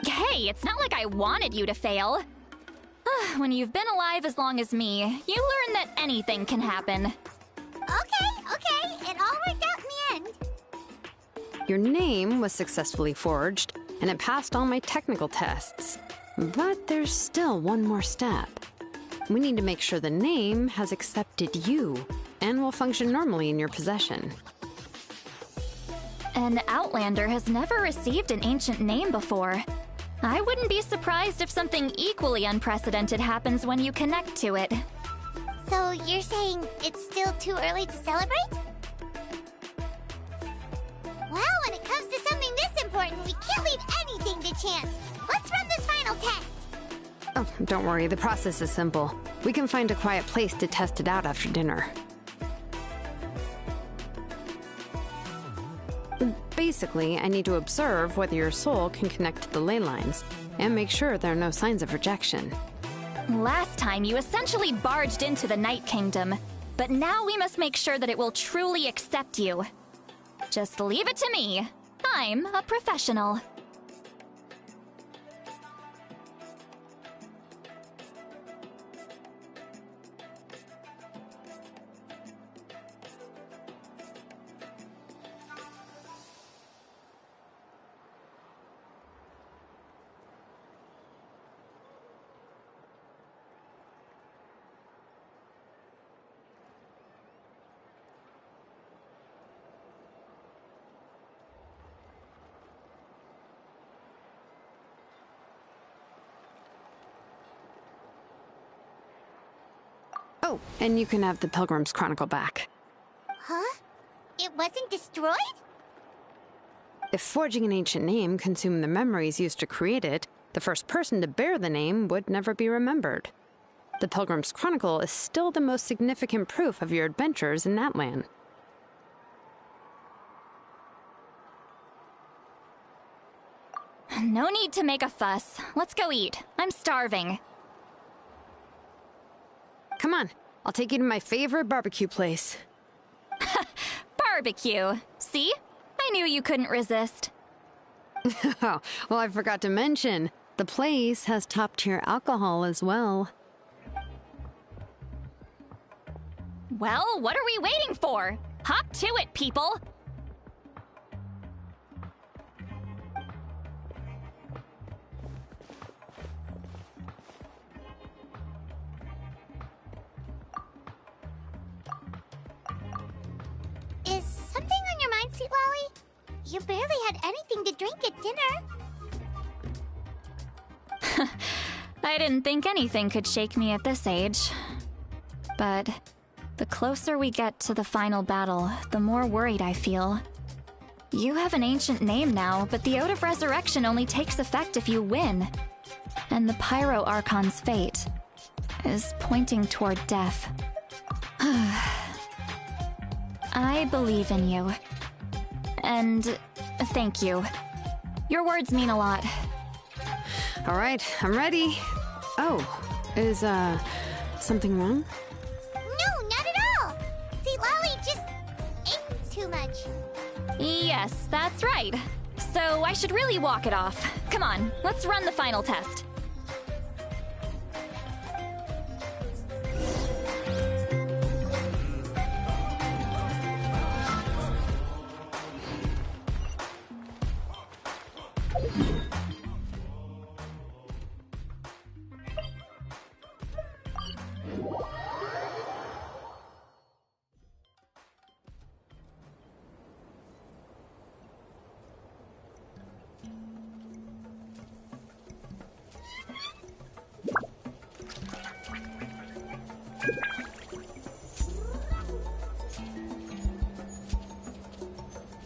Speaker 13: Hey, it's not like I wanted you to fail. When you've been alive as long as me, you learn that anything can happen.
Speaker 1: Okay, it all worked out in the end.
Speaker 16: Your name was successfully forged, and it passed all my technical tests. But there's still one more step. We need to make sure the name has accepted you, and will function normally in your possession.
Speaker 13: An Outlander has never received an ancient name before. I wouldn't be surprised if something equally unprecedented happens when you connect to it.
Speaker 1: So you're saying it's still too early to celebrate? Well, when it comes to something this important, we can't leave anything to chance. Let's run this final test.
Speaker 16: Oh, don't worry, the process is simple. We can find a quiet place to test it out after dinner. Basically, I need to observe whether your soul can connect to the ley lines, and make sure there are no signs of rejection.
Speaker 13: Last time, you essentially barged into the Night Kingdom, but now we must make sure that it will truly accept you. Just leave it to me. I'm a professional.
Speaker 16: Oh, and you can have the Pilgrim's Chronicle back.
Speaker 1: Huh? It wasn't destroyed?
Speaker 16: If forging an ancient name consumed the memories used to create it, the first person to bear the name would never be remembered. The Pilgrim's Chronicle is still the most significant proof of your adventures in Natlan.
Speaker 13: No need to make a fuss. Let's go eat. I'm starving.
Speaker 16: Come on, I'll take you to my favorite barbecue place.
Speaker 13: Barbecue. See? I knew you couldn't resist.
Speaker 16: Oh, well, I forgot to mention, the place has top-tier alcohol as well.
Speaker 13: Well, what are we waiting for? Hop to it, people!
Speaker 1: Is something on your mind, Sweet Lolly? You barely had anything to drink at dinner.
Speaker 13: I didn't think anything could shake me at this age. But the closer we get to the final battle, the more worried I feel. You have an ancient name now, but the Ode of Resurrection only takes effect if you win. And the Pyro Archon's fate is pointing toward death. I believe in you. And thank you. Your words mean a lot.
Speaker 16: All right, I'm ready. Oh, is, something wrong?
Speaker 1: No, not at all! Sweet Lolly just ate too much.
Speaker 13: Yes, that's right. So I should really walk it off. Come on, let's run the final test.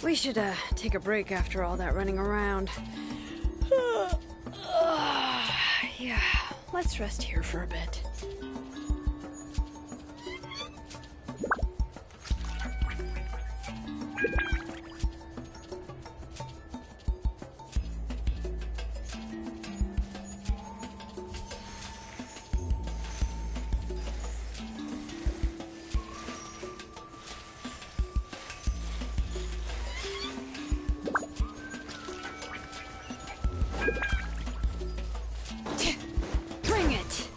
Speaker 16: We should, take a break after all that running around. Yeah, let's rest here for a bit. Bring it!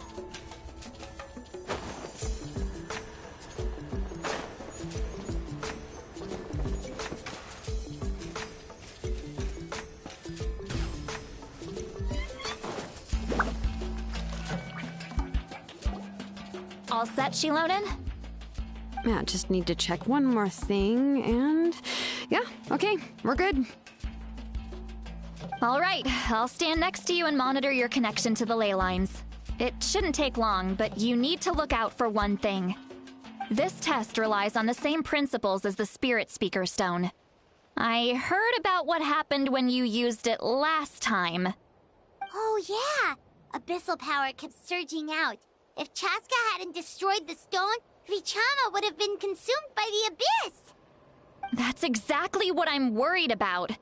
Speaker 13: All set, Shilonen?
Speaker 16: Yeah, just need to check one more thing, and... yeah, okay, we're good.
Speaker 13: All right, I'll stand next to you and monitor your connection to the ley lines. It shouldn't take long, but you need to look out for one thing. This test relies on the same principles as the Spirit Speaker Stone. I heard about what happened when you used it last time.
Speaker 1: Oh yeah! Abyssal power kept surging out. If Chaska hadn't destroyed the stone, Vichama would have been consumed by the abyss!
Speaker 13: That's exactly what I'm worried about.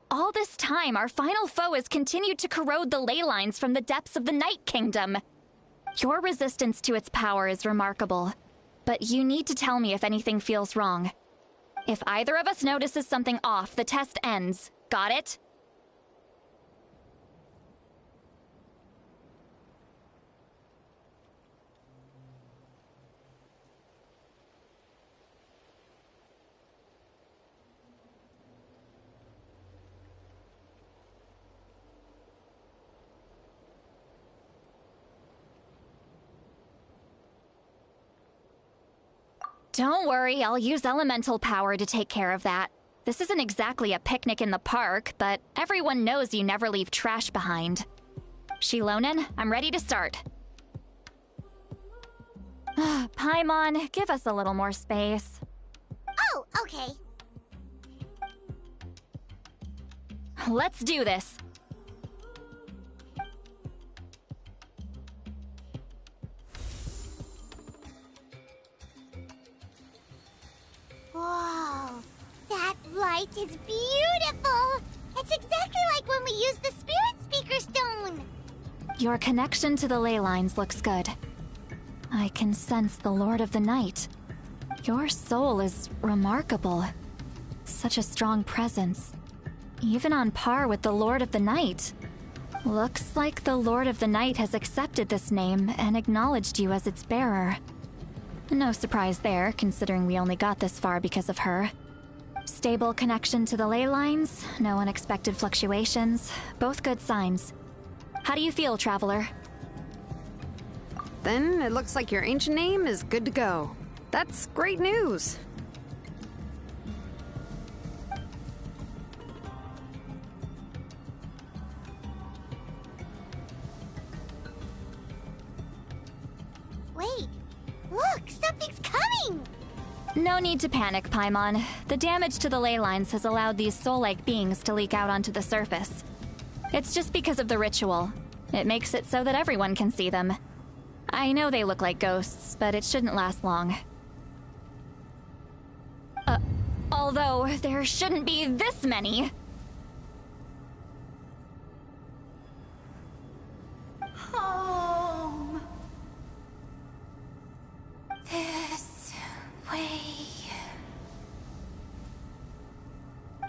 Speaker 13: All this time, our final foe has continued to corrode the ley lines from the depths of the Night Kingdom. Your resistance to its power is remarkable, but you need to tell me if anything feels wrong. If either of us notices something off, the test ends. Got it? Don't worry, I'll use elemental power to take care of that. This isn't exactly a picnic in the park, but everyone knows you never leave trash behind. Shilonen, I'm ready to start. Paimon, give us a little more space.
Speaker 1: Oh, okay.
Speaker 13: Let's do this.
Speaker 1: Whoa, that light is beautiful! It's exactly like when we used the Spirit Speaker Stone!
Speaker 13: Your connection to the ley lines looks good. I can sense the Lord of the Night. Your soul is remarkable. Such a strong presence. Even on par with the Lord of the Night. Looks like the Lord of the Night has accepted this name and acknowledged you as its bearer. No surprise there, considering we only got this far because of her. Stable connection to the ley lines, no unexpected fluctuations, both good signs. How do you feel, Traveler?
Speaker 16: Then it looks like your ancient name is good to go. That's great news.
Speaker 1: Wait, look, something's coming!
Speaker 13: No need to panic, Paimon. The damage to the ley lines has allowed these soul-like beings to leak out onto the surface. It's just because of the ritual. It makes it so that everyone can see them. I know they look like ghosts, but it shouldn't last long. Although, there shouldn't be this many.
Speaker 15: Home. This way.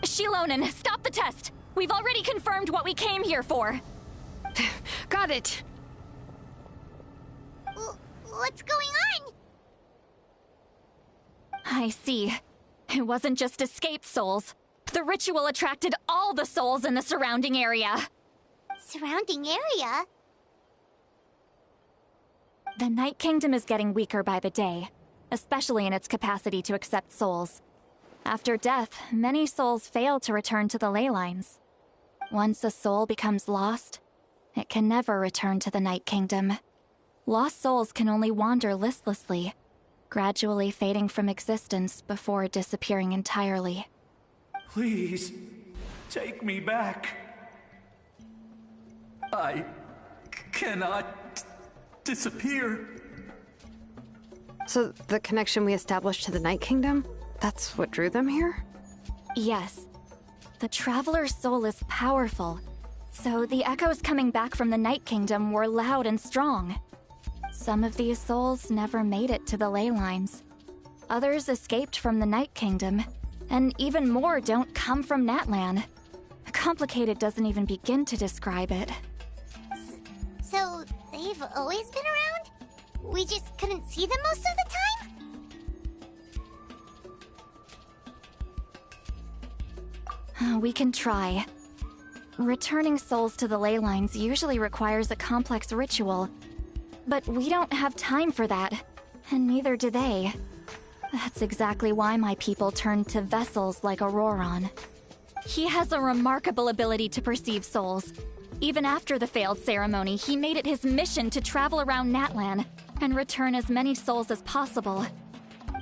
Speaker 13: Shilonen, stop the test! We've already confirmed what we came here for.
Speaker 16: Got it.
Speaker 1: What's going on?
Speaker 13: I see. It wasn't just escaped souls. The ritual attracted all the souls in the surrounding area.
Speaker 1: Surrounding area?
Speaker 13: The Night Kingdom is getting weaker by the day, especially in its capacity to accept souls. After death, many souls fail to return to the ley lines. Once a soul becomes lost, it can never return to the Night Kingdom. Lost souls can only wander listlessly, gradually fading from existence before disappearing entirely.
Speaker 21: Please, take me back. I cannot disappear.
Speaker 16: So the connection we established to the Night Kingdom, that's what drew them here?
Speaker 13: Yes. The Traveler's soul is powerful, so the echoes coming back from the Night Kingdom were loud and strong. Some of these souls never made it to the ley lines. Others escaped from the Night Kingdom, and even more don't come from Natlan. Complicated doesn't even begin to describe it.
Speaker 1: So, they've always been around? We just couldn't see them most of the
Speaker 13: time? We can try. Returning souls to the ley lines usually requires a complex ritual, but we don't have time for that, and neither do they. That's exactly why my people turned to vessels like Auroron. He has a remarkable ability to perceive souls. Even after the failed ceremony, he made it his mission to travel around Natlan and return as many souls as possible.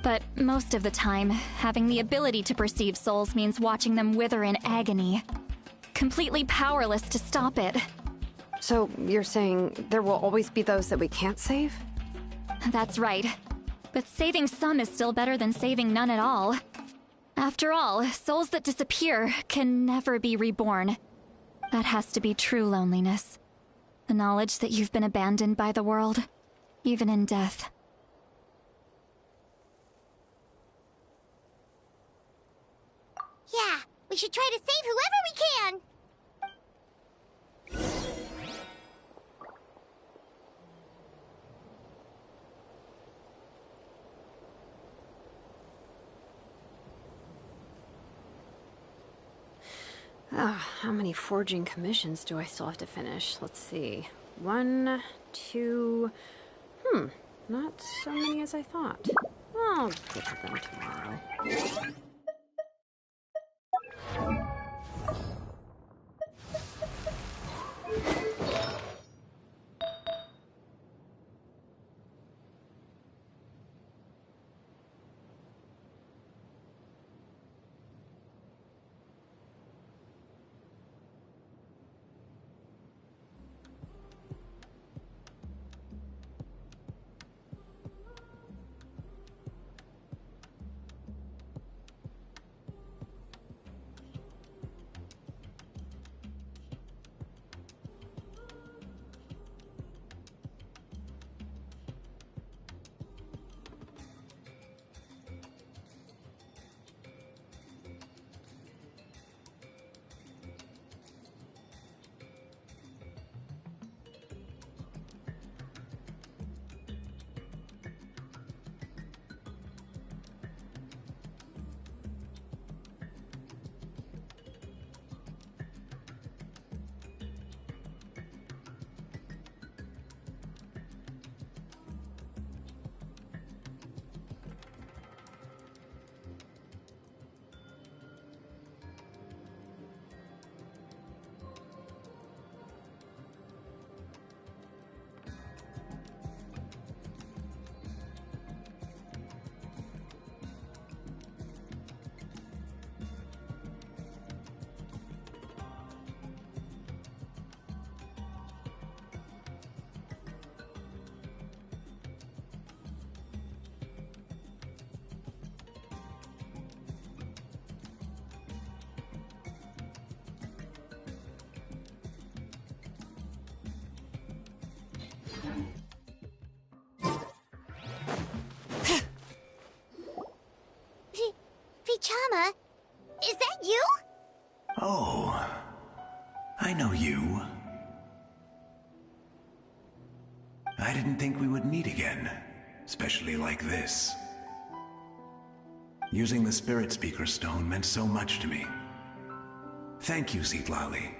Speaker 13: But most of the time, having the ability to perceive souls means watching them wither in agony. Completely powerless to stop it.
Speaker 16: So you're saying there will always be those that we can't save?
Speaker 13: That's right. But saving some is still better than saving none at all. After all, souls that disappear can never be reborn. That has to be true loneliness. The knowledge that you've been abandoned by the world, even in death.
Speaker 1: Yeah, we should try to save whoever we can!
Speaker 16: How many forging commissions do I still have to finish? Let's see. 1, 2... not so many as I thought. I'll get to them tomorrow.
Speaker 1: Fichama. Is that you?
Speaker 21: Oh, I know you. I didn't think we would meet again, especially like this. Using the Spirit Speaker Stone meant so much to me. Thank you, Citlali.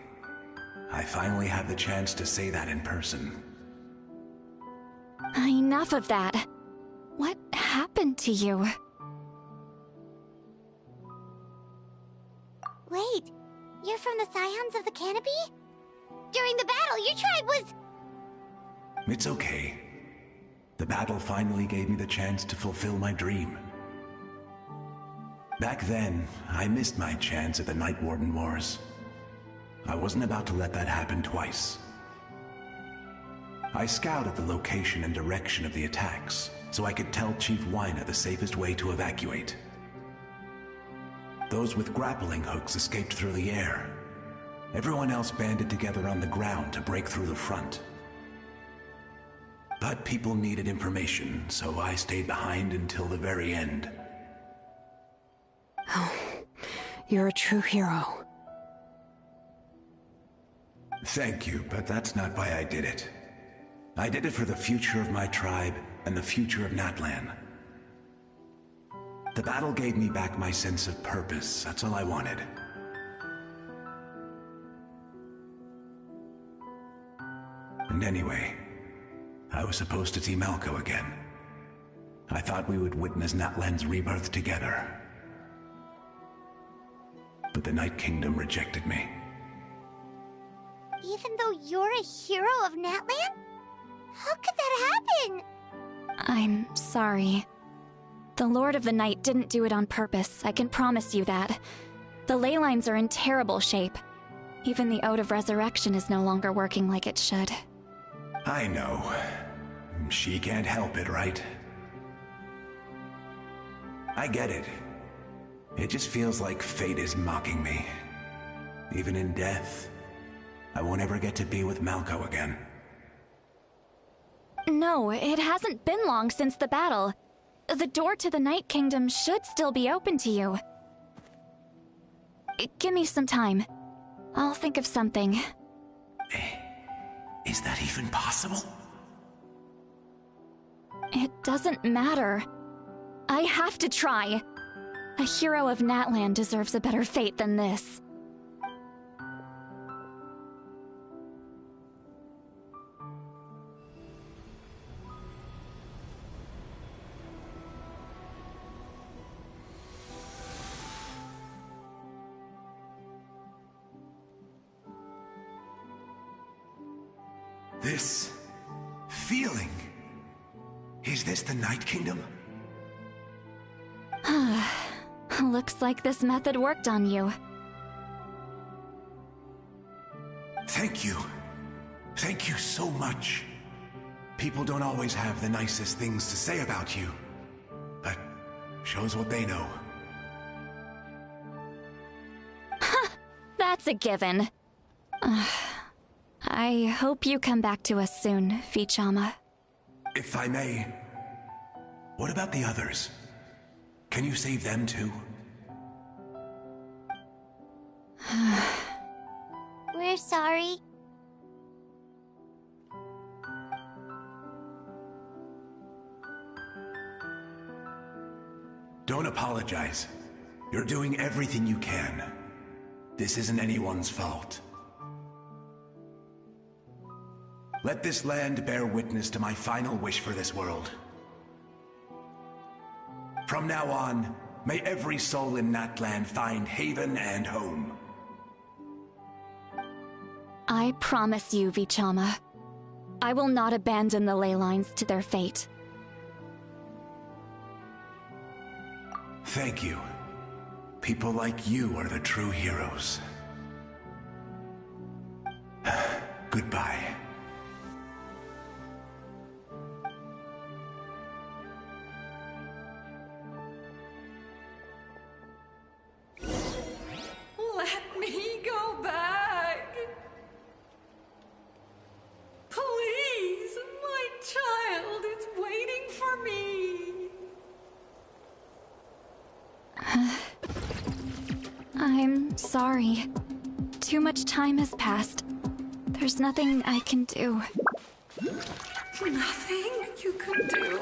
Speaker 21: I finally have the chance to say that in person.
Speaker 13: Enough of that. What happened to you?
Speaker 1: Wait, you're from the Scions of the Canopy? During the battle, your tribe was...
Speaker 21: It's okay. The battle finally gave me the chance to fulfill my dream. Back then, I missed my chance at the Night Warden Wars. I wasn't about to let that happen twice. I scouted the location and direction of the attacks, so I could tell Chief Wyna the safest way to evacuate. Those with grappling hooks escaped through the air. Everyone else banded together on the ground to break through the front. But people needed information, so I stayed behind until the very end.
Speaker 16: Oh, you're a true hero.
Speaker 21: Thank you, but that's not why I did it. I did it for the future of my tribe and the future of Natlan. The battle gave me back my sense of purpose. That's all I wanted. And anyway, I was supposed to see Malco again. I thought we would witness Natlan's rebirth together. But the Night Kingdom rejected me.
Speaker 1: Even though you're a hero of Natlan? How could that happen?
Speaker 13: I'm sorry. The Lord of the Night didn't do it on purpose, I can promise you that. The ley lines are in terrible shape. Even the Ode of Resurrection is no longer working like it should.
Speaker 21: I know. She can't help it, right? I get it. It just feels like fate is mocking me. Even in death, I won't ever get to be with Malco again.
Speaker 13: No, it hasn't been long since the battle. The door to the Night Kingdom should still be open to you. Give me some time. I'll think of something.
Speaker 21: Is that even possible?
Speaker 13: It doesn't matter. I have to try. A hero of Natlan deserves a better fate than this.
Speaker 21: This feeling. Is this the Night Kingdom?
Speaker 13: Looks like this method worked on you.
Speaker 21: Thank you. Thank you so much. People don't always have the nicest things to say about you, but shows what they know.
Speaker 13: That's a given. I hope you come back to us soon, Fichama.
Speaker 21: If I may, what about the others? Can you save them too?
Speaker 1: We're sorry.
Speaker 21: Don't apologize. You're doing everything you can. This isn't anyone's fault. Let this land bear witness to my final wish for this world. From now on, may every soul in Natlan find haven and home.
Speaker 13: I promise you, Vichama. I will not abandon the ley lines to their fate.
Speaker 21: Thank you. People like you are the true heroes. Goodbye.
Speaker 14: Let me go back. Please, my child is waiting for me.
Speaker 13: I'm sorry. Too much time has passed. There's nothing I can do.
Speaker 14: Nothing you can do?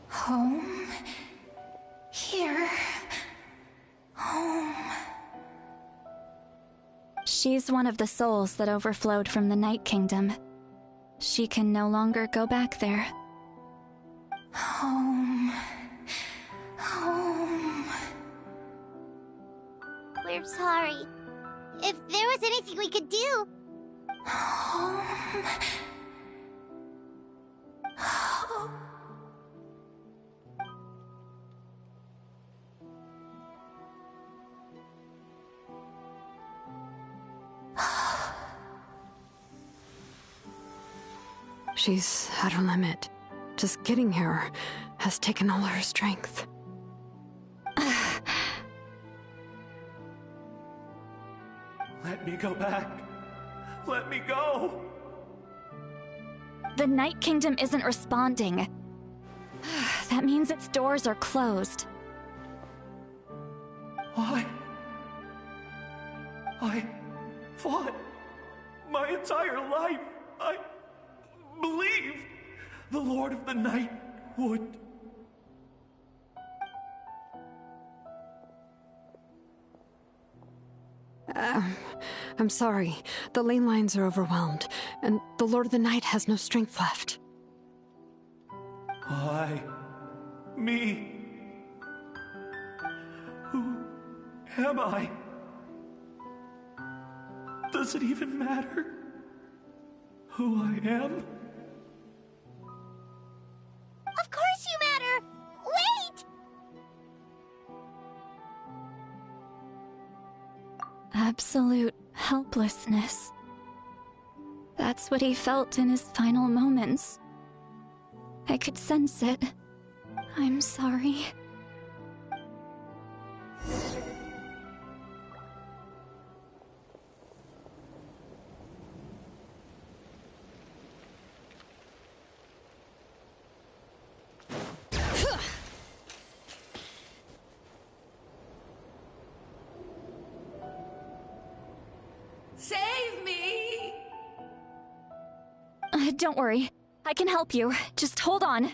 Speaker 14: Home. Here. Home.
Speaker 13: She's one of the souls that overflowed from the Night Kingdom. She can no longer go back there.
Speaker 14: Home. Home.
Speaker 1: We're sorry. If there was anything we could do...
Speaker 14: Home.
Speaker 16: She's at her limit. Just getting here has taken all her strength.
Speaker 3: Let me go back. Let me go.
Speaker 13: The Night Kingdom isn't responding. That means its doors are closed.
Speaker 3: Why? I fought my entire life. I believed the Lord of the Night would.
Speaker 16: I'm sorry. The lane lines are overwhelmed, and the Lord of the Night has no strength left.
Speaker 3: Why? Me? Who am I? Does it even matter who I am?
Speaker 1: Of course you matter! Wait!
Speaker 13: Absolute helplessness. That's what he felt in his final moments. I could sense it. I'm sorry.
Speaker 14: Save me!
Speaker 13: Don't worry. I can help you. Just hold on.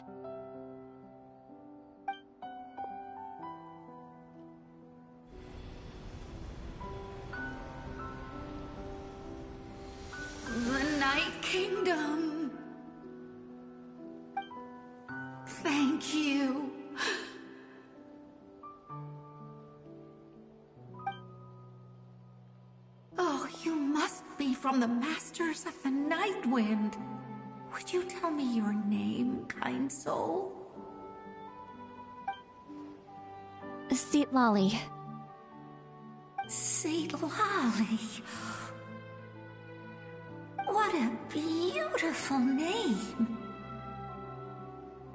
Speaker 14: The Night Kingdom. Thank you. Oh, you must be from the Masters of the Night Wind. Would you tell me your name, kind soul?
Speaker 13: Seat Lolly.
Speaker 14: Seat Lolly. What a beautiful name.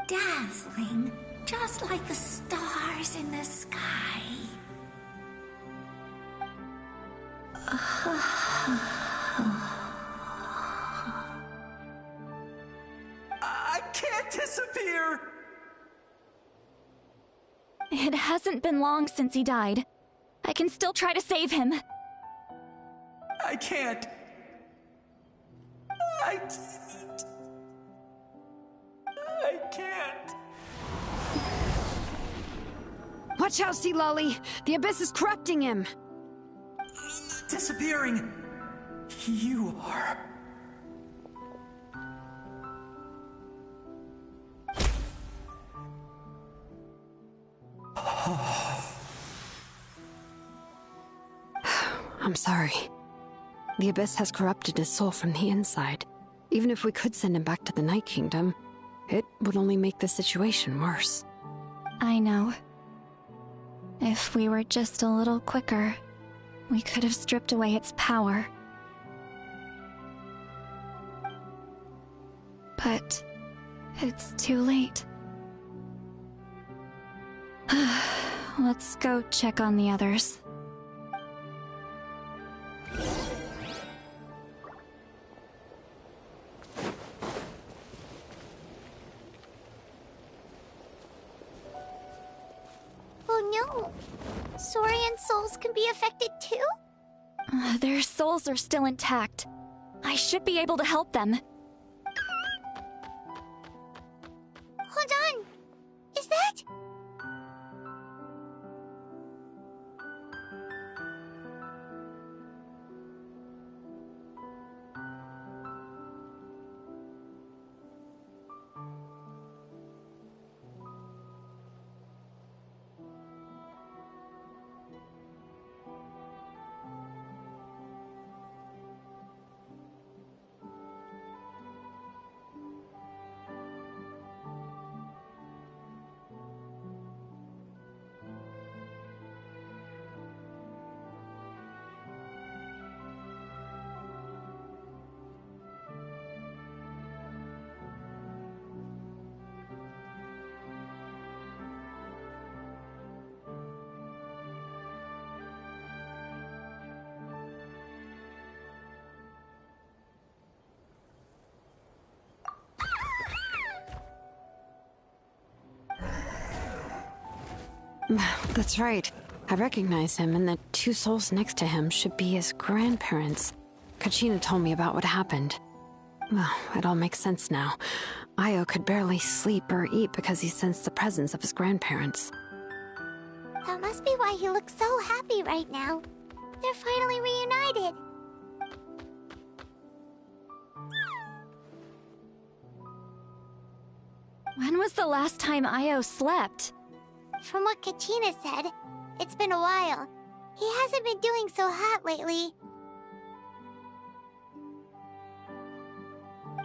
Speaker 14: Dazzling, just like the stars in the sky.
Speaker 3: I can't disappear!
Speaker 13: It hasn't been long since he died. I can still try to save him.
Speaker 3: I can't. I can't.
Speaker 16: Watch out, Sea Lolly! The Abyss is corrupting him!
Speaker 3: Disappearing. You are.
Speaker 16: I'm sorry. The Abyss has corrupted his soul from the inside. Even if we could send him back to the Night Kingdom, it would only make the situation worse.
Speaker 13: I know. If we were just a little quicker, we could have stripped away its power. But it's too late. Let's go check on the others.
Speaker 1: Saurian souls can be affected too?
Speaker 13: Their souls are still intact. I should be able to help them.
Speaker 1: Hold on! Is that...
Speaker 16: That's right. I recognize him, and the two souls next to him should be his grandparents. Kachina told me about what happened. Well, it all makes sense now. Io could barely sleep or eat because he sensed the presence of his grandparents.
Speaker 1: That must be why he looks so happy right now. They're finally reunited.
Speaker 13: When was the last time Io slept?
Speaker 1: From what Kachina said, it's been a while. He hasn't been doing so hot lately.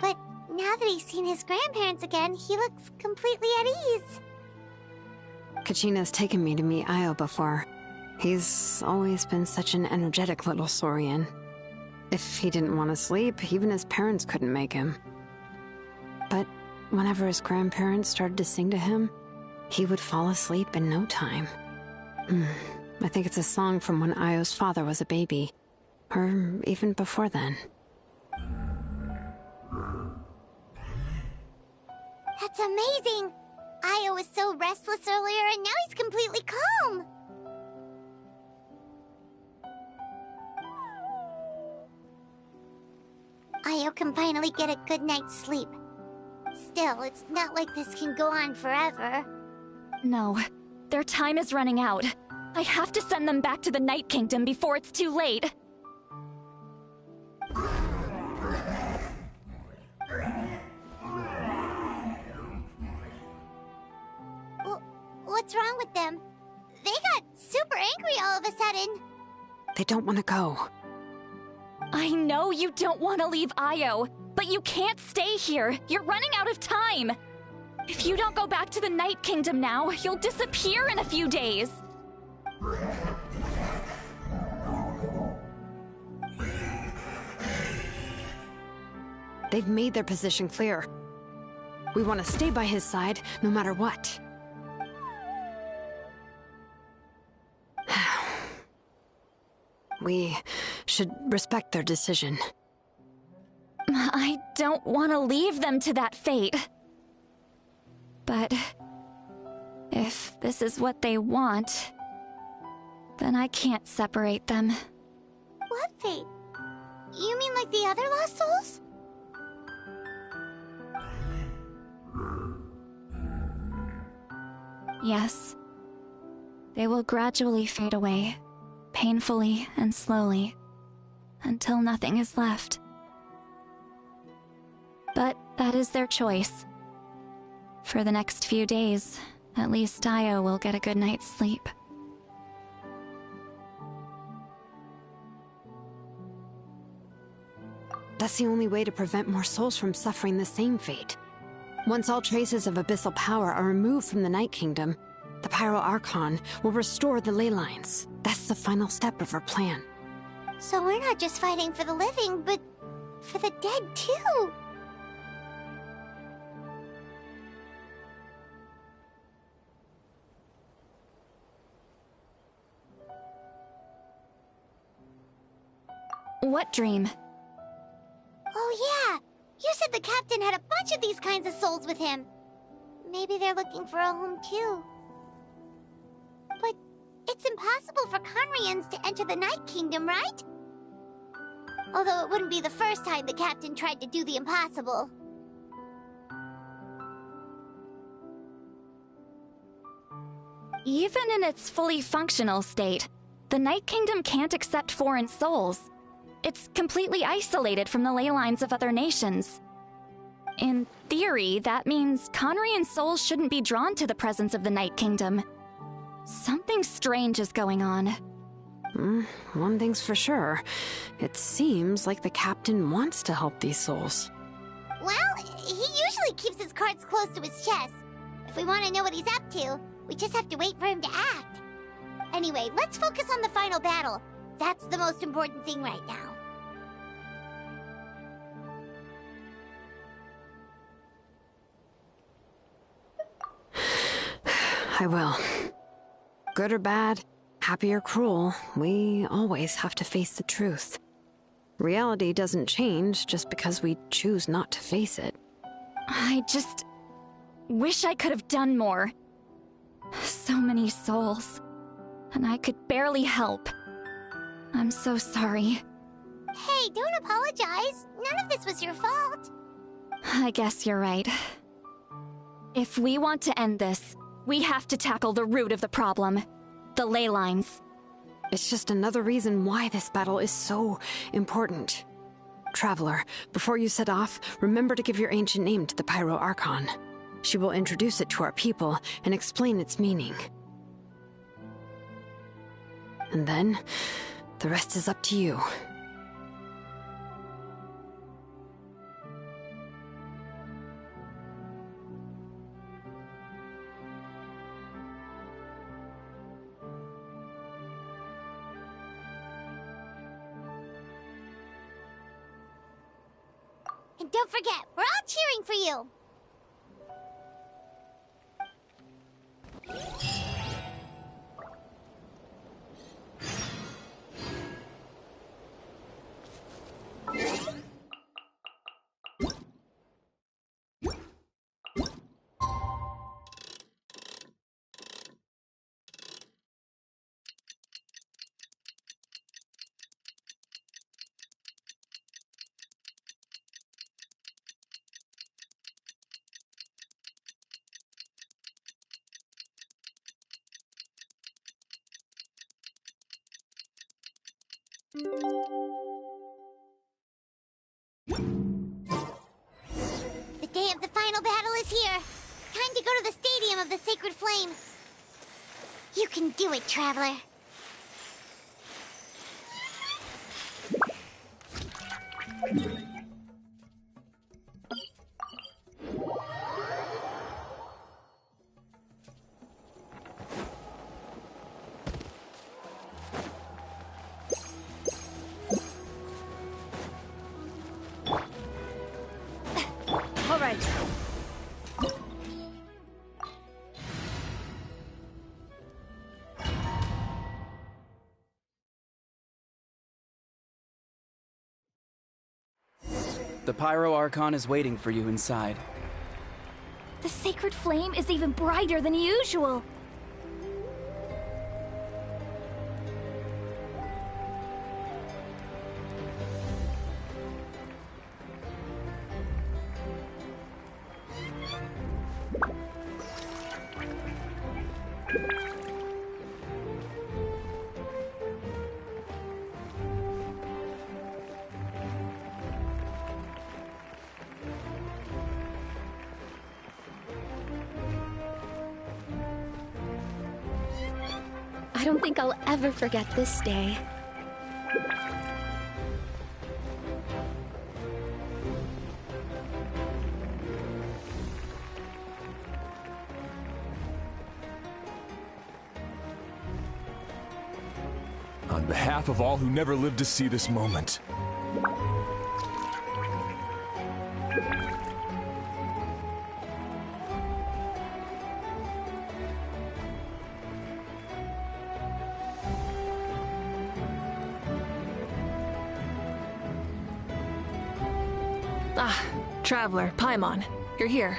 Speaker 1: But now that he's seen his grandparents again, he looks completely at ease.
Speaker 16: Kachina's taken me to meet Io before. He's always been such an energetic little Saurian. If he didn't want to sleep, even his parents couldn't make him. But whenever his grandparents started to sing to him, he would fall asleep in no time. I think it's a song from when Io's father was a baby. Or even before then.
Speaker 1: That's amazing! Io was so restless earlier and now he's completely calm! Io can finally get a good night's sleep. Still, it's not like this can go on forever.
Speaker 13: No, their time is running out. I have to send them back to the Night Kingdom before it's too late.
Speaker 1: What's wrong with them? They got super angry all of a sudden.
Speaker 16: They don't want to go.
Speaker 13: I know you don't want to leave Io, but you can't stay here. You're running out of time. If you don't go back to the Night Kingdom now, you'll disappear in a few days.
Speaker 16: They've made their position clear. We want to stay by his side, no matter what. We should respect their decision.
Speaker 13: I don't want to leave them to that fate. But if this is what they want, then I can't separate them.
Speaker 1: What fate? You mean like the other lost souls?
Speaker 13: Yes. They will gradually fade away, painfully and slowly, until nothing is left. But that is their choice. For the next few days, at least Io will get a good night's sleep.
Speaker 16: That's the only way to prevent more souls from suffering the same fate. Once all traces of abyssal power are removed from the Night Kingdom, the Pyro Archon will restore the ley lines. That's the final step of our plan.
Speaker 1: So we're not just fighting for the living, but for the dead too.
Speaker 13: What dream?
Speaker 1: Oh yeah! You said the captain had a bunch of these kinds of souls with him. Maybe they're looking for a home too. But It's impossible for Conrians to enter the Night Kingdom, right? Although it wouldn't be the first time the captain tried to do the impossible.
Speaker 13: Even in its fully functional state, the Night Kingdom can't accept foreign souls. It's completely isolated from the ley lines of other nations. In theory, that means Conrian souls shouldn't be drawn to the presence of the Night Kingdom. Something strange is going on.
Speaker 16: One thing's for sure. It seems like the captain wants to help these souls.
Speaker 1: Well, he usually keeps his cards close to his chest. If we want to know what he's up to, we just have to wait for him to act. Anyway, let's focus on the final battle. That's the most important thing right now.
Speaker 16: I will. Good or bad, happy or cruel, we always have to face the truth. Reality doesn't change just because we choose not to face it.
Speaker 13: I just wish I could have done more. So many souls, and I could barely help. I'm so sorry.
Speaker 1: Hey, don't apologize. None of this was your fault.
Speaker 13: I guess you're right. If we want to end this, we have to tackle the root of the problem. The ley lines.
Speaker 16: It's just another reason why this battle is so important. Traveler, before you set off, remember to give your ancient name to the Pyro Archon. She will introduce it to our people and explain its meaning. And then, the rest is up to you.
Speaker 1: And don't forget, we're all cheering for you. The day of the final battle is here. Time to go to the Stadium of the Sacred Flame. You can do it, Traveler.
Speaker 4: All right.
Speaker 2: The Pyro Archon is waiting for you inside.
Speaker 4: The sacred flame is even brighter than usual.
Speaker 20: I don't think I'll ever forget this day.
Speaker 8: On behalf of all who never lived to see this moment.
Speaker 19: Ah, Traveler, Paimon, you're here.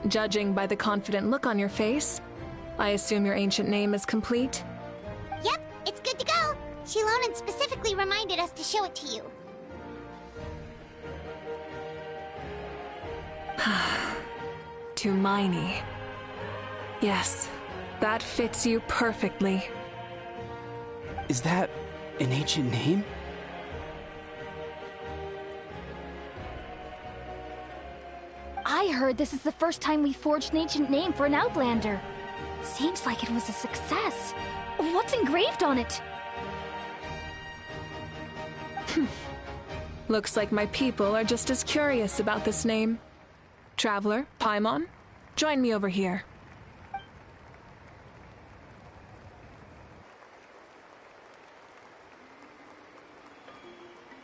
Speaker 19: Judging by the confident look on your face, I assume your ancient name is complete?
Speaker 1: Yep, it's good to go. Shilonan specifically reminded us to show it to you.
Speaker 19: Tumaini. Yes, that fits you perfectly.
Speaker 2: Is that an ancient name?
Speaker 4: I heard this is the first time we forged an ancient name for an Outlander. Seems like it was a success. What's engraved on it?
Speaker 19: Looks like my people are just as curious about this name. Traveler, Paimon, join me over here.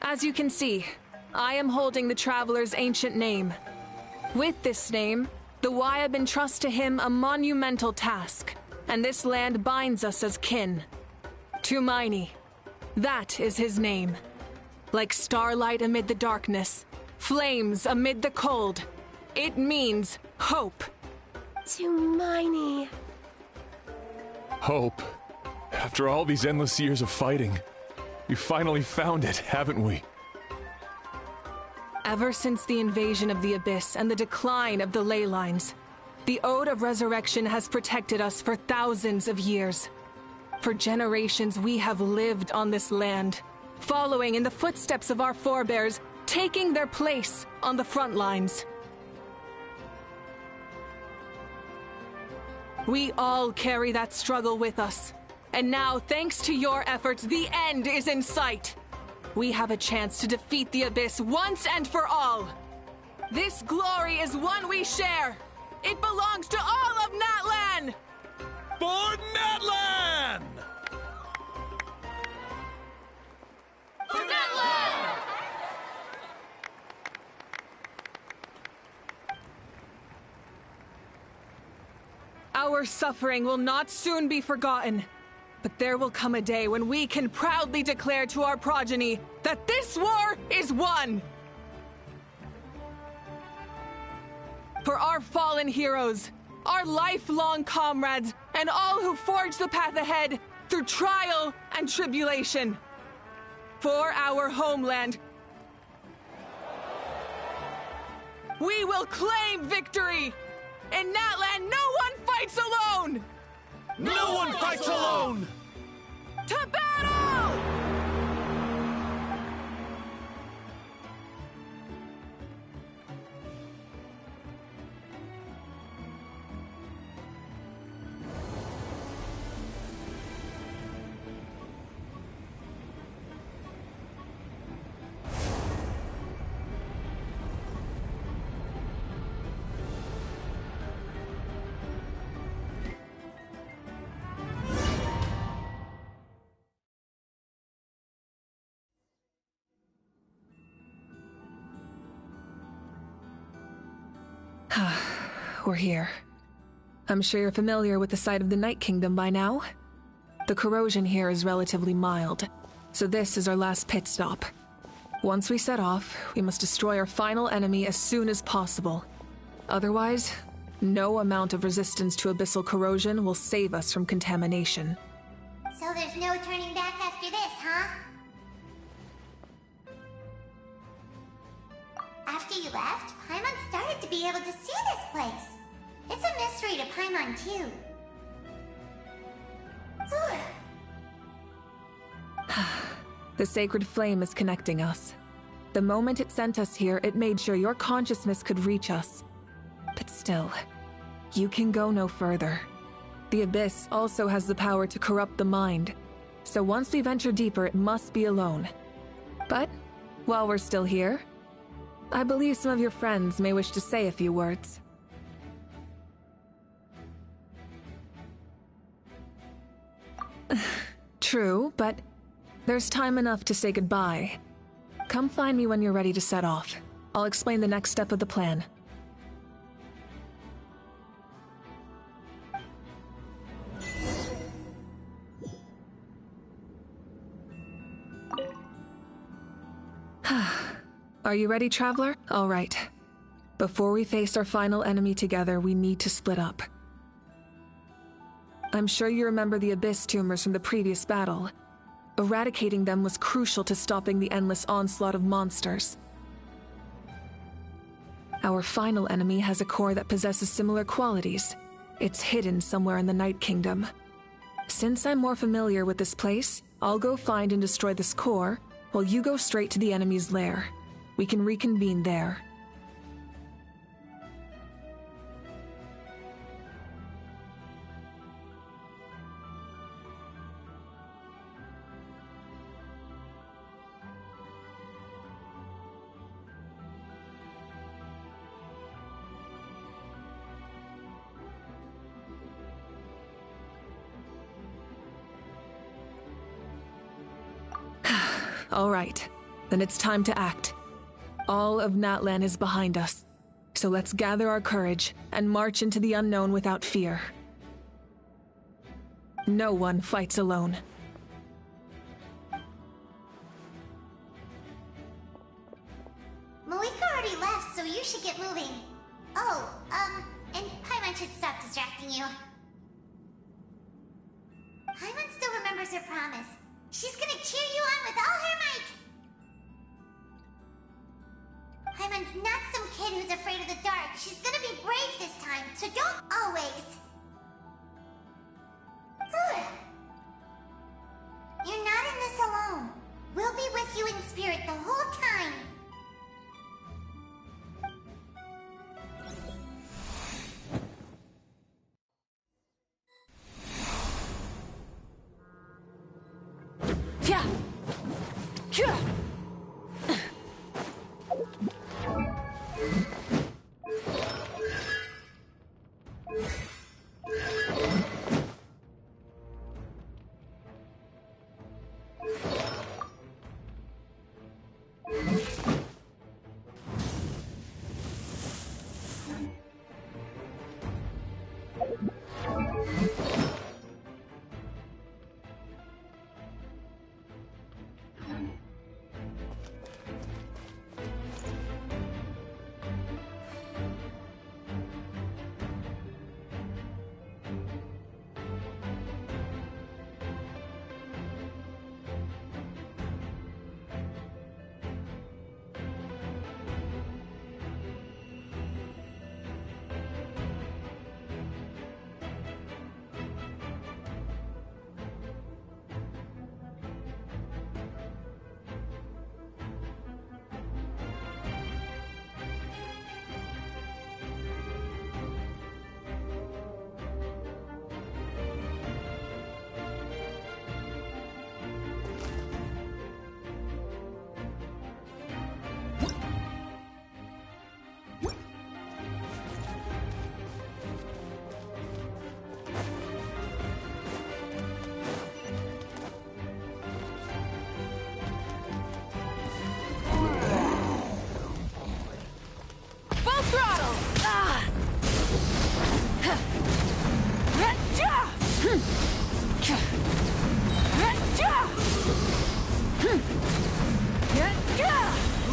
Speaker 19: As you can see, I am holding the Traveler's ancient name. With this name, the Wayab entrust to him a monumental task, and this land binds us as kin. Tumaini, that is his name. Like starlight amid the darkness, flames amid the cold, it means hope.
Speaker 9: Tumaini.
Speaker 8: Hope. After all these endless years of fighting, we finally found it, haven't we?
Speaker 19: Ever since the invasion of the Abyss and the decline of the ley lines, the Ode of Resurrection has protected us for thousands of years. For generations we have lived on this land, following in the footsteps of our forebears, taking their place on the front lines. We all carry that struggle with us. And now, thanks to your efforts, the end is in sight. We have a chance to defeat the Abyss once and for all. This glory is one we share. It belongs to all of Natlan!
Speaker 3: For Natlan!
Speaker 15: For Natlan!
Speaker 19: Our suffering will not soon be forgotten. But there will come a day when we can proudly declare to our progeny that this war is won! For our fallen heroes, our lifelong comrades, and all who forge the path ahead through trial and tribulation. For our homeland, we will claim victory! In Natlan, no one fights alone!
Speaker 3: No one fights alone!
Speaker 19: To battle! We're here. I'm sure you're familiar with the site of the Night Kingdom by now. The corrosion here is relatively mild, so this is our last pit stop. Once we set off, we must destroy our final enemy as soon as possible. Otherwise, no amount of resistance to abyssal corrosion will save us from contamination.
Speaker 1: So there's no turning back after this, huh? After you left, Paimon started to be able to see this place. It's a mystery to Paimon, too.
Speaker 19: The sacred flame is connecting us. The moment it sent us here, it made sure your consciousness could reach us. But still, you can go no further. The Abyss also has the power to corrupt the mind, so once we venture deeper, it must be alone. But, while we're still here, I believe some of your friends may wish to say a few words. True, but there's time enough to say goodbye. Come find me when you're ready to set off. I'll explain the next step of the plan. Are you ready, Traveler? All right. Before we face our final enemy together, we need to split up. I'm sure you remember the Abyss tumors from the previous battle. Eradicating them was crucial to stopping the endless onslaught of monsters. Our final enemy has a core that possesses similar qualities. It's hidden somewhere in the Night Kingdom. Since I'm more familiar with this place, I'll go find and destroy this core, while you go straight to the enemy's lair. We can reconvene there. All right, then it's time to act. All of Natlan is behind us, so let's gather our courage and march into the unknown without fear. No one fights alone.
Speaker 1: Malika already left, so you should get moving. Oh, and Paimon should stop distracting you. Paimon still remembers her promise. She's gonna cheer you on with all her might! Paimon's not some kid who's afraid of the dark. She's gonna be brave this time, so don't always... You're not in this alone. We'll be with you in spirit the whole time.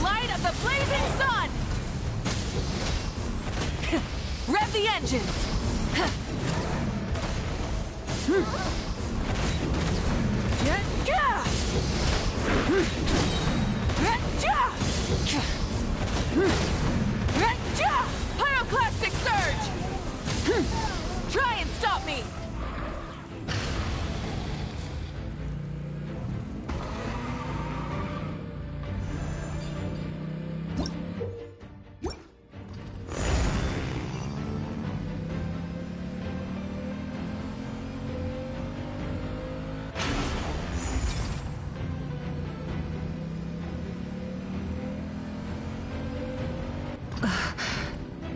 Speaker 19: Light of the blazing sun! Rev the engines! Pyroclastic surge! Try and stop me!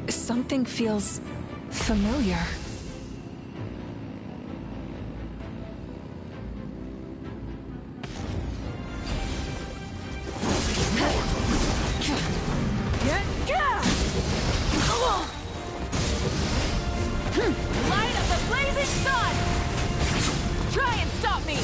Speaker 19: Something feels familiar. Light of the blazing sun! Try and stop me!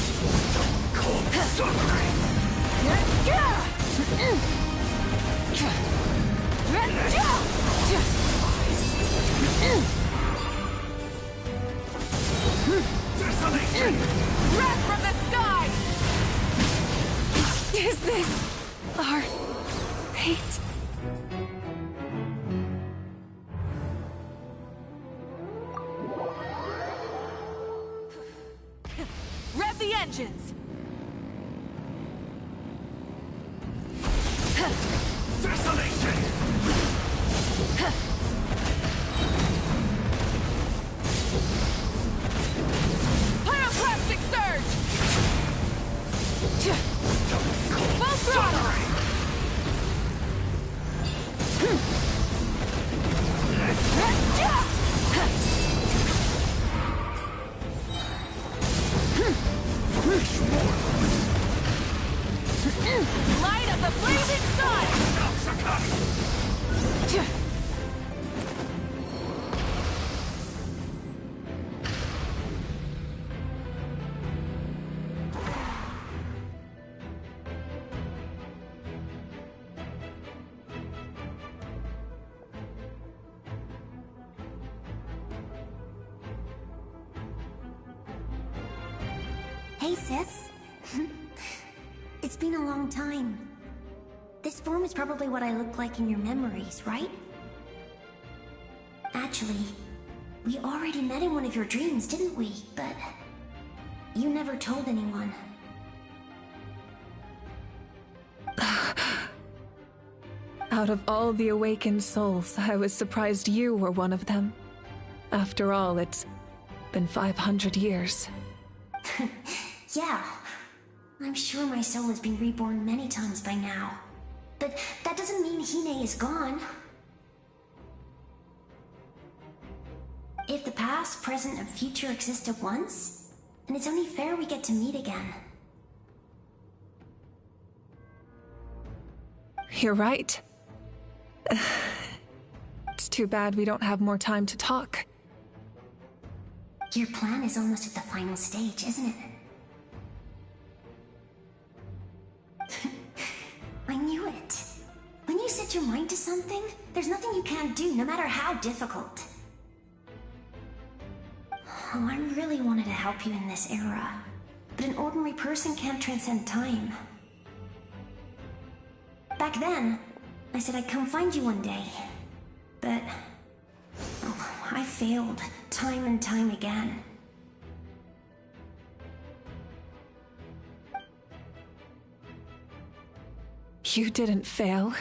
Speaker 19: vengeance!
Speaker 9: Desolation!
Speaker 19: Pyroclastic surge! Full throttle! Light of the blazing sun!
Speaker 6: Hey, sis. It's been a long time. This form is probably what I look like in your memories, right? Actually, we already met in one of your dreams, didn't we? But you never told anyone.
Speaker 19: Out of all the awakened souls, I was surprised you were one of them. After all, it's been 500 years.
Speaker 6: Yeah. I'm sure my soul has been reborn many times by now. But that doesn't mean Hine is gone. If the past, present, and future exist at once, then it's only fair we get to meet again.
Speaker 19: You're right. It's too bad we don't have more time to talk.
Speaker 6: Your plan is almost at the final stage, isn't it? I knew it. When you set your mind to something, there's nothing you can't do, no matter how difficult. Oh, I really wanted to help you in this era, but an ordinary person can't transcend time. Back then, I said I'd come find you one day, but I failed time and time again.
Speaker 19: You didn't fail.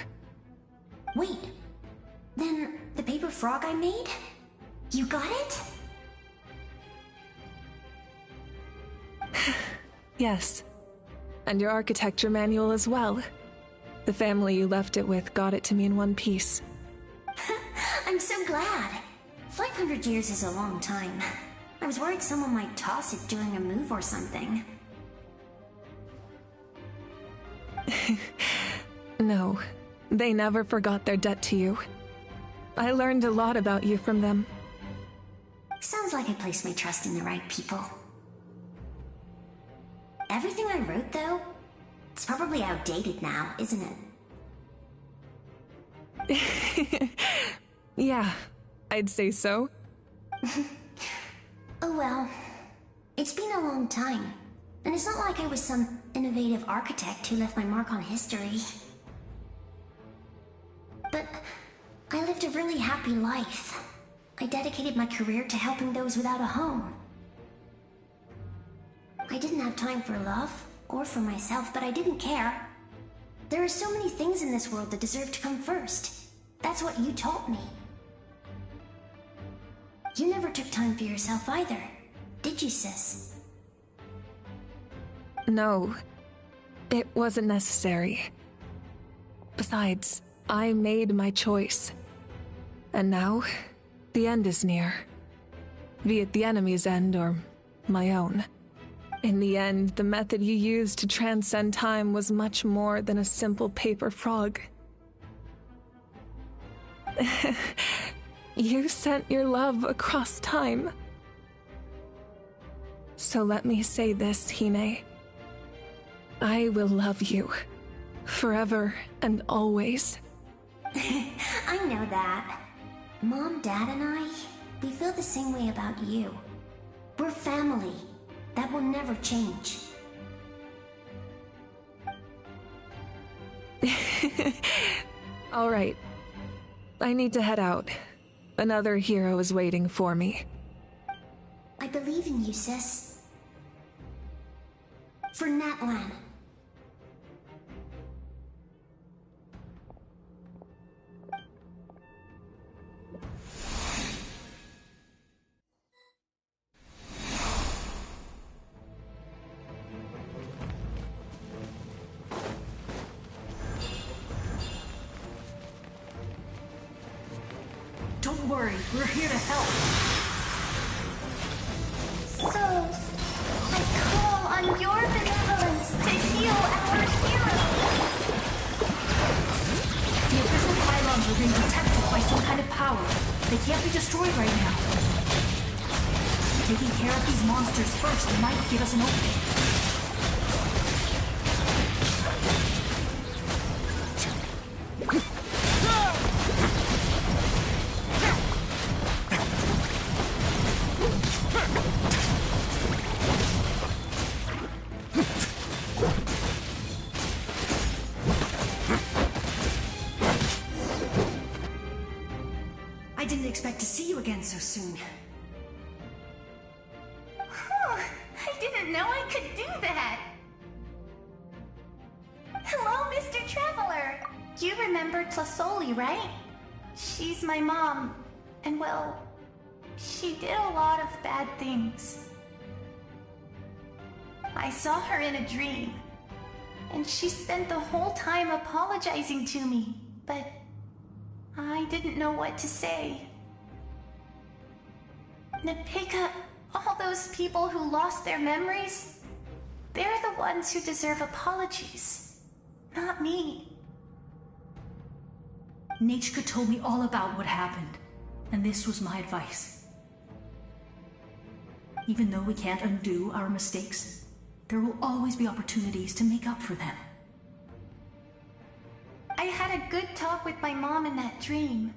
Speaker 6: Wait, then the paper frog I made? You got it?
Speaker 19: Yes. And your architecture manual as well. The family you left it with got it to me in one piece.
Speaker 6: I'm so glad. 500 years is a long time. I was worried someone might toss it during a move or something.
Speaker 19: No, they never forgot their debt to you. I learned a lot about you from them.
Speaker 6: Sounds like I placed my trust in the right people. Everything I wrote, though, it's probably outdated now, isn't
Speaker 19: it? Yeah, I'd say so.
Speaker 6: Oh well, it's been a long time, and it's not like I was some innovative architect who left my mark on history. But I lived a really happy life. I dedicated my career to helping those without a home. I didn't have time for love, or for myself, but I didn't care. There are so many things in this world that deserve to come first. That's what you taught me. You never took time for yourself either, did you, sis?
Speaker 19: No, it wasn't necessary. Besides, I made my choice. And now, the end is near. Be it the enemy's end or my own. In the end, the method you used to transcend time was much more than a simple paper frog. You sent your love across time. So let me say this, Hine. I will love you. Forever and always.
Speaker 6: I know that. Mom, Dad, and I, we feel the same way about you. We're family. That will never change.
Speaker 19: All right. I need to head out. Another hero is waiting for me.
Speaker 6: I believe in you, sis.
Speaker 7: for Natlan.
Speaker 14: Don't worry, we're here to help.
Speaker 1: Souls, I call on your benevolence to heal our hero.
Speaker 14: The abyssal pylons are being protected by some kind of power. They can't be destroyed right now. Taking care of these monsters first might give us an opening.
Speaker 7: I didn't expect to see you again so soon.
Speaker 1: I didn't know I could do that. Hello, Mr. Traveler. You remember Tlasoli, right? She's my mom. And well, she did a lot of bad things. I saw her in a dream. And she spent the whole time apologizing to me. But I didn't know what to say. Napika, all those people who lost their memories, they're the ones who deserve apologies, not me.
Speaker 14: Nachka told me all about what happened, and this was my advice. Even though we can't undo our mistakes, there will always be opportunities to make up for them.
Speaker 1: I had a good talk with my mom in that dream,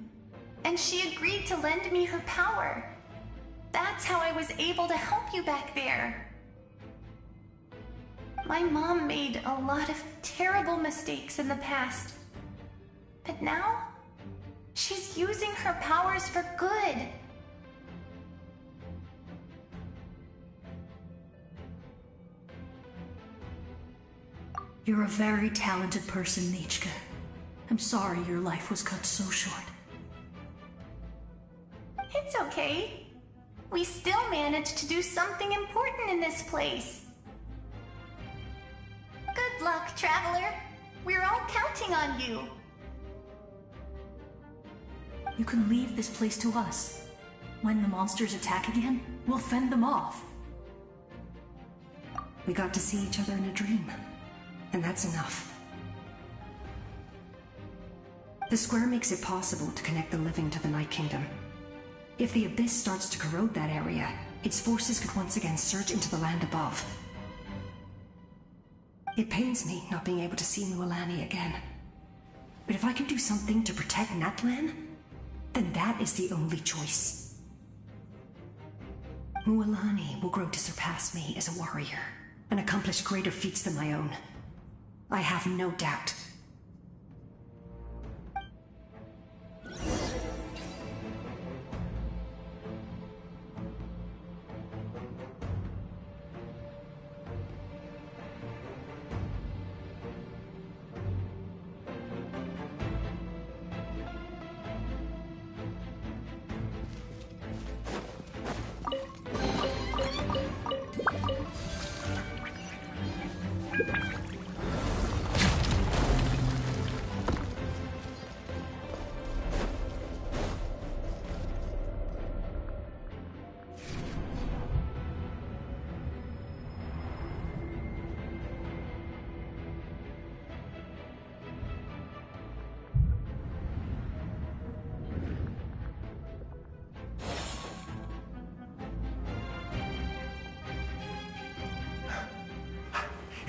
Speaker 1: and she agreed to lend me her power. That's how I was able to help you back there. My mom made a lot of terrible mistakes in the past, but now she's using her powers for good.
Speaker 14: You're a very talented person, Nachka. I'm sorry your life was cut so short.
Speaker 1: It's okay. We still managed to do something important in this place. Good luck, Traveler. We're all counting on you.
Speaker 14: You can leave this place to us. When the monsters attack again, we'll fend them off.
Speaker 7: We got to see each other in a dream, and that's enough. The square makes it possible to connect the living to the Night Kingdom. If the Abyss starts to corrode that area, its forces could once again surge into the land above. It pains me not being able to see Mualani again. But if I can do something to protect Natlan, then that is the only choice. Mualani will grow to surpass me as a warrior, and accomplish greater feats than my own. I have no doubt.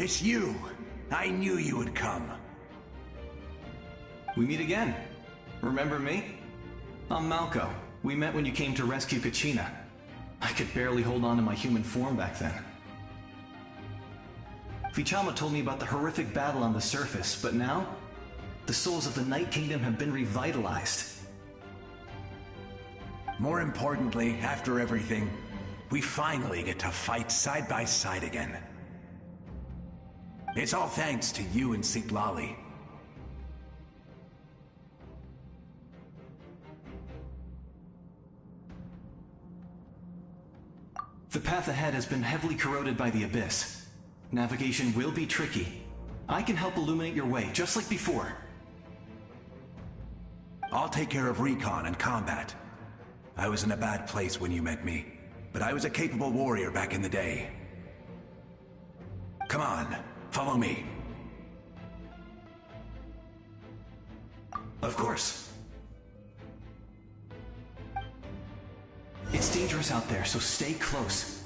Speaker 21: It's you! I knew you would come.
Speaker 22: We meet again. Remember me? I'm Malco. We met when you came to rescue Kachina. I could barely hold on to my human form back then. Vichama told me about the horrific battle on the surface, but now, the souls of the Night Kingdom have been revitalized.
Speaker 21: More importantly, after everything, we finally get to fight side by side again. It's all thanks to you and Sitlali.
Speaker 22: The path ahead has been heavily corroded by the Abyss. Navigation will be tricky. I can help illuminate your way, just like before.
Speaker 21: I'll take care of recon and combat. I was in a bad place when you met me, but I was a capable warrior back in the day. Come on, follow me.
Speaker 22: Of course. It's dangerous out there, so stay close.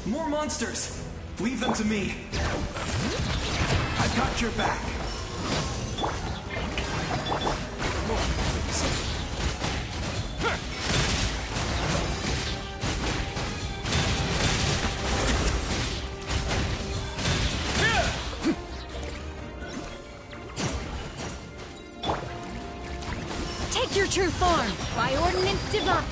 Speaker 22: More monsters! Leave them to me.
Speaker 21: I've got your back.
Speaker 4: Take your true form, by ordinance divine.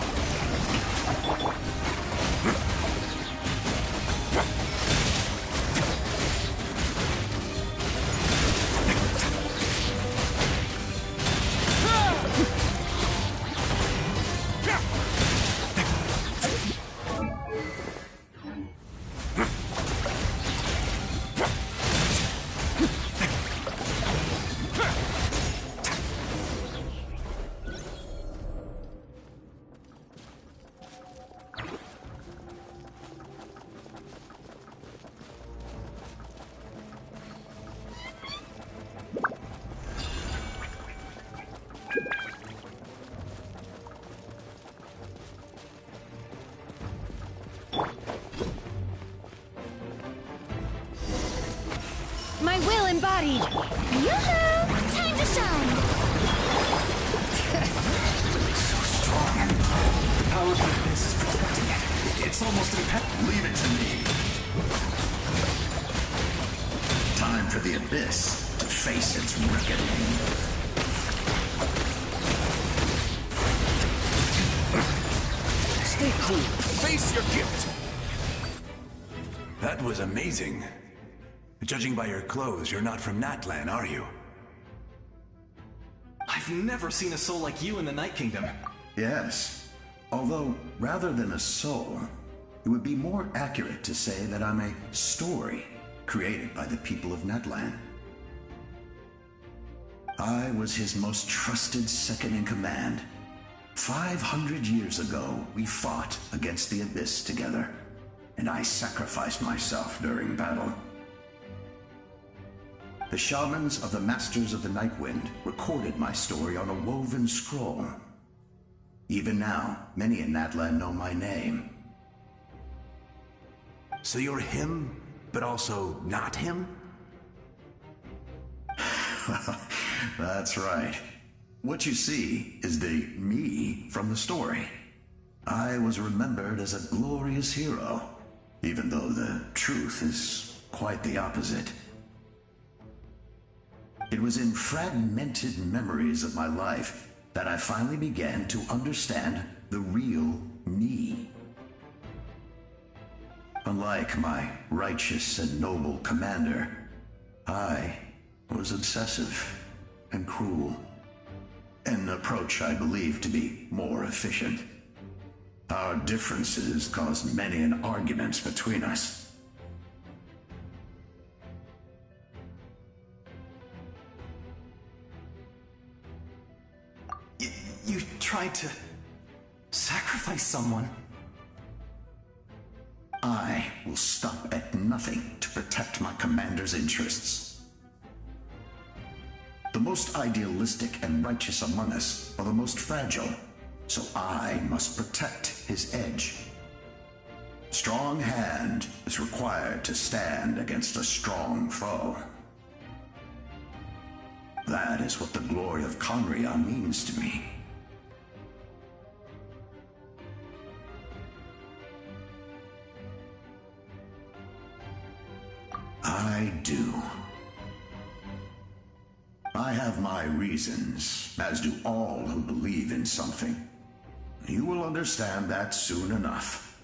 Speaker 4: My will embodied. Yoo-hoo! Time to shine!
Speaker 22: So strong. The power of the Abyss is protecting it. It's almost impenetrable.
Speaker 9: Leave it to me. Time for the Abyss to face its reckoning.
Speaker 21: Stay cool. Face your guilt. That was amazing. Judging by your clothes, you're not from Natlan, are you?
Speaker 22: I've never seen a soul like you in the Night Kingdom.
Speaker 9: Yes. Although, rather than a soul, it would be more accurate to say that I'm a story created by the people of Natlan. I was his most trusted second-in-command. 500 years ago, we fought against the Abyss together, and I sacrificed myself during battle. The shamans of the Masters of the Nightwind recorded my story on a woven scroll. Even now, many in Natlan know my name.
Speaker 21: So you're him, but also not him?
Speaker 9: That's right. What you see is the me from the story. I was remembered as a glorious hero, even though the truth is quite the opposite. It was in fragmented memories of my life that I finally began to understand the real me. Unlike my righteous and noble commander, I was obsessive and cruel, an approach I believe to be more efficient. Our differences caused many an arguments between us.
Speaker 22: You tried to sacrifice someone.
Speaker 9: I will stop at nothing to protect my commander's interests. The most idealistic and righteous among us are the most fragile, so I must protect his edge. Strong hand is required to stand against a strong foe. That is what the glory of Conria means to me. I do. I have my reasons, as do all who believe in something. You will understand that soon enough.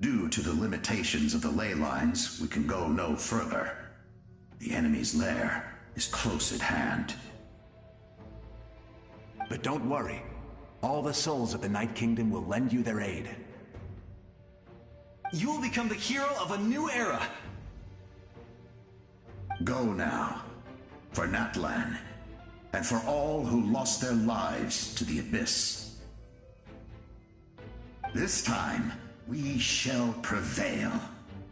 Speaker 9: Due to the limitations of the ley lines, we can go no further. The enemy's lair is close at hand.
Speaker 21: But don't worry. All the souls of the Night Kingdom will lend you their aid.
Speaker 22: You will become the hero of a new era!
Speaker 9: Go now, for Natlan, and for all who lost their lives to the Abyss. This time, we shall prevail.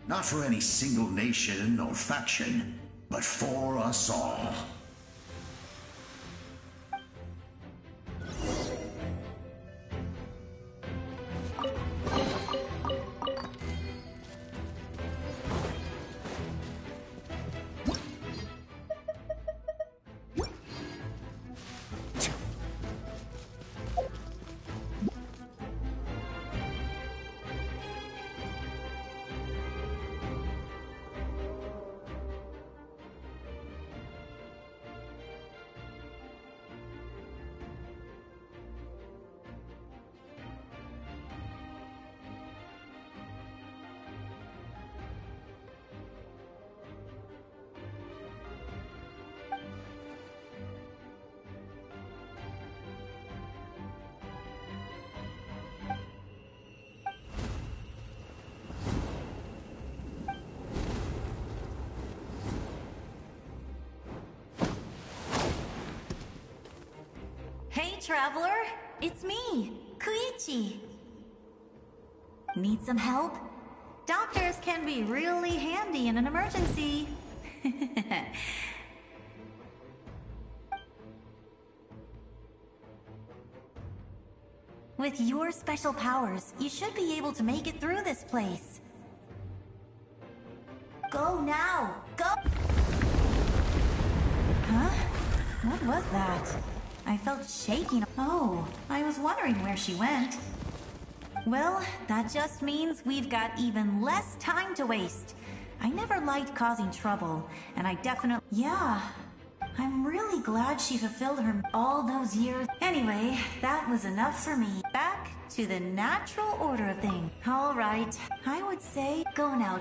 Speaker 9: Not for any single nation or faction, but for us all.
Speaker 10: Hey, traveler! It's me, Koichi. Need some help? Doctors can be really handy in an emergency. With your special powers, you should be able to make it through this place. Go now! Go! Huh? What was that? I felt shaking. Oh, I was wondering where she went. Well, that just means we've got even less time to waste. I never liked causing trouble, and I definitely... Yeah, I'm really glad she fulfilled her all those years. Anyway, that was enough for me. Back to the natural order of things. All right, I would say go now,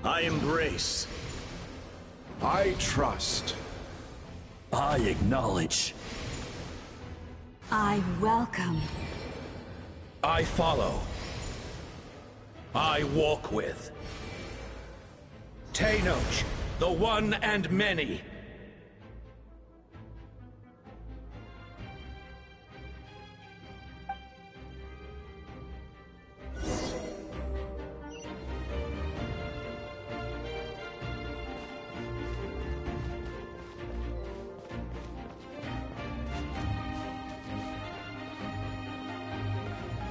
Speaker 5: I embrace.
Speaker 3: I trust.
Speaker 12: I acknowledge.
Speaker 7: I welcome.
Speaker 5: I follow. I walk with. Tenoch, the one and many.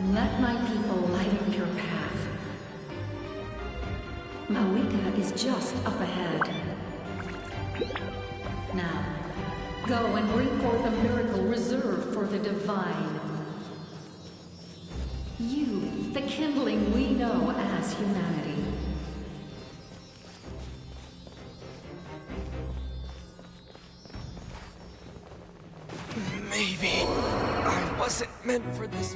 Speaker 7: Let my people light up your path. Mawika is just up ahead. Now, go and bring forth a miracle reserved for the divine. You, the kindling we know as humanity.
Speaker 18: Maybe I wasn't meant for this.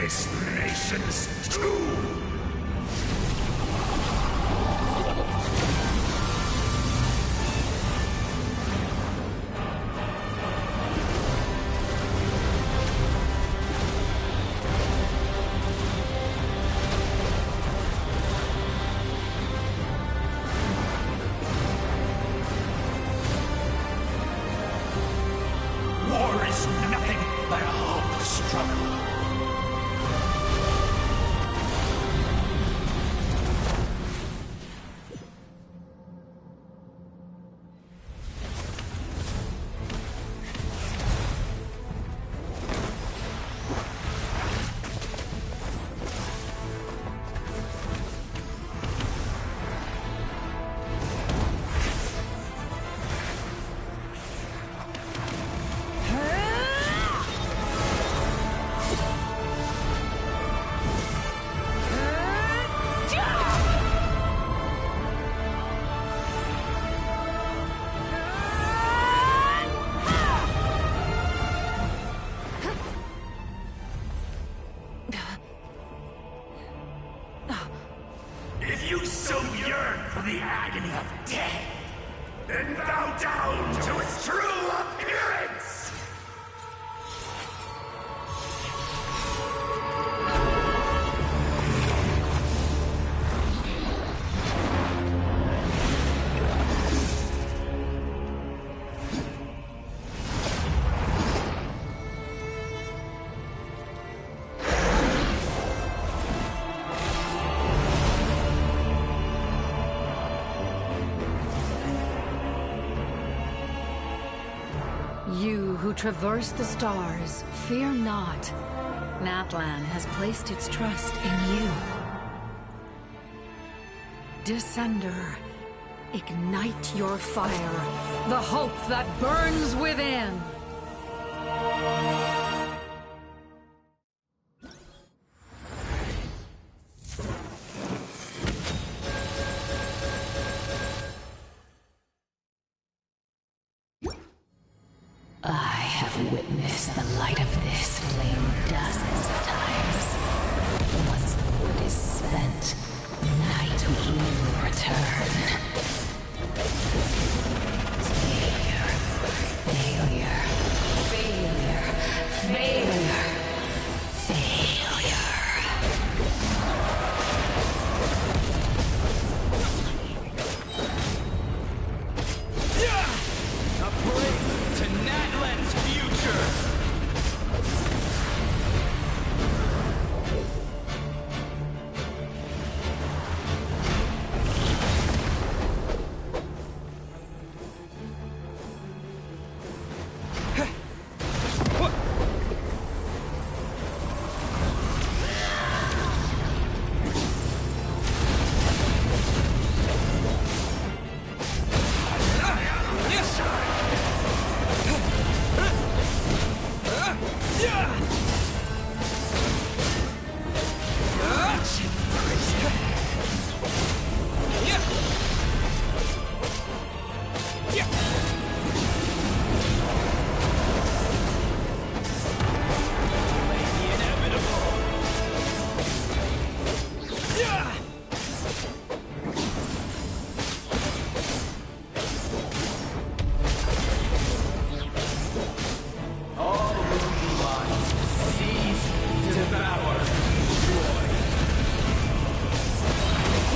Speaker 5: this nation's tomb! War is nothing but a hopeless struggle.
Speaker 11: and bow down to its true appearance!
Speaker 17: You who traverse the stars, fear not. Natlan has placed its trust in you. Descender, ignite your fire, the hope that burns within.
Speaker 14: I have witnessed the light of this flame dozens of times. Once the wood is spent, night will return. Failure, failure, failure, failure, failure.
Speaker 2: A break to Natlan's future!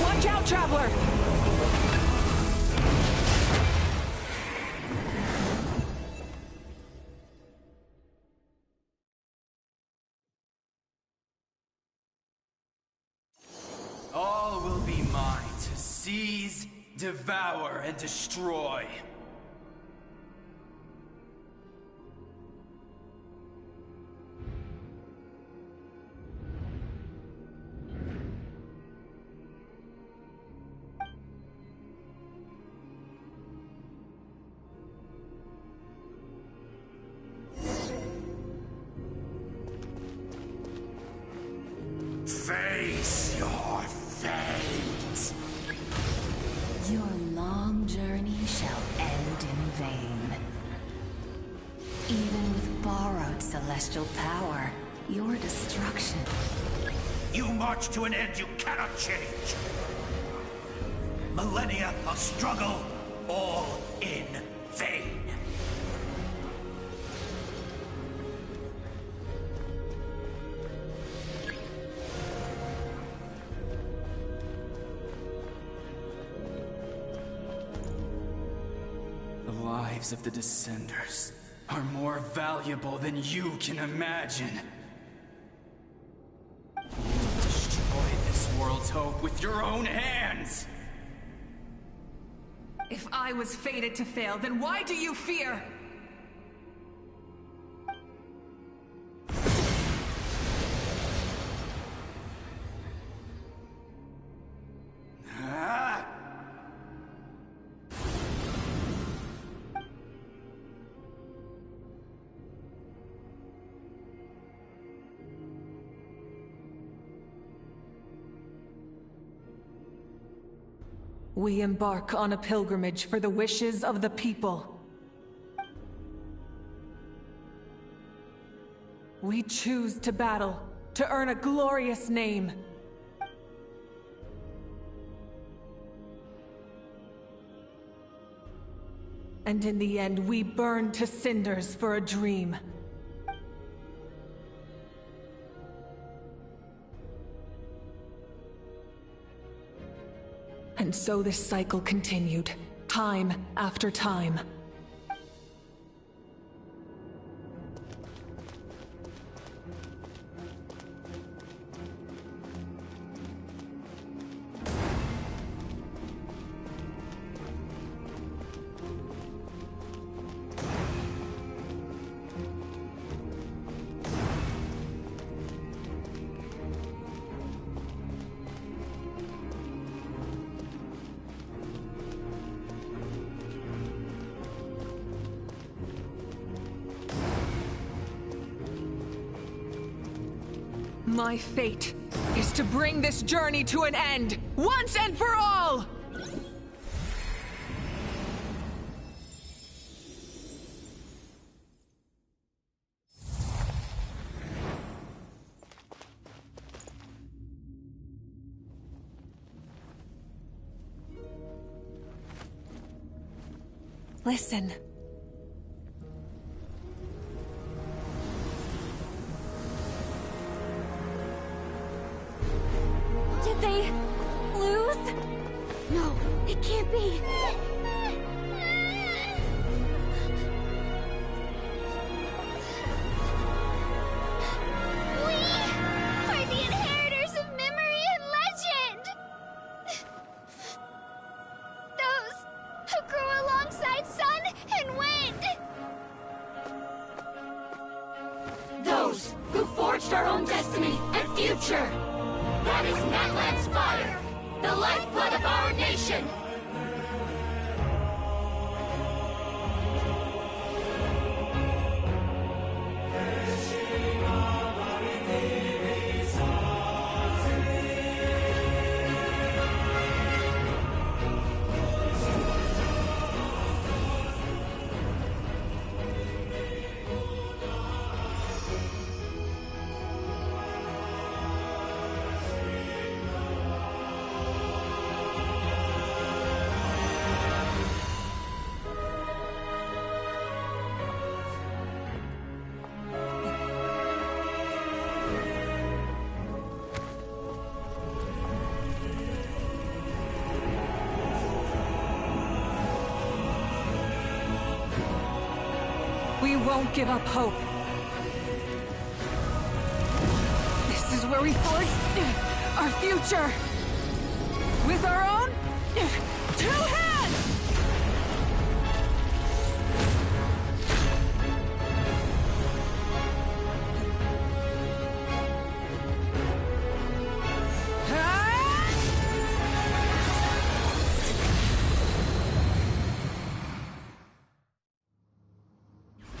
Speaker 19: Watch out, Traveler!
Speaker 2: All will be mine to seize, devour, and destroy.
Speaker 11: Face your fate!
Speaker 14: Your long journey shall end in vain. Even with borrowed celestial power, your destruction.
Speaker 11: You march to an end you cannot change. Millennia of struggle, all in vain.
Speaker 2: The lives of the Descenders are more valuable than you can imagine. You destroyed this world's hope with your own hands!
Speaker 19: If I was fated to fail, then why do you fear?
Speaker 2: Ah!
Speaker 19: We embark on a pilgrimage for the wishes of the people. We choose to battle, to earn a glorious name. And in the end, we burn to cinders for a dream. And so this cycle continued, time after time. My fate is to bring this journey to an end, once and for all! Listen.
Speaker 6: Did they lose? No, it can't be.
Speaker 1: We are the inheritors of memory and legend! Those who grew alongside sun and wind!
Speaker 15: Those who forged our own destiny and future! That is Natlan's fire, the lifeblood of our nation!
Speaker 19: We won't give up hope. This is where we forge our future. With our own 2 hands!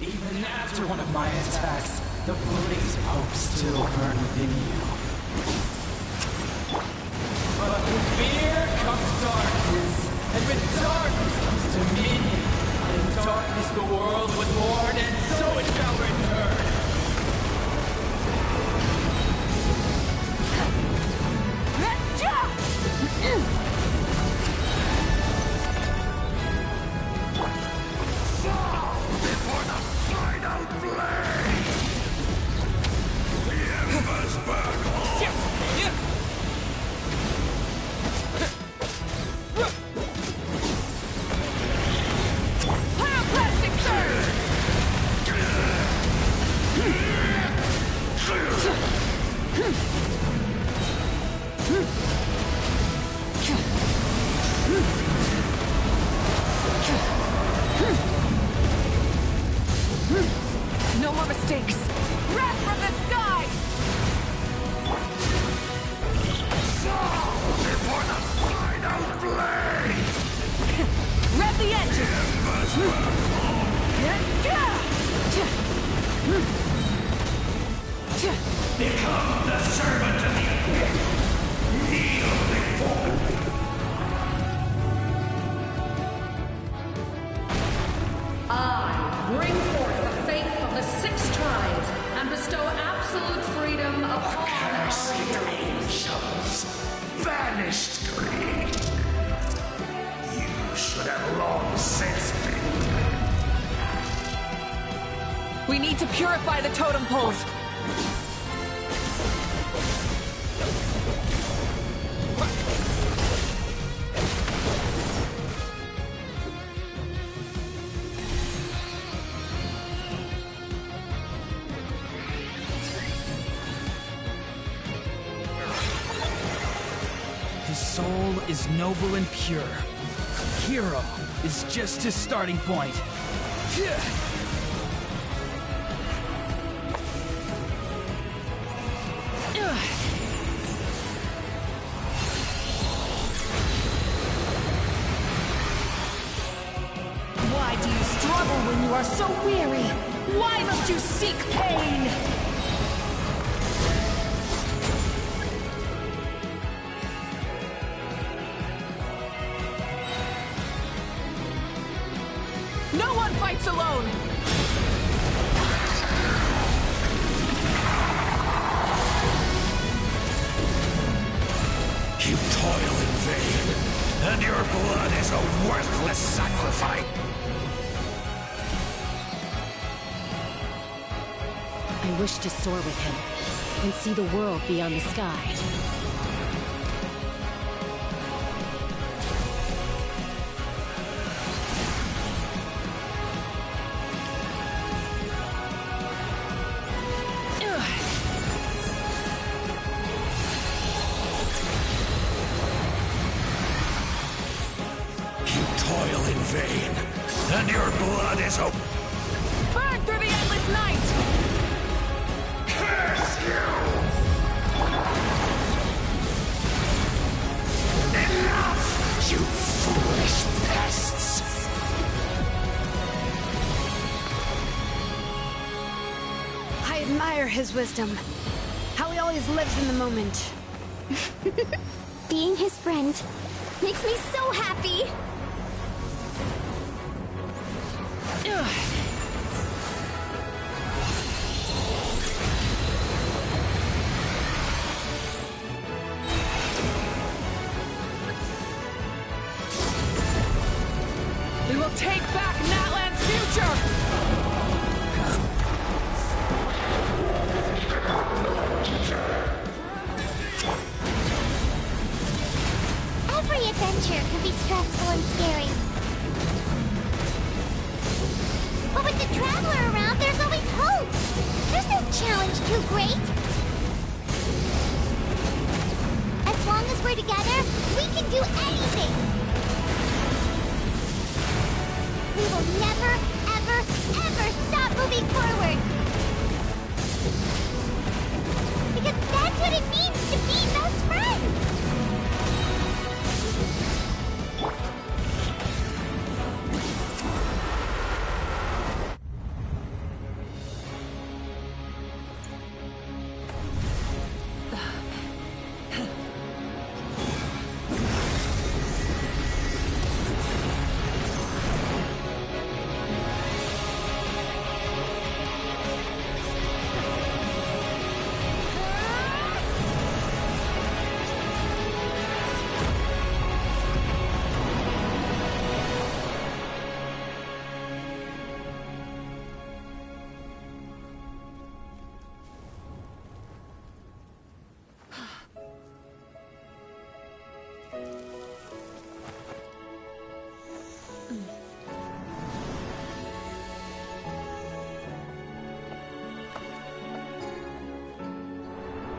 Speaker 2: Even after one of my attacks, the blaze of hope still burn within you. But with fear comes darkness, and with darkness comes dominion. In darkness the world was born, and so it shall return.
Speaker 11: Before the final blade! The embers burn
Speaker 19: Pyroclastic surge! No more mistakes! Wrath from the sky!
Speaker 11: Before the final blade!
Speaker 19: Rev the engine!
Speaker 11: Embers Become the servant of the abyss! Kneel before me!
Speaker 17: I bring forth the faith of the 6 tribes and bestow absolute freedom upon
Speaker 11: Accursed angels! Vanished greed! You should have long since been
Speaker 19: need to purify the totem poles.
Speaker 13: His soul is noble and pure. Hero is just his starting point.
Speaker 4: Why do you struggle when you are so weary? Why must you seek pain?
Speaker 19: No one fights alone!
Speaker 5: You toil in vain, and your blood is a worthless sacrifice.
Speaker 17: I wish to soar with him and see the world beyond the sky.
Speaker 5: You toil in vain, and your blood is a...
Speaker 19: Burn through the endless night!
Speaker 11: Curse you!
Speaker 5: Enough, you foolish pests!
Speaker 16: I admire his wisdom. How he always lives in the moment.
Speaker 20: Being his friend makes me so happy!
Speaker 19: We will take back Natlan's future!
Speaker 1: Every adventure can be stressful and scary. But with the Traveler around, there's always hope. There's no challenge too great. As long as we're together, we can do anything. We will never, ever, ever stop moving forward. Because that's what it means to be best friends.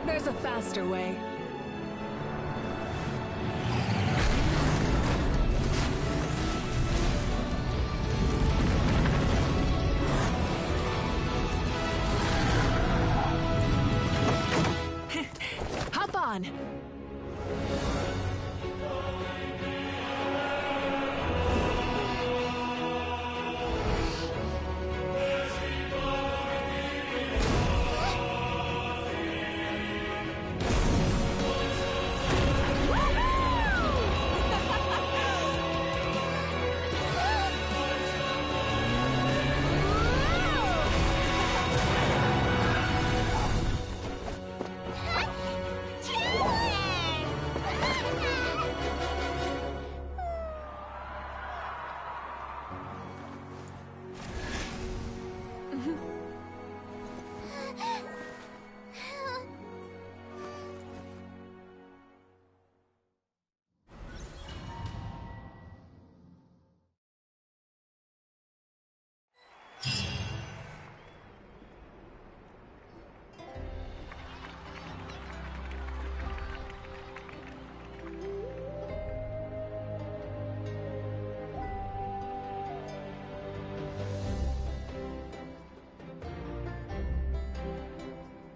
Speaker 19: There's a faster way. Hop on!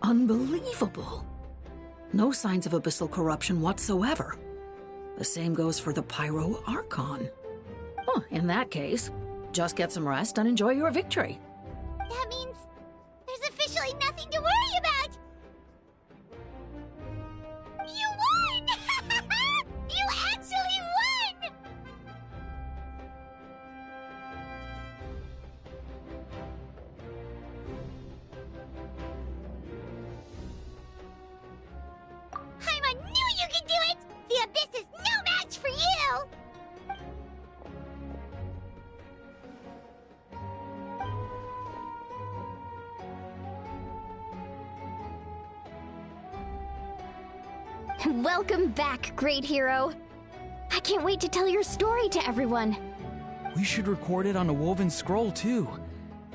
Speaker 8: Unbelievable. No signs of abyssal corruption whatsoever. The same goes for the Pyro Archon. Oh, in that case, just get some rest and enjoy your victory.
Speaker 1: That means there's officially nothing to worry about! You won! You actually won! Paimon knew you could do it! The Abyss is no match for you!
Speaker 20: Welcome back, great hero. I can't wait to tell your story to everyone.
Speaker 13: We should record it on a woven scroll, too.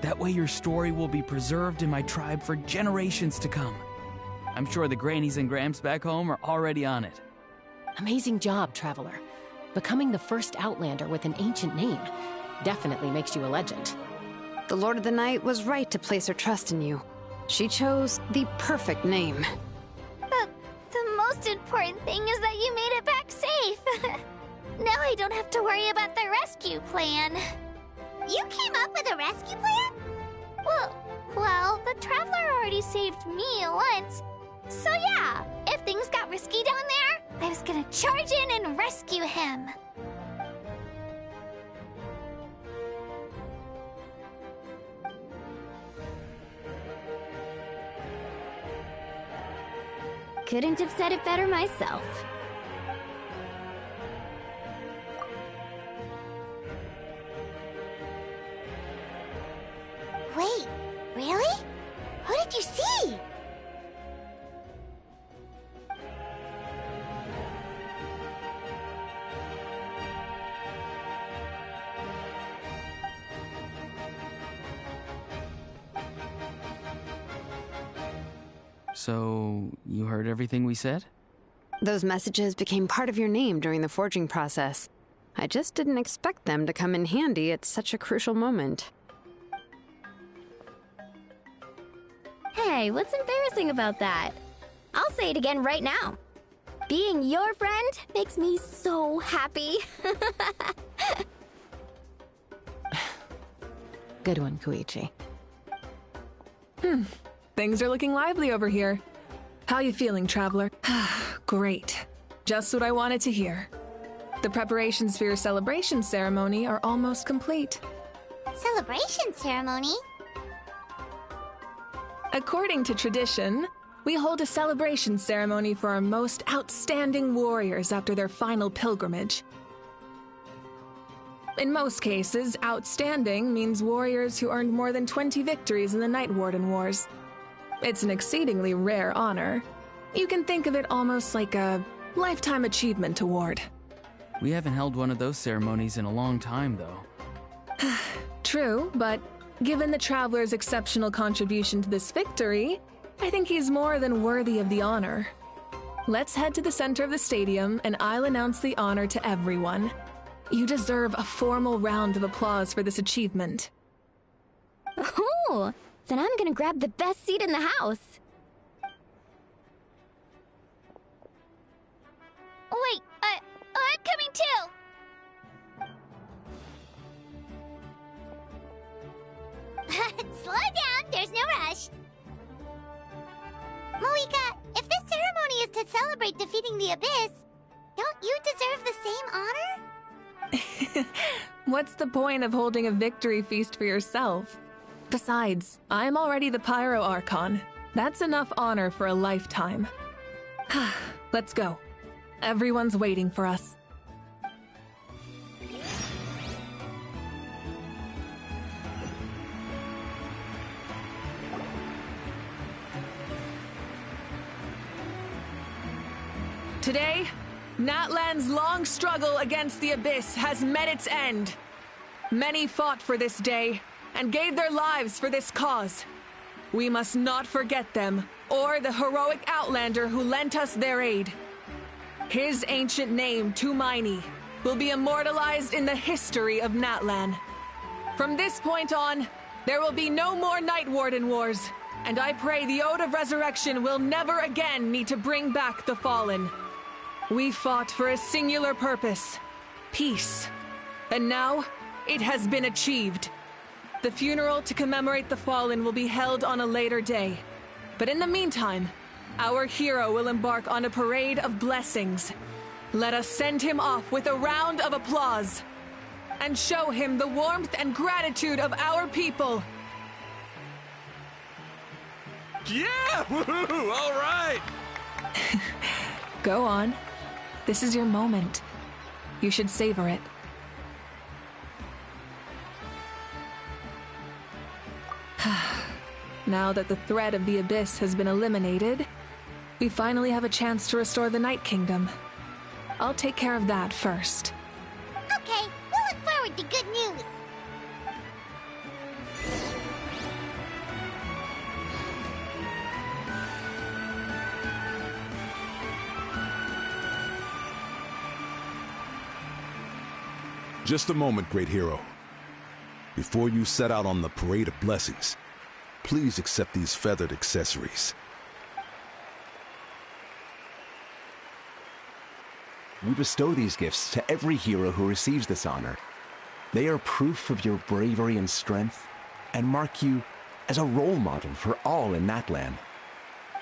Speaker 13: That way your story will be preserved in my tribe for generations to come. I'm sure the grannies and gramps back home are already on it.
Speaker 21: Amazing job, Traveler. Becoming the first Outlander with an ancient name definitely makes you a legend.
Speaker 16: The Lord of the Night was right to place her trust in you. She chose the perfect name.
Speaker 1: The most important thing is that you made it back safe. Now I don't have to worry about the rescue plan. You came up with a rescue plan? Well, the Traveler already saved me once. So yeah, if things got risky down there, I was gonna charge in and rescue him.
Speaker 20: Couldn't have said it better myself.
Speaker 1: Wait, really? Who did you see?
Speaker 13: So, you heard everything we said?
Speaker 16: Those messages became part of your name during the forging process. I just didn't expect them to come in handy at such a crucial moment.
Speaker 20: Hey, what's embarrassing about that? I'll say it again right now. Being your friend makes me so happy.
Speaker 21: Good one, Koichi.
Speaker 19: Things are looking lively over here. How you feeling, Traveler? Great. Just what I wanted to hear. The preparations for your celebration ceremony are almost complete.
Speaker 1: Celebration ceremony?
Speaker 19: According to tradition, we hold a celebration ceremony for our most outstanding warriors after their final pilgrimage. In most cases, outstanding means warriors who earned more than 20 victories in the Night Warden Wars. It's an exceedingly rare honor. You can think of it almost like a lifetime achievement award.
Speaker 13: We haven't held one of those ceremonies in a long time, though.
Speaker 19: True, but given the Traveler's exceptional contribution to this victory, I think he's more than worthy of the honor. Let's head to the center of the stadium, and I'll announce the honor to everyone. You deserve a formal round of applause for this achievement.
Speaker 20: Ooh, then I'm gonna grab the best seat in the house.
Speaker 1: Wait, I'm coming too! Slow down, there's no rush. Moika, if this ceremony is to celebrate defeating the Abyss, don't you deserve the same honor?
Speaker 19: What's the point of holding a victory feast for yourself? Besides, I'm already the Pyro Archon. That's enough honor for a lifetime. Let's go. Everyone's waiting for us. Today, Natlan's long struggle against the Abyss has met its end. Many fought for this day and gave their lives for this cause. We must not forget them or the heroic Outlander who lent us their aid. His ancient name, Tumaini, will be immortalized in the history of Natlan. From this point on, there will be no more Night Warden Wars. And I pray the Ode of Resurrection will never again need to bring back the fallen. We fought for a singular purpose, peace. And now, it has been achieved. The funeral to commemorate the fallen will be held on a later day. But in the meantime, our hero will embark on a parade of blessings. Let us send him off with a round of applause and show him the warmth and gratitude of our people.
Speaker 3: Yeah! Woohoo! All right!
Speaker 19: Go on. This is your moment. You should savor it. Now that the threat of the Abyss has been eliminated, we finally have a chance to restore the Night Kingdom. I'll take care of that first.
Speaker 1: Okay, we'll look forward to good news.
Speaker 9: Just a moment, great hero. Before you set out on the Parade of Blessings, please accept these feathered accessories.
Speaker 22: We bestow these gifts to every hero who receives this honor. They are proof of your bravery and strength, and mark you as a role model for all in Natlan.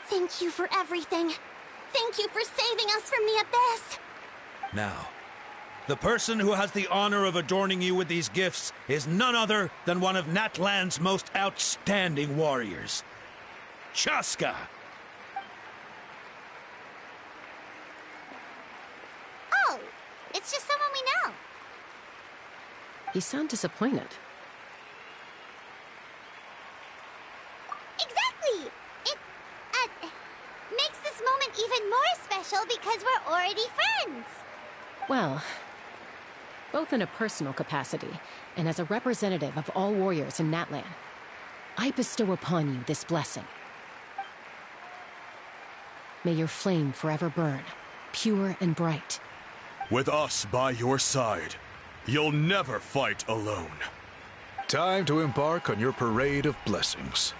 Speaker 1: Thank you for everything. Thank you for saving us from the Abyss.
Speaker 5: Now, the person who has the honor of adorning you with these gifts is none other than one of Natlan's most outstanding warriors, Chaska.
Speaker 1: Oh, it's just someone we know.
Speaker 21: You sound disappointed.
Speaker 1: Exactly! It, makes this moment even more special because we're already friends.
Speaker 21: Well, both in a personal capacity and as a representative of all warriors in Natlan, I bestow upon you this blessing. May your flame forever burn, pure and bright.
Speaker 23: With us by your side, you'll never fight alone.
Speaker 24: Time to embark on your parade of blessings.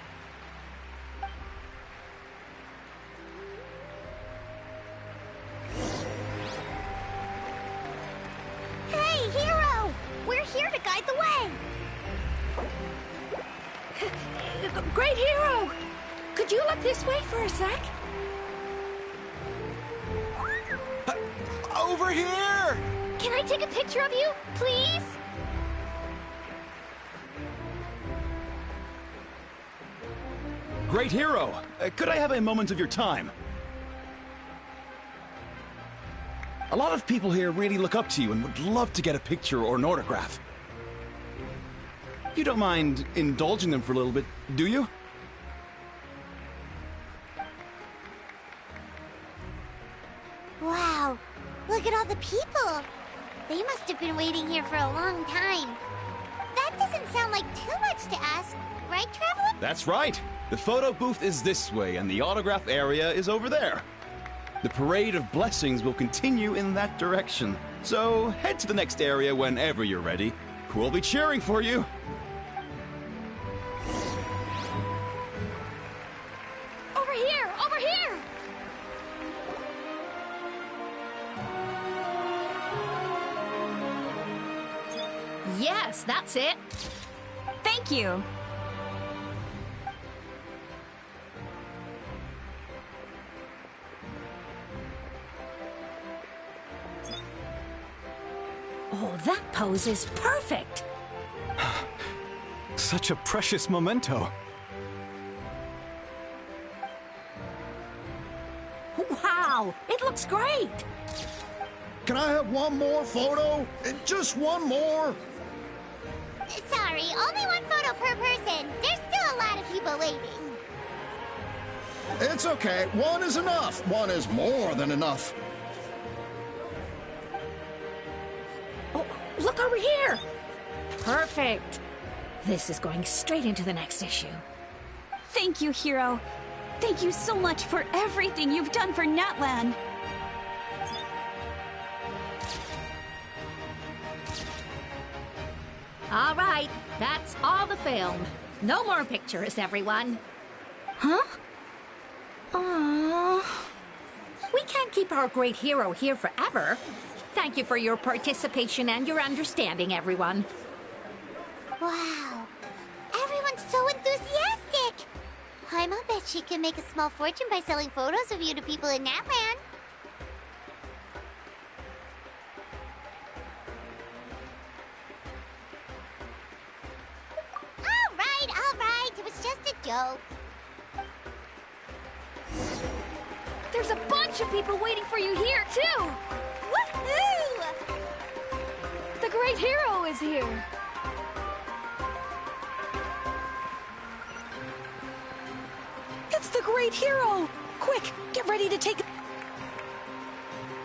Speaker 1: Hey, hero! We're here to guide the way!
Speaker 4: Great hero! Could you look this way for a sec?
Speaker 3: Over here!
Speaker 1: Can I take a picture of you, please?
Speaker 25: Great hero! Could I have a moment of your time? A lot of people here really look up to you and would love to get a picture or an autograph. You don't mind indulging them for a little bit, do you?
Speaker 1: Wow, look at all the people. They must have been waiting here for a long time. That doesn't sound like too much to ask, right, Traveler?
Speaker 25: That's right. The photo booth is this way, and the autograph area is over there. The Parade of Blessings will continue in that direction. So head to the next area whenever you're ready. We'll be cheering for you.
Speaker 4: Over here! Over here!
Speaker 26: Yes, that's it.
Speaker 27: Thank you.
Speaker 26: Oh, that pose is perfect.
Speaker 24: Such a precious memento.
Speaker 26: Wow, it looks great.
Speaker 28: Can I have one more photo? Just one more?
Speaker 1: Sorry, only one photo per person. There's still a lot of people waiting.
Speaker 28: It's okay. One is enough. One is more than enough.
Speaker 26: Oh, look over here. Perfect. This is going straight into the next issue.
Speaker 27: Thank you, hero. Thank you so much for everything you've done for Natlan.
Speaker 26: All right, that's all the film. No more pictures, everyone. Huh? Aww. We can't keep our great hero here forever. Thank you for your participation and your understanding, everyone.
Speaker 1: Wow. Everyone's so enthusiastic. Paimon bet she can make a small fortune by selling photos of you to people in Natland. All right. It was just a joke.
Speaker 4: There's a bunch of people waiting for you here, too!
Speaker 1: Woohoo!
Speaker 4: The great hero is here!
Speaker 2: It's the great hero! Quick, get ready to take...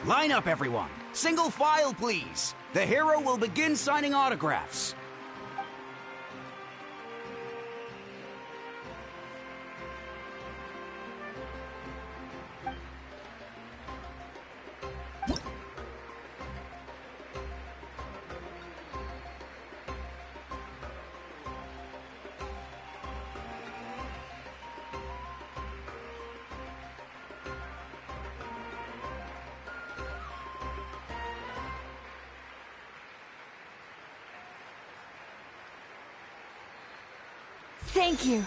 Speaker 6: Line up, everyone. Single file, please. The hero will begin signing autographs.
Speaker 4: Thank you.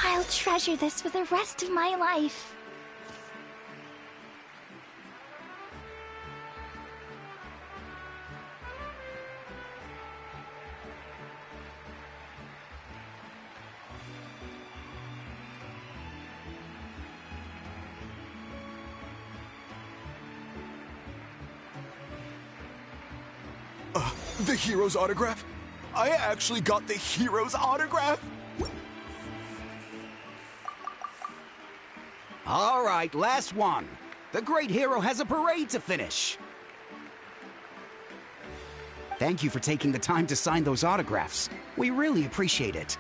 Speaker 20: I'll treasure this for the rest of my life.
Speaker 7: The hero's autograph? I actually got the hero's autograph?
Speaker 6: All right, last one. The great hero has a parade to finish. Thank you for taking the time to sign those autographs. We really appreciate it.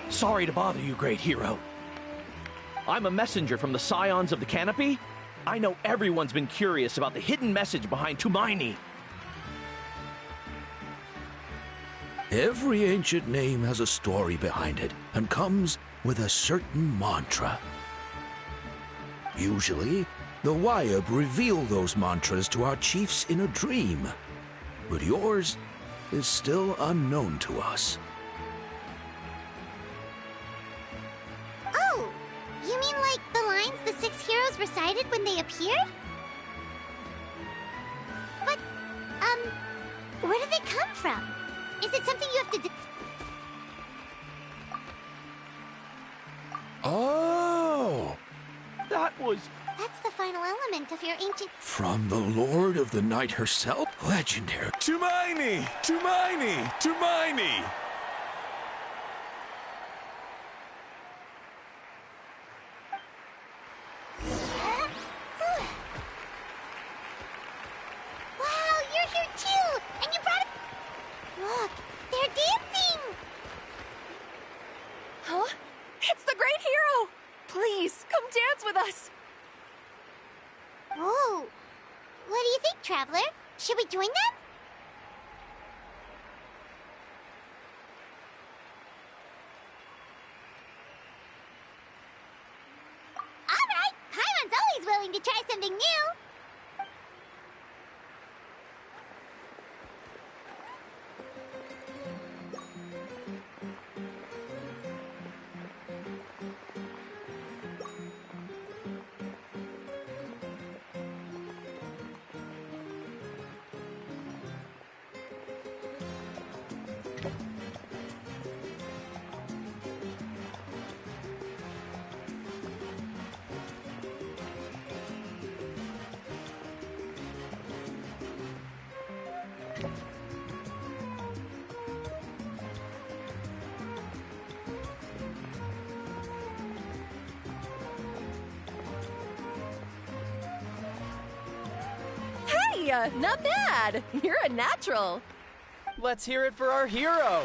Speaker 10: Sorry to bother you, great hero. I'm a messenger from the Scions of the Canopy. I know everyone's been curious about the hidden message behind Tumaini.
Speaker 5: Every ancient name has a story behind it and comes with a certain mantra. Usually, the Wayab reveal those mantras to our chiefs in a dream, but yours is still unknown to us.
Speaker 1: Oh, you mean like the lines the 6 heroes recited when they appeared? But, where do they come from? Is it something you have to do?
Speaker 5: Oh!
Speaker 1: That's the final element of your ancient...
Speaker 5: From the Lord of the Night herself? Legendary.
Speaker 7: Tumaini! Tumaini! Tumaini!
Speaker 1: Wow, you're here too! And you brought... Look, they're dancing!
Speaker 4: Huh? It's the great hero! Please, come dance with us!
Speaker 1: Whoa! What do you think, Traveler? Should we join them? Alright! Paimon's always willing to try something new!
Speaker 8: Hey, not bad. You're a natural.
Speaker 10: Let's hear it for our hero.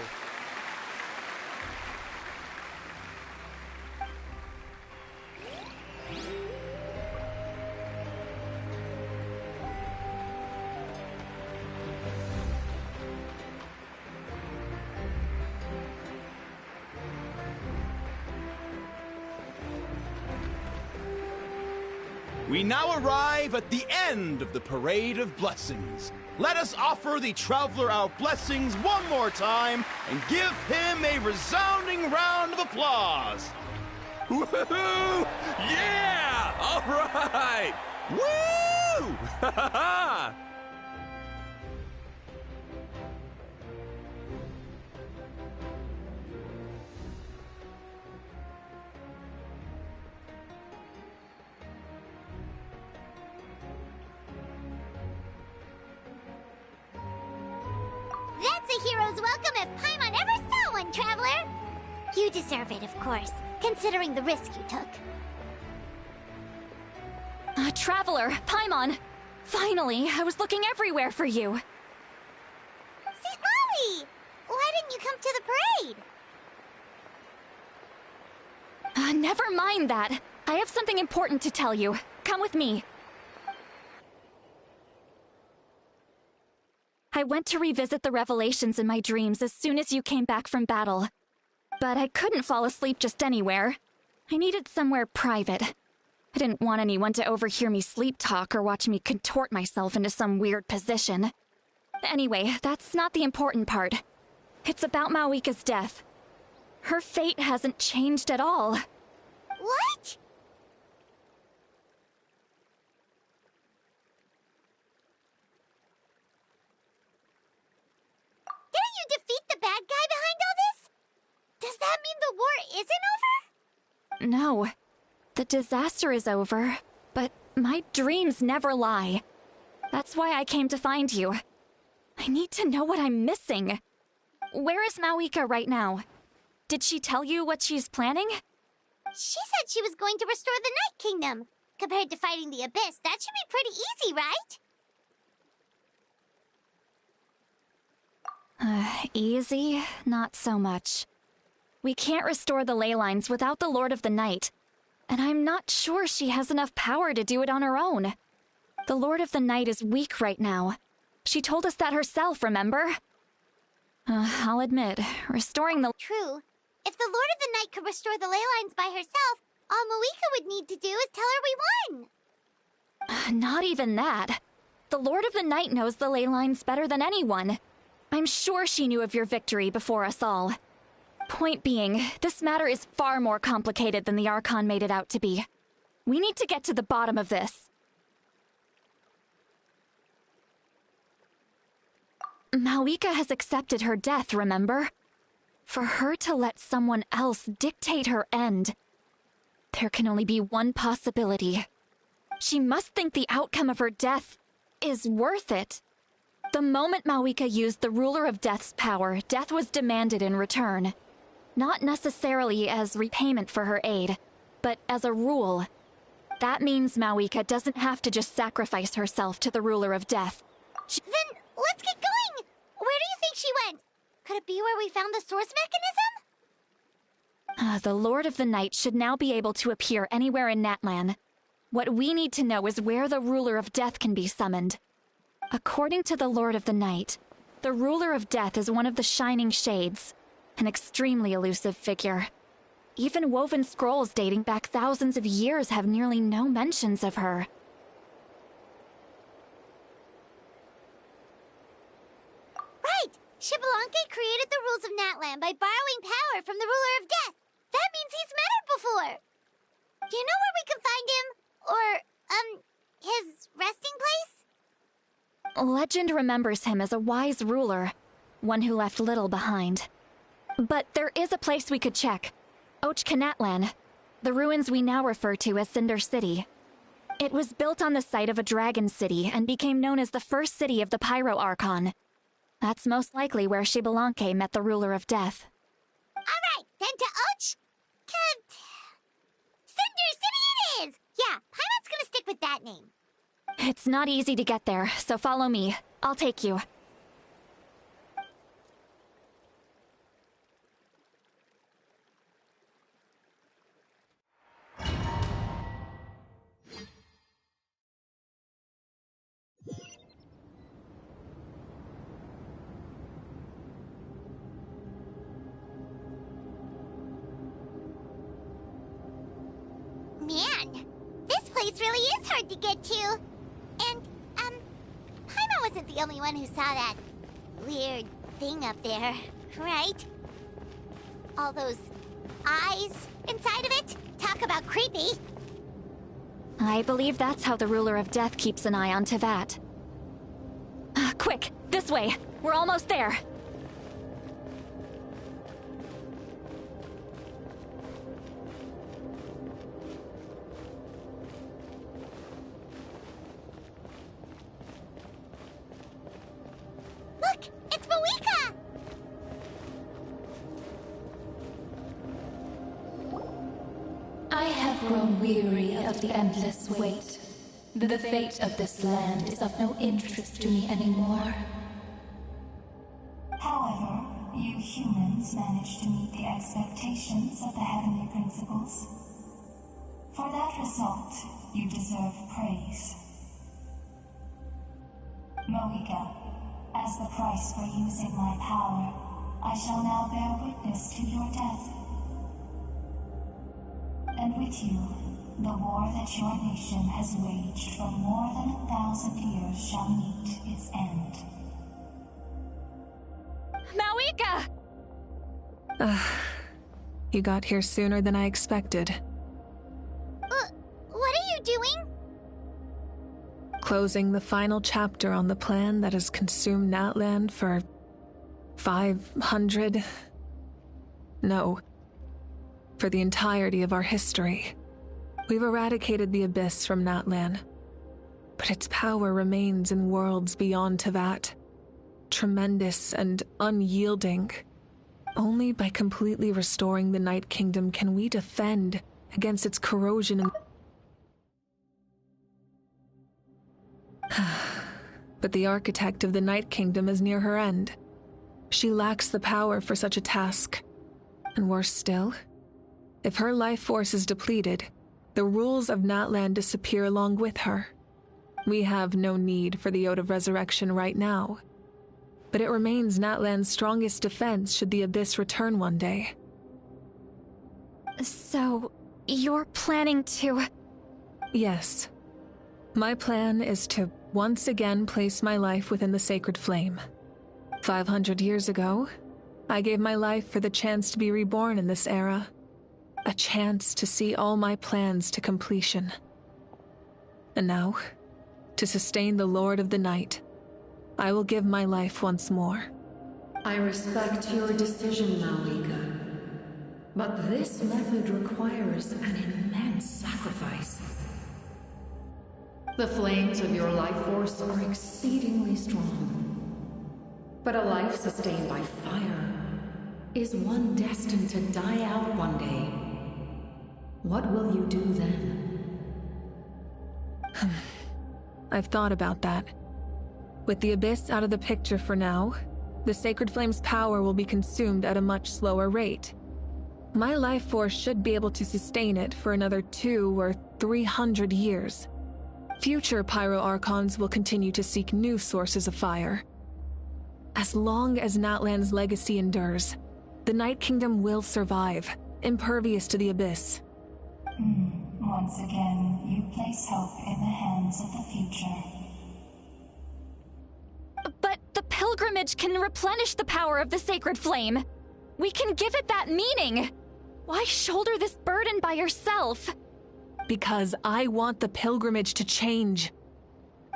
Speaker 6: We now arrive at the end of the Parade of Blessings. Let us offer the Traveler our blessings one more time and give him a resounding round of applause.
Speaker 3: Woohoo! Yeah! All right! Woo! Ha ha ha!
Speaker 1: That's a hero's welcome if Paimon ever saw one, Traveler! You deserve it, of course, considering the risk you took.
Speaker 4: Traveler, Paimon! Finally, I was looking everywhere for you.
Speaker 1: St. Molly! Why didn't you come to the parade?
Speaker 4: Never mind that. I have something important to tell you. Come with me. I went to revisit the revelations in my dreams as soon as you came back from battle. But I couldn't fall asleep just anywhere. I needed somewhere private. I didn't want anyone to overhear me sleep talk or watch me contort myself into some weird position. Anyway, that's not the important part. It's about Mawika's death. Her fate hasn't changed at all.
Speaker 1: What? Didn't you defeat the bad guy behind all this? Does that mean the war isn't over?
Speaker 4: No. The disaster is over, but my dreams never lie. That's why I came to find you. I need to know what I'm missing. Where is Mawika right now? Did she tell you what she's planning?
Speaker 1: She said she was going to restore the Night Kingdom. Compared to fighting the Abyss, that should be pretty easy, right?
Speaker 4: Easy? Not so much. We can't restore the ley lines without the Lord of the Night, and I'm not sure she has enough power to do it on her own. The Lord of the Night is weak right now. She told us that herself, remember? I'll admit, restoring the—
Speaker 1: True. If the Lord of the Night could restore the ley lines by herself, all Mawika would need to do is tell her we won.
Speaker 4: Not even that. The Lord of the Night knows the ley lines better than anyone. I'm sure she knew of your victory before us all. Point being, this matter is far more complicated than the Archon made it out to be. We need to get to the bottom of this. Mawika has accepted her death, remember? For her to let someone else dictate her end, there can only be one possibility. She must think the outcome of her death is worth it. The moment Mawika used the Ruler of Death's power, death was demanded in return. Not necessarily as repayment for her aid, but as a rule. That means Mawika doesn't have to just sacrifice herself to the Ruler of Death.
Speaker 1: Then let's get going! Where do you think she went? Could it be where we found the source mechanism?
Speaker 4: The Lord of the Night should now be able to appear anywhere in Natlan. What we need to know is where the Ruler of Death can be summoned. According to the Lord of the Night, the Ruler of Death is one of the Shining Shades, an extremely elusive figure. Even woven scrolls dating back thousands of years have nearly no mentions of her.
Speaker 1: Right! Xbalanque created the rules of Natlan by borrowing power from the Ruler of Death. That means he's met her before. Do you know where we can find him? Or, his resting place?
Speaker 4: Legend remembers him as a wise ruler, one who left little behind. But there is a place we could check. Ochkanatlan, the ruins we now refer to as Cinder City. It was built on the site of a dragon city and became known as the first city of the Pyro Archon.
Speaker 20: That's most likely where Xbalanque met the ruler of death.
Speaker 1: Alright, then to Cinder City it is! Yeah, Paimon's gonna stick with that name.
Speaker 20: It's not easy to get there, so follow me. I'll take you.
Speaker 1: Man, this place really is hard to get to. And, Paimon wasn't the only one who saw that weird thing up there, right? All those eyes inside of it? Talk about creepy.
Speaker 20: I believe that's how the ruler of death keeps an eye on Teyvat. Quick, this way! We're almost there!
Speaker 1: Look! It's Mawika!
Speaker 11: I have grown weary of the endless wait. The fate of this land is of no interest to me anymore.
Speaker 12: However, you humans managed to meet the expectations of the heavenly principles. For that result, you deserve praise. Mawika, as the price for using my power, I shall now bear witness to your death. And with you, the war that your nation has waged for more than 1,000 years shall meet its end.
Speaker 20: Mawika!
Speaker 19: You got here sooner than I expected.
Speaker 1: What are you doing?
Speaker 19: Closing the final chapter on the plan that has consumed Natlan for 500... No. For the entirety of our history. We've eradicated the Abyss from Natlan, but its power remains in worlds beyond Teyvat. Tremendous and unyielding. Only by completely restoring the Night Kingdom can we defend against its corrosion and... But the architect of the Night Kingdom is near her end. She lacks the power for such a task. And worse still, if her life force is depleted, the rules of Natlan disappear along with her. We have no need for the Ode of Resurrection right now, but it remains Natlan's strongest defense should the Abyss return one day.
Speaker 20: So, you're planning to...
Speaker 19: Yes. My plan is to once again place my life within the sacred flame. 500 years ago, I gave my life for the chance to be reborn in this era. A chance to see all my plans to completion. And now, to sustain the Lord of the Night, I will give my life once more.
Speaker 11: I respect your decision, Mawika. But this method requires an immense sacrifice. The flames of your life force are exceedingly strong. But a life sustained by fire is one destined to die out one day. What will you do then?
Speaker 19: I've thought about that. With the Abyss out of the picture for now, the Sacred Flame's power will be consumed at a much slower rate. My life force should be able to sustain it for another 200 or 300 years. Future Pyro-Archons will continue to seek new sources of fire. As long as Natlan's legacy endures, the Night Kingdom will survive, impervious to the Abyss.
Speaker 12: Once again, you place hope in the hands of the future.
Speaker 20: But the pilgrimage can replenish the power of the sacred flame. We can give it that meaning. Why shoulder this burden by yourself?
Speaker 19: Because I want the pilgrimage to change.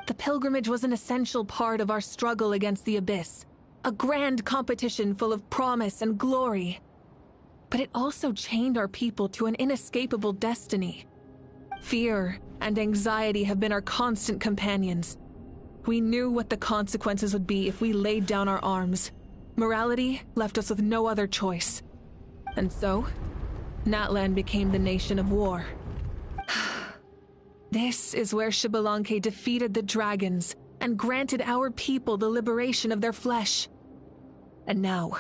Speaker 19: The pilgrimage was an essential part of our struggle against the Abyss. A grand competition full of promise and glory. But it also chained our people to an inescapable destiny. Fear and anxiety have been our constant companions. We knew what the consequences would be if we laid down our arms. Morality left us with no other choice. And so, Natlan became the nation of war. This is where Xbalanque defeated the dragons and granted our people the liberation of their flesh. And now,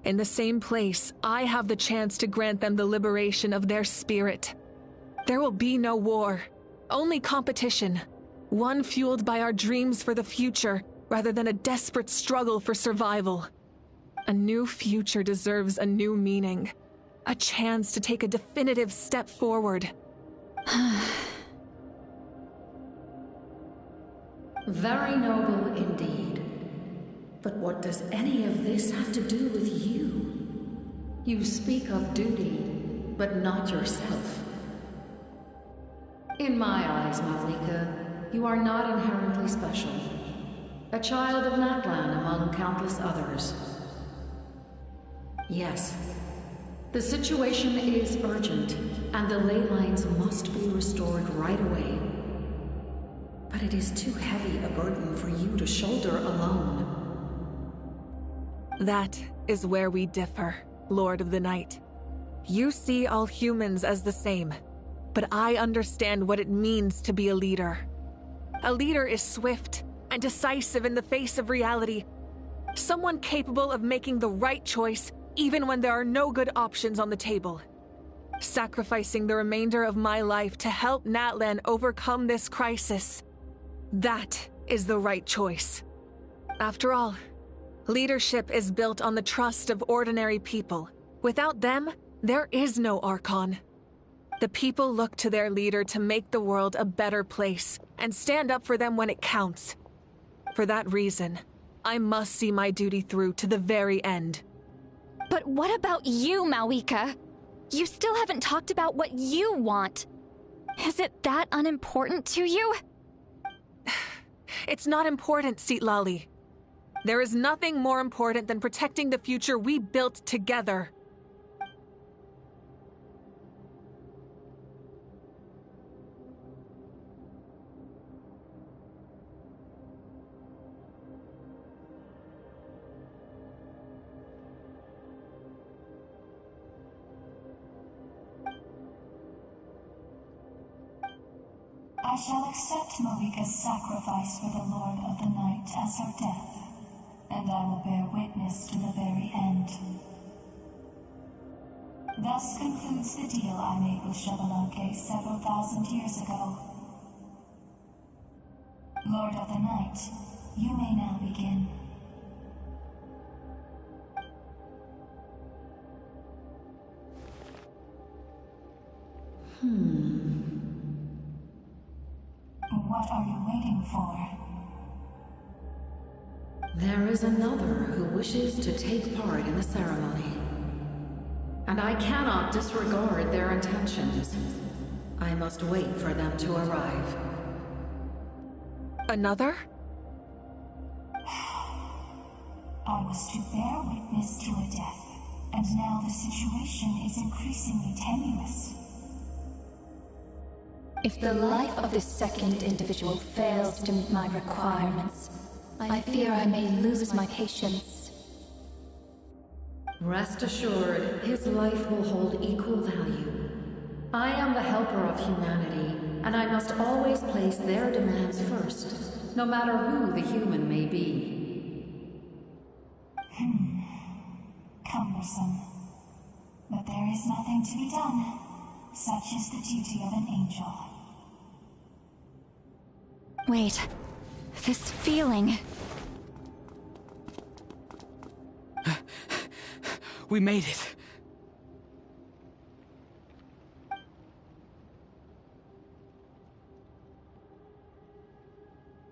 Speaker 19: in the same place, I have the chance to grant them the liberation of their spirit. There will be no war, only competition. One fueled by our dreams for the future, rather than a desperate struggle for survival. A new future deserves a new meaning. A chance to take a definitive step forward.
Speaker 11: Very noble indeed. But what does any of this have to do with you? You speak of duty, but not yourself. In my eyes, Malika, you are not inherently special. A child of Natlan among countless others. Yes, the situation is urgent, and the ley lines must be restored right away. But it is too heavy a burden for you to shoulder alone.
Speaker 19: That is where we differ, Lord of the Night. You see all humans as the same, but I understand what it means to be a leader. A leader is swift and decisive in the face of reality. Someone capable of making the right choice even when there are no good options on the table. Sacrificing the remainder of my life to help Natlan overcome this crisis. That is the right choice. After all, leadership is built on the trust of ordinary people. Without them, there is no Archon. The people look to their leader to make the world a better place and stand up for them when it counts. For that reason, I must see my duty through to the very end.
Speaker 4: But what about you, Malika? You still haven't talked about what you want. Is it that unimportant to you?
Speaker 19: It's not important, Citlali. There is nothing more important than protecting the future we built together.
Speaker 12: I shall accept Malika's sacrifice for the Lord of the Night as her death, and I will bear witness to the very end. Thus concludes the deal I made with Xbalanque several thousand years ago. Lord of the Night, you may now begin. What are you waiting for?
Speaker 11: There is another who wishes to take part in the ceremony. And I cannot disregard their intentions. I must wait for them to arrive.
Speaker 19: Another?
Speaker 12: I was to bear witness to a death, and now the situation is increasingly tenuous.
Speaker 9: If the life of this second individual fails to meet my requirements, I fear I may lose my patience.
Speaker 11: Rest assured, his life will hold equal value. I am the helper of humanity, and I must always place their demands first, no matter who the human may be.
Speaker 12: Cumbersome. But there is nothing to be done. Such is the duty of an angel.
Speaker 4: Wait, this feeling...
Speaker 13: We made it.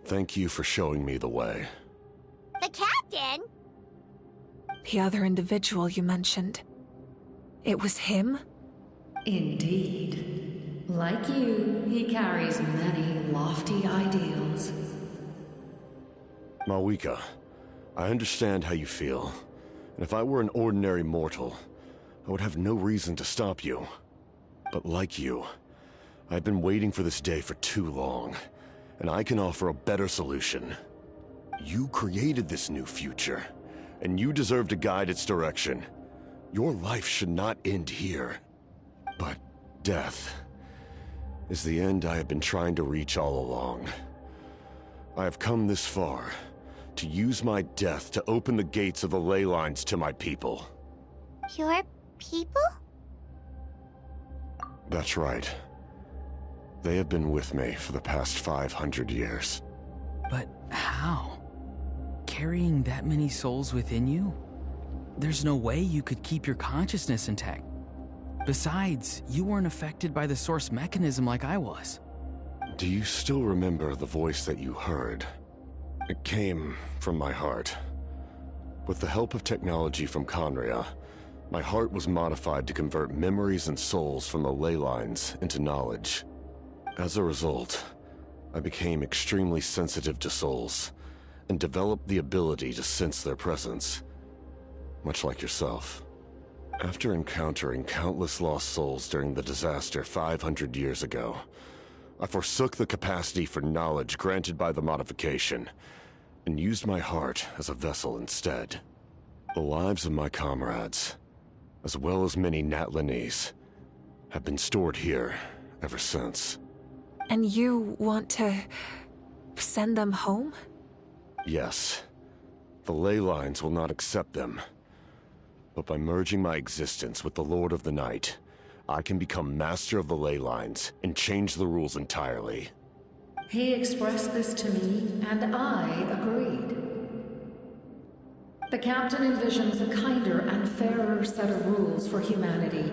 Speaker 7: Thank you for showing me the way.
Speaker 1: The captain?
Speaker 19: The other individual you mentioned. It was him?
Speaker 11: Indeed. Like you, he carries many lofty ideals.
Speaker 7: Malika, I understand how you feel. And if I were an ordinary mortal, I would have no reason to stop you. But like you, I've been waiting for this day for too long. and I can offer a better solution. You created this new future, and you deserve to guide its direction. Your life should not end here. But death is the end I have been trying to reach all along. I have come this far to use my death to open the gates of the ley lines to my people.
Speaker 1: Your people?
Speaker 7: That's right. They have been with me for the past 500 years.
Speaker 13: But how? Carrying that many souls within you? There's no way you could keep your consciousness intact. Besides, you weren't affected by the source mechanism like I was.
Speaker 7: Do you still remember the voice that you heard? It came from my heart. With the help of technology from Conria, my heart was modified to convert memories and souls from the ley lines into knowledge. As a result, I became extremely sensitive to souls, and developed the ability to sense their presence, much like yourself. After encountering countless lost souls during the disaster 500 years ago, I forsook the capacity for knowledge granted by the modification, and used my heart as a vessel instead. The lives of my comrades, as well as many Natlanese, have been stored here ever since.
Speaker 19: And you want to send them home?
Speaker 7: Yes. The ley lines will not accept them. But by merging my existence with the Lord of the Night, I can become master of the ley lines and change the rules entirely.
Speaker 11: He expressed this to me, and I agreed. The captain envisions a kinder and fairer set of rules for humanity.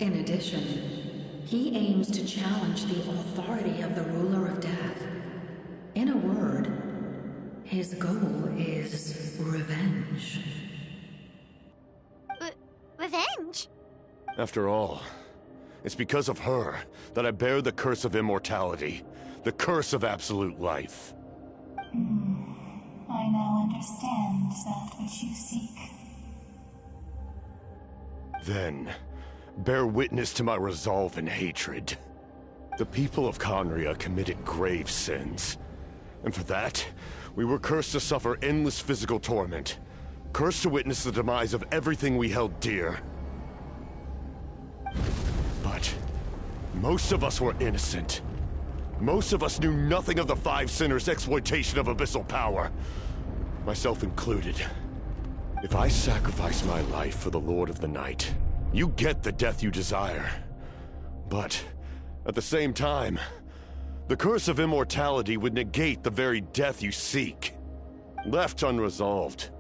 Speaker 11: In addition, he aims to challenge the authority of the ruler of death. In a word, his goal is revenge.
Speaker 1: Revenge?
Speaker 7: After all, it's because of her that I bear the curse of immortality, the curse of absolute life.
Speaker 12: I now understand that which you seek.
Speaker 7: Then, bear witness to my resolve and hatred. The people of Conria committed grave sins, and for that, we were cursed to suffer endless physical torment, cursed to witness the demise of everything we held dear. But most of us were innocent. Most of us knew nothing of the Five Sinners' exploitation of abyssal power, myself included. If I sacrifice my life for the Lord of the Night, you get the death you desire. But at the same time, the curse of immortality would negate the very death you seek. Left unresolved,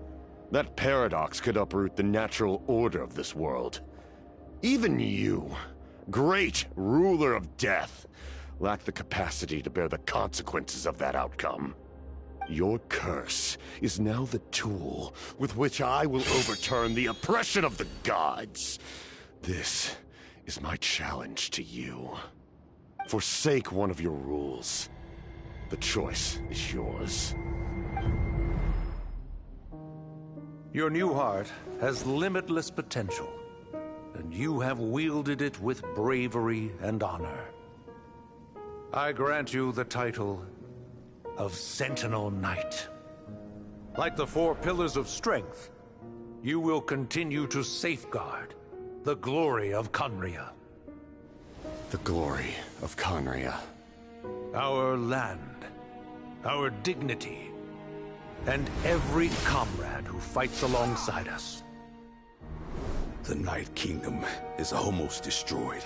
Speaker 7: that paradox could uproot the natural order of this world. Even you, great ruler of death, lack the capacity to bear the consequences of that outcome. Your curse is now the tool with which I will overturn the oppression of the gods. This is my challenge to you. Forsake one of your rules. The choice is yours.
Speaker 24: Your new heart has limitless potential, and you have wielded it with bravery and honor. I grant you the title of Sentinel Knight. Like the four pillars of strength, you will continue to safeguard the glory of Conria.
Speaker 7: The glory of Conria.
Speaker 24: Our land, our dignity, and every comrade who fights alongside us.
Speaker 14: The Night Kingdom is almost destroyed.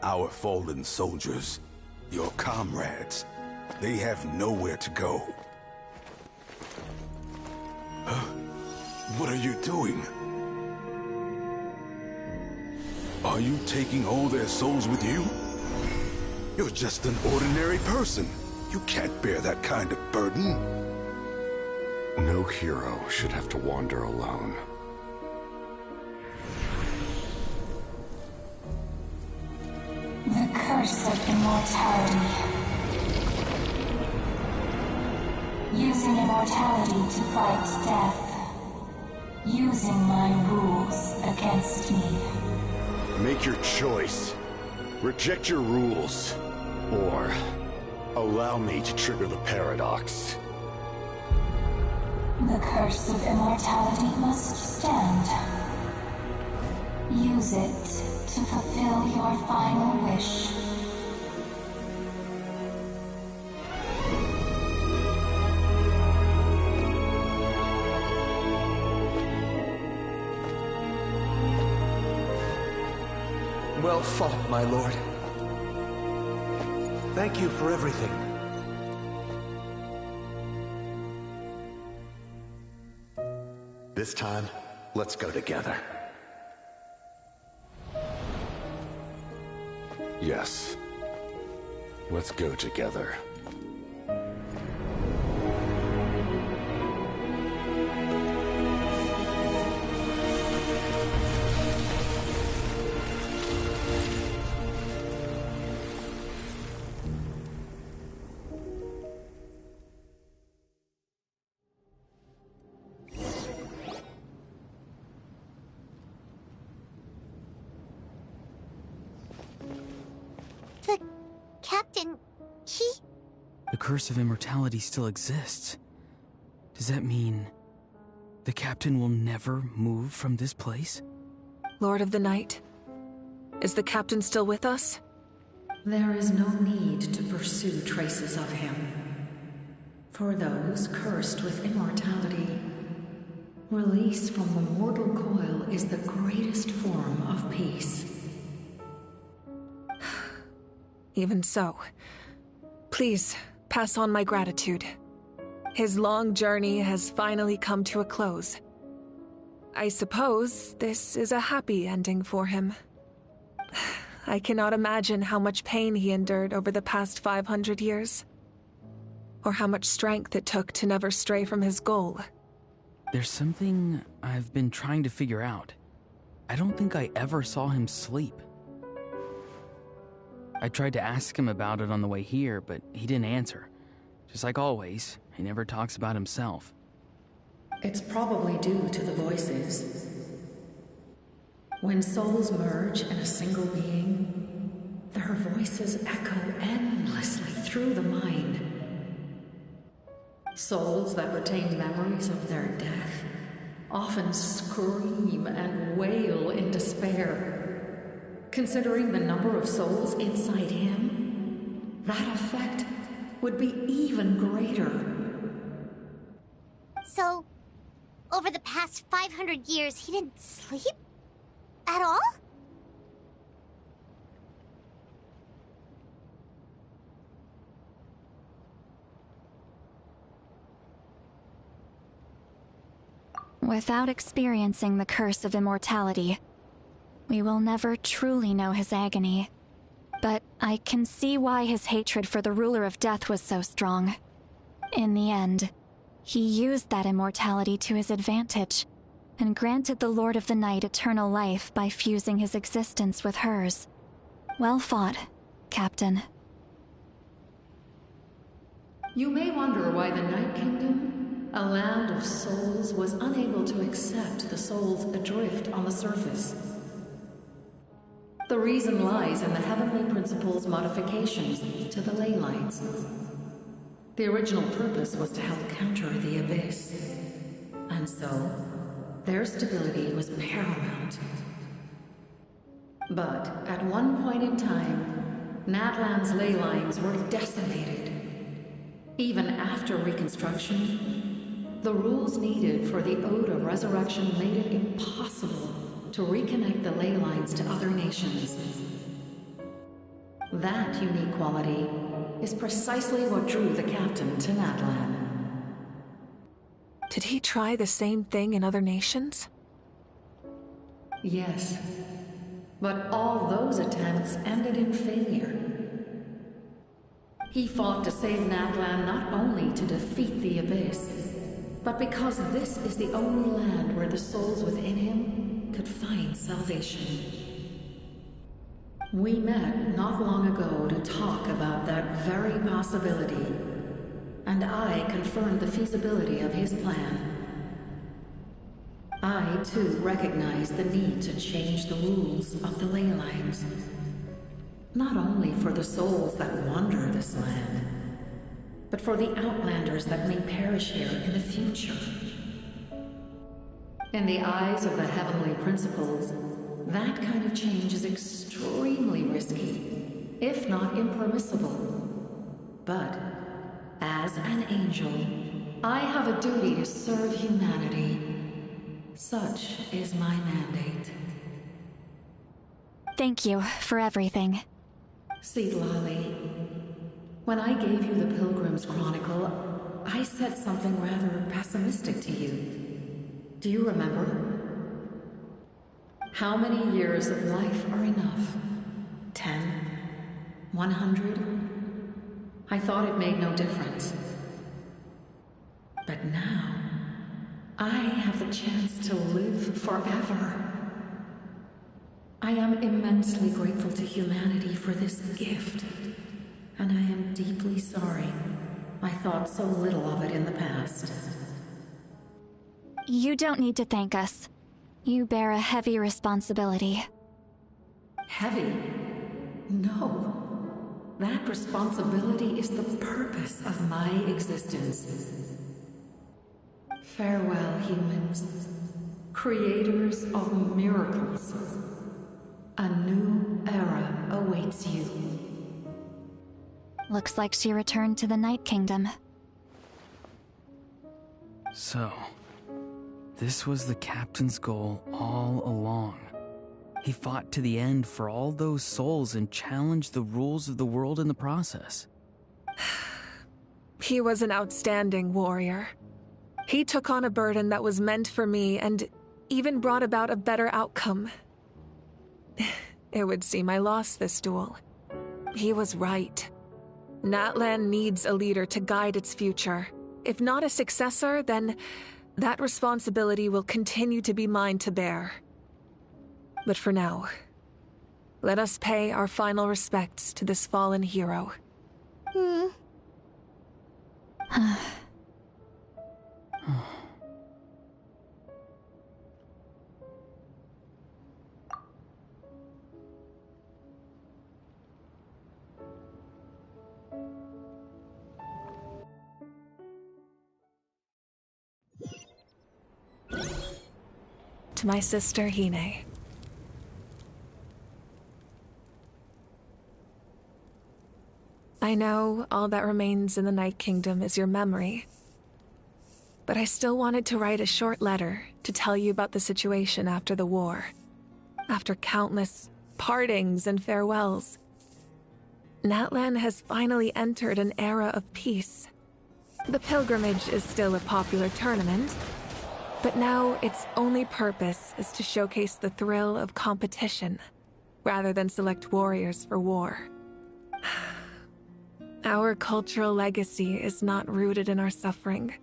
Speaker 14: Our fallen soldiers, your comrades, they have nowhere to go. Huh? What are you doing? Are you taking all their souls with you? You're just an ordinary person. You can't bear that kind of burden.
Speaker 7: No hero should have to wander alone.
Speaker 12: The curse of immortality. Using immortality to fight death. Using my rules against me.
Speaker 7: Make your choice. Reject your rules. Or Allow me to trigger the paradox.
Speaker 12: The curse of immortality must stand. Use it to fulfill your final wish.
Speaker 24: Well fought, my lord. Thank you for everything.
Speaker 7: This time, let's go together. Yes. Let's go together.
Speaker 1: The captain,
Speaker 13: The curse of immortality still exists. Does that mean the captain will never move from this place?
Speaker 19: Lord of the Night, is the captain still with us?
Speaker 11: There is no need to pursue traces of him. For those cursed with immortality, release from the mortal coil is the greatest form of peace.
Speaker 19: Even so, please pass on my gratitude. His long journey has finally come to a close. I suppose this is a happy ending for him. I cannot imagine how much pain he endured over the past 500 years, or how much strength it took to never stray from his goal.
Speaker 13: There's something I've been trying to figure out. I don't think I ever saw him sleep. I tried to ask him about it on the way here, but he didn't answer. Just like always, he never talks about himself.
Speaker 11: It's probably due to the voices. When souls merge in a single being, their voices echo endlessly through the mind. Souls that retain memories of their death often scream and wail in despair. Considering the number of souls inside him, that effect would be even greater.
Speaker 1: So, over the past 500 years, he didn't sleep? At all?
Speaker 15: Without experiencing the curse of immortality, we will never truly know his agony. But I can see why his hatred for the ruler of death was so strong. In the end, he used that immortality to his advantage, and granted the Lord of the Night eternal life by fusing his existence with hers. Well fought, Captain.
Speaker 11: You may wonder why the Night Kingdom, a land of souls, was unable to accept the souls adrift on the surface. The reason lies in the Heavenly Principle's modifications to the ley lines. The original purpose was to help counter the Abyss, and so their stability was paramount. But at one point in time, Natlan's ley lines were decimated. Even after reconstruction, the rules needed for the Ode of Resurrection made it impossible to reconnect the ley lines to other nations. That unique quality is precisely what drew the captain to Natlan.
Speaker 19: Did he try the same thing in other nations?
Speaker 11: Yes, but all those attempts ended in failure. He fought to save Natlan not only to defeat the Abyss, but because this is the only land where the souls within him could find salvation. We met not long ago to talk about that very possibility, and I confirmed the feasibility of his plan. I, too, recognize the need to change the rules of the ley lines, not only for the souls that wander this land, but for the outlanders that may perish here in the future. In the eyes of the heavenly principles, that kind of change is extremely risky, if not impermissible. But, as an angel, I have a duty to serve humanity. Such is my mandate.
Speaker 15: Thank you for everything.
Speaker 11: Lolly, when I gave you the Pilgrim's Chronicle, I said something rather pessimistic to you. Do you remember? How many years of life are enough? 10? 100? I thought it made no difference. But now, I have the chance to live forever. I am immensely grateful to humanity for this gift, and I am deeply sorry I thought so little of it in the past.
Speaker 15: You don't need to thank us. You bear a heavy responsibility.
Speaker 11: Heavy? No. That responsibility is the purpose of my existence. Farewell, humans. Creators of miracles. A new era awaits you.
Speaker 15: Looks like she returned to the Night Kingdom.
Speaker 13: So, this was the captain's goal all along. He fought to the end for all those souls and challenged the rules of the world in the process.
Speaker 19: He was an outstanding warrior. He took on a burden that was meant for me and even brought about a better outcome. It would seem I lost this duel. He was right. Natlan needs a leader to guide its future. If not a successor, then that responsibility will continue to be mine to bear. But for now, let us pay our final respects to this fallen hero. To my sister, Hine. I know all that remains in the Night Kingdom is your memory, but I still wanted to write a short letter to tell you about the situation after the war. After countless partings and farewells, Natlan has finally entered an era of peace. The pilgrimage is still a popular tournament, but now its only purpose is to showcase the thrill of competition, rather than select warriors for war. Our cultural legacy is not rooted in our suffering.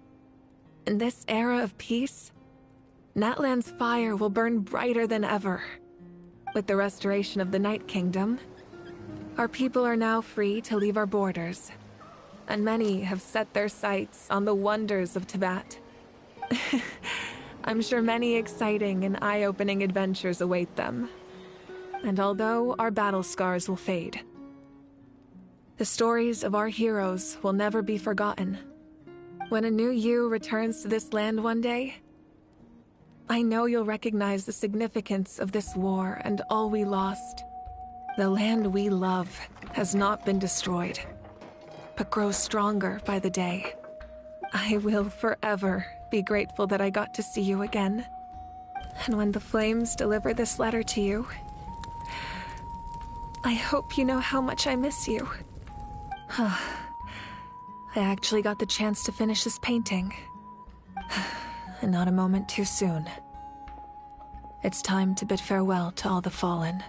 Speaker 19: In this era of peace, Natlan's fire will burn brighter than ever. With the restoration of the Night Kingdom, our people are now free to leave our borders, and many have set their sights on the wonders of Tibet. I'm sure many exciting and eye-opening adventures await them. And although our battle scars will fade, the stories of our heroes will never be forgotten. When a new you returns to this land one day, I know you'll recognize the significance of this war and all we lost. The land we love has not been destroyed, but grows stronger by the day. I will forever be grateful that I got to see you again. And when the flames deliver this letter to you, I hope you know how much I miss you. I actually got the chance to finish this painting. And not a moment too soon. It's time to bid farewell to all the fallen.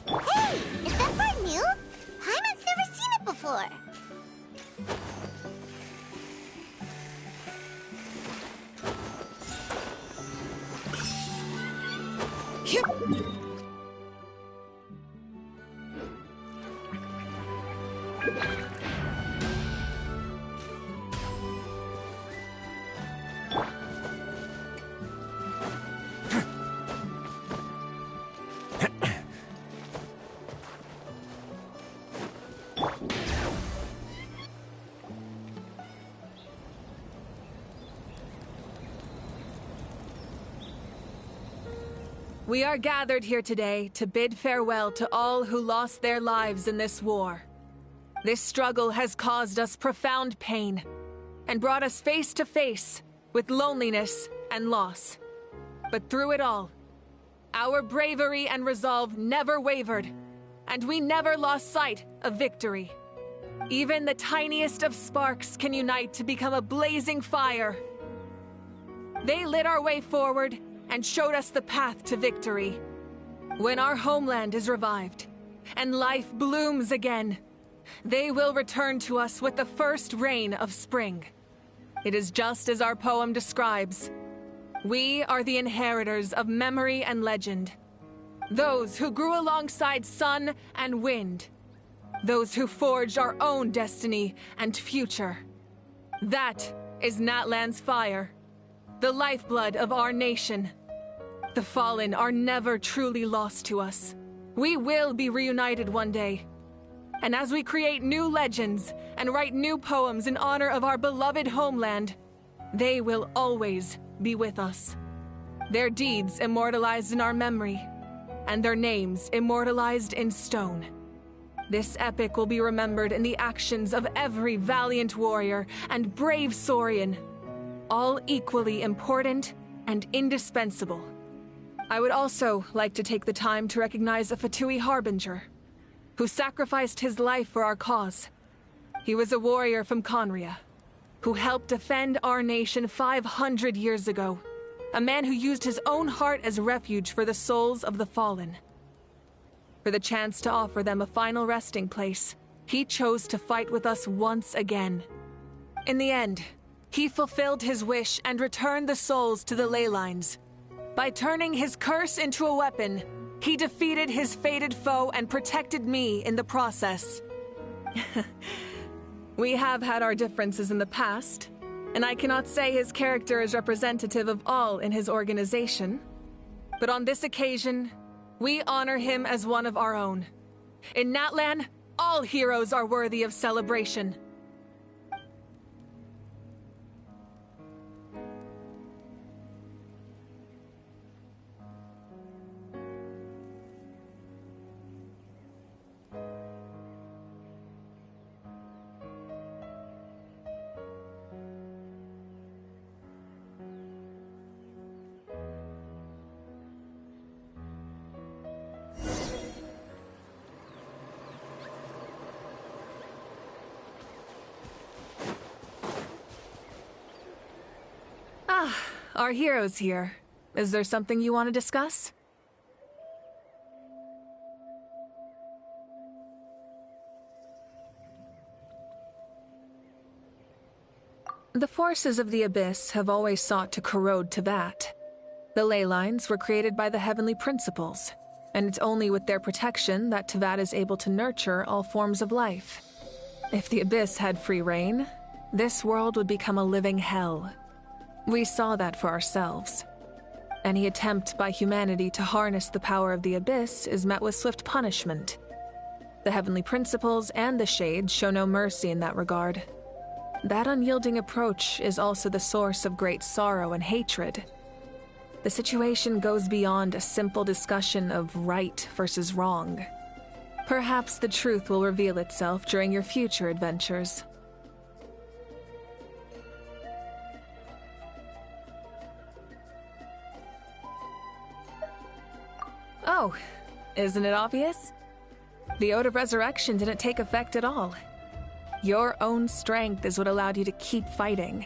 Speaker 1: Hey! Is that part new? Paimon's never seen it before.
Speaker 19: We are gathered here today to bid farewell to all who lost their lives in this war. This struggle has caused us profound pain and brought us face to face with loneliness and loss. But through it all, our bravery and resolve never wavered, and we never lost sight of victory. Even the tiniest of sparks can unite to become a blazing fire. They lit our way forward and showed us the path to victory. When our homeland is revived and life blooms again, they will return to us with the first rain of spring. It is just as our poem describes. We are the inheritors of memory and legend. Those who grew alongside sun and wind. Those who forged our own destiny and future. That is Natlan's fire, the lifeblood of our nation. The fallen are never truly lost to us. We will be reunited one day. And as we create new legends and write new poems in honor of our beloved homeland, they will always be with us. Their deeds immortalized in our memory, and their names immortalized in stone. This epic will be remembered in the actions of every valiant warrior and brave Saurian, all equally important and indispensable. I would also like to take the time to recognize a Fatui Harbinger, who sacrificed his life for our cause. He was a warrior from Conria, who helped defend our nation 500 years ago. A man who used his own heart as refuge for the souls of the fallen. For the chance to offer them a final resting place, he chose to fight with us once again. In the end, he fulfilled his wish and returned the souls to the ley lines. By turning his curse into a weapon, he defeated his fated foe and protected me in the process. We have had our differences in the past, and I cannot say his character is representative of all in his organization. But on this occasion, we honor him as one of our own. In Natlan, all heroes are worthy of celebration. Our hero's here. Is there something you want to discuss? The forces of the Abyss have always sought to corrode Teyvat. The ley lines were created by the Heavenly Principles, and it's only with their protection that Teyvat is able to nurture all forms of life. If the Abyss had free reign, this world would become a living hell. We saw that for ourselves. Any attempt by humanity to harness the power of the Abyss is met with swift punishment. The Heavenly Principles and the Shades show no mercy in that regard. That unyielding approach is also the source of great sorrow and hatred. The situation goes beyond a simple discussion of right versus wrong. Perhaps the truth will reveal itself during your future adventures. Oh, isn't it obvious? The Ode of Resurrection didn't take effect at all. Your own strength is what allowed you to keep fighting,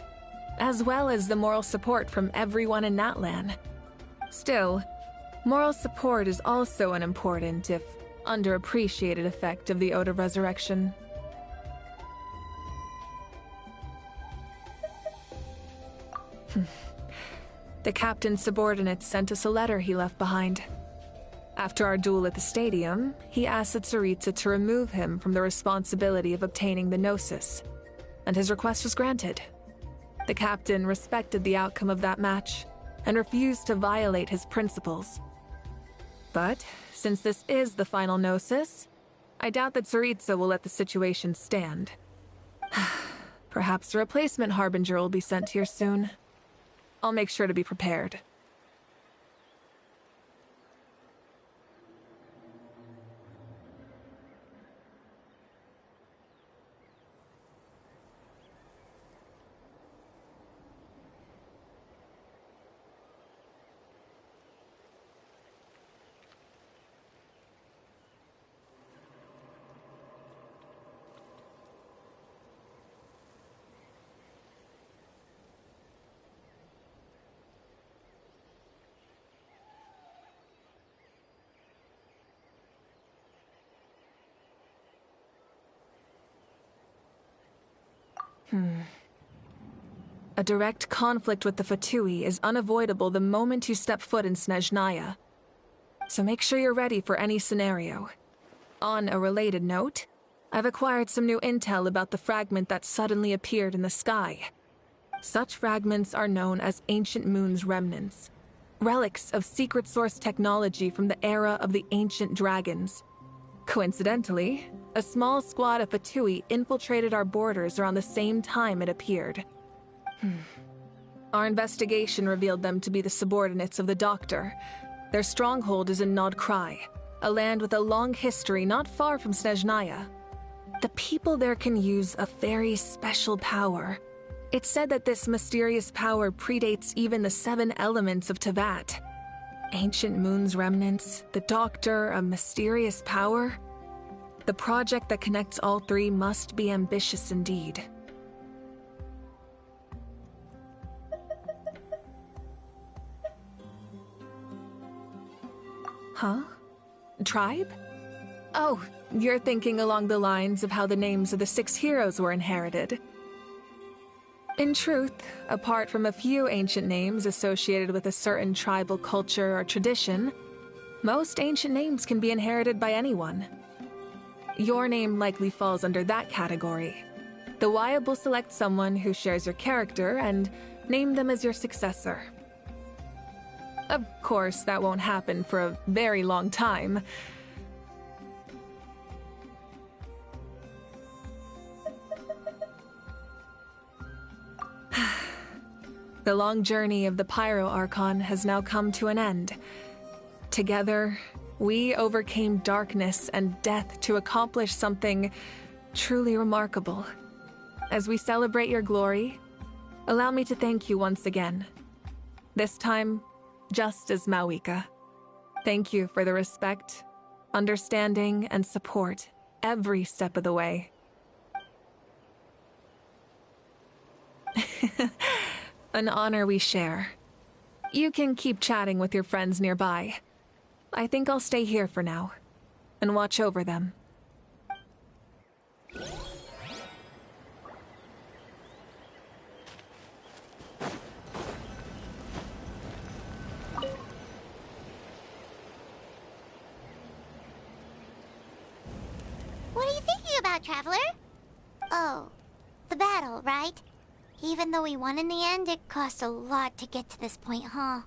Speaker 19: as well as the moral support from everyone in Natlan. Still, moral support is also an important, if underappreciated, effect of the Ode of Resurrection. The captain's subordinates sent us a letter he left behind. After our duel at the stadium, he asked Tsaritsa to remove him from the responsibility of obtaining the Gnosis, and his request was granted. The captain respected the outcome of that match and refused to violate his principles. But since this is the final Gnosis, I doubt that Tsaritsa will let the situation stand. Perhaps a replacement Harbinger will be sent here soon. I'll make sure to be prepared. A direct conflict with the Fatui is unavoidable the moment you step foot in Snezhnaya. So make sure you're ready for any scenario. On a related note, I've acquired some new intel about the fragment that suddenly appeared in the sky. Such fragments are known as Ancient Moon's remnants, relics of secret source technology from the era of the ancient dragons. Coincidentally, a small squad of Fatui infiltrated our borders around the same time it appeared. Our investigation revealed them to be the subordinates of the Doctor. Their stronghold is in Nod Krai, a land with a long history not far from Snezhnaya. The people there can use a very special power. It's said that this mysterious power predates even the 7 elements of Tevat. Ancient Moon's remnants, the Doctor, a mysterious power. The project that connects all 3 must be ambitious indeed. Huh? Tribe? Oh, you're thinking along the lines of how the names of the 6 heroes were inherited. In truth, apart from a few ancient names associated with a certain tribal culture or tradition, most ancient names can be inherited by anyone. Your name likely falls under that category. The Wyab will select someone who shares your character and name them as your successor. Of course, that won't happen for a very long time. The long journey of the Pyro Archon has now come to an end. Together, we overcame darkness and death to accomplish something truly remarkable. As we celebrate your glory, allow me to thank you once again. This time, just as Mawika. Thank you for the respect, understanding, and support every step of the way. An honor we share. You can keep chatting with your friends nearby. I think I'll stay here for now, and watch over them.
Speaker 1: What are you thinking about, Traveler? Oh, the battle, right? Even though we won in the end, it cost a lot to get to this point, huh?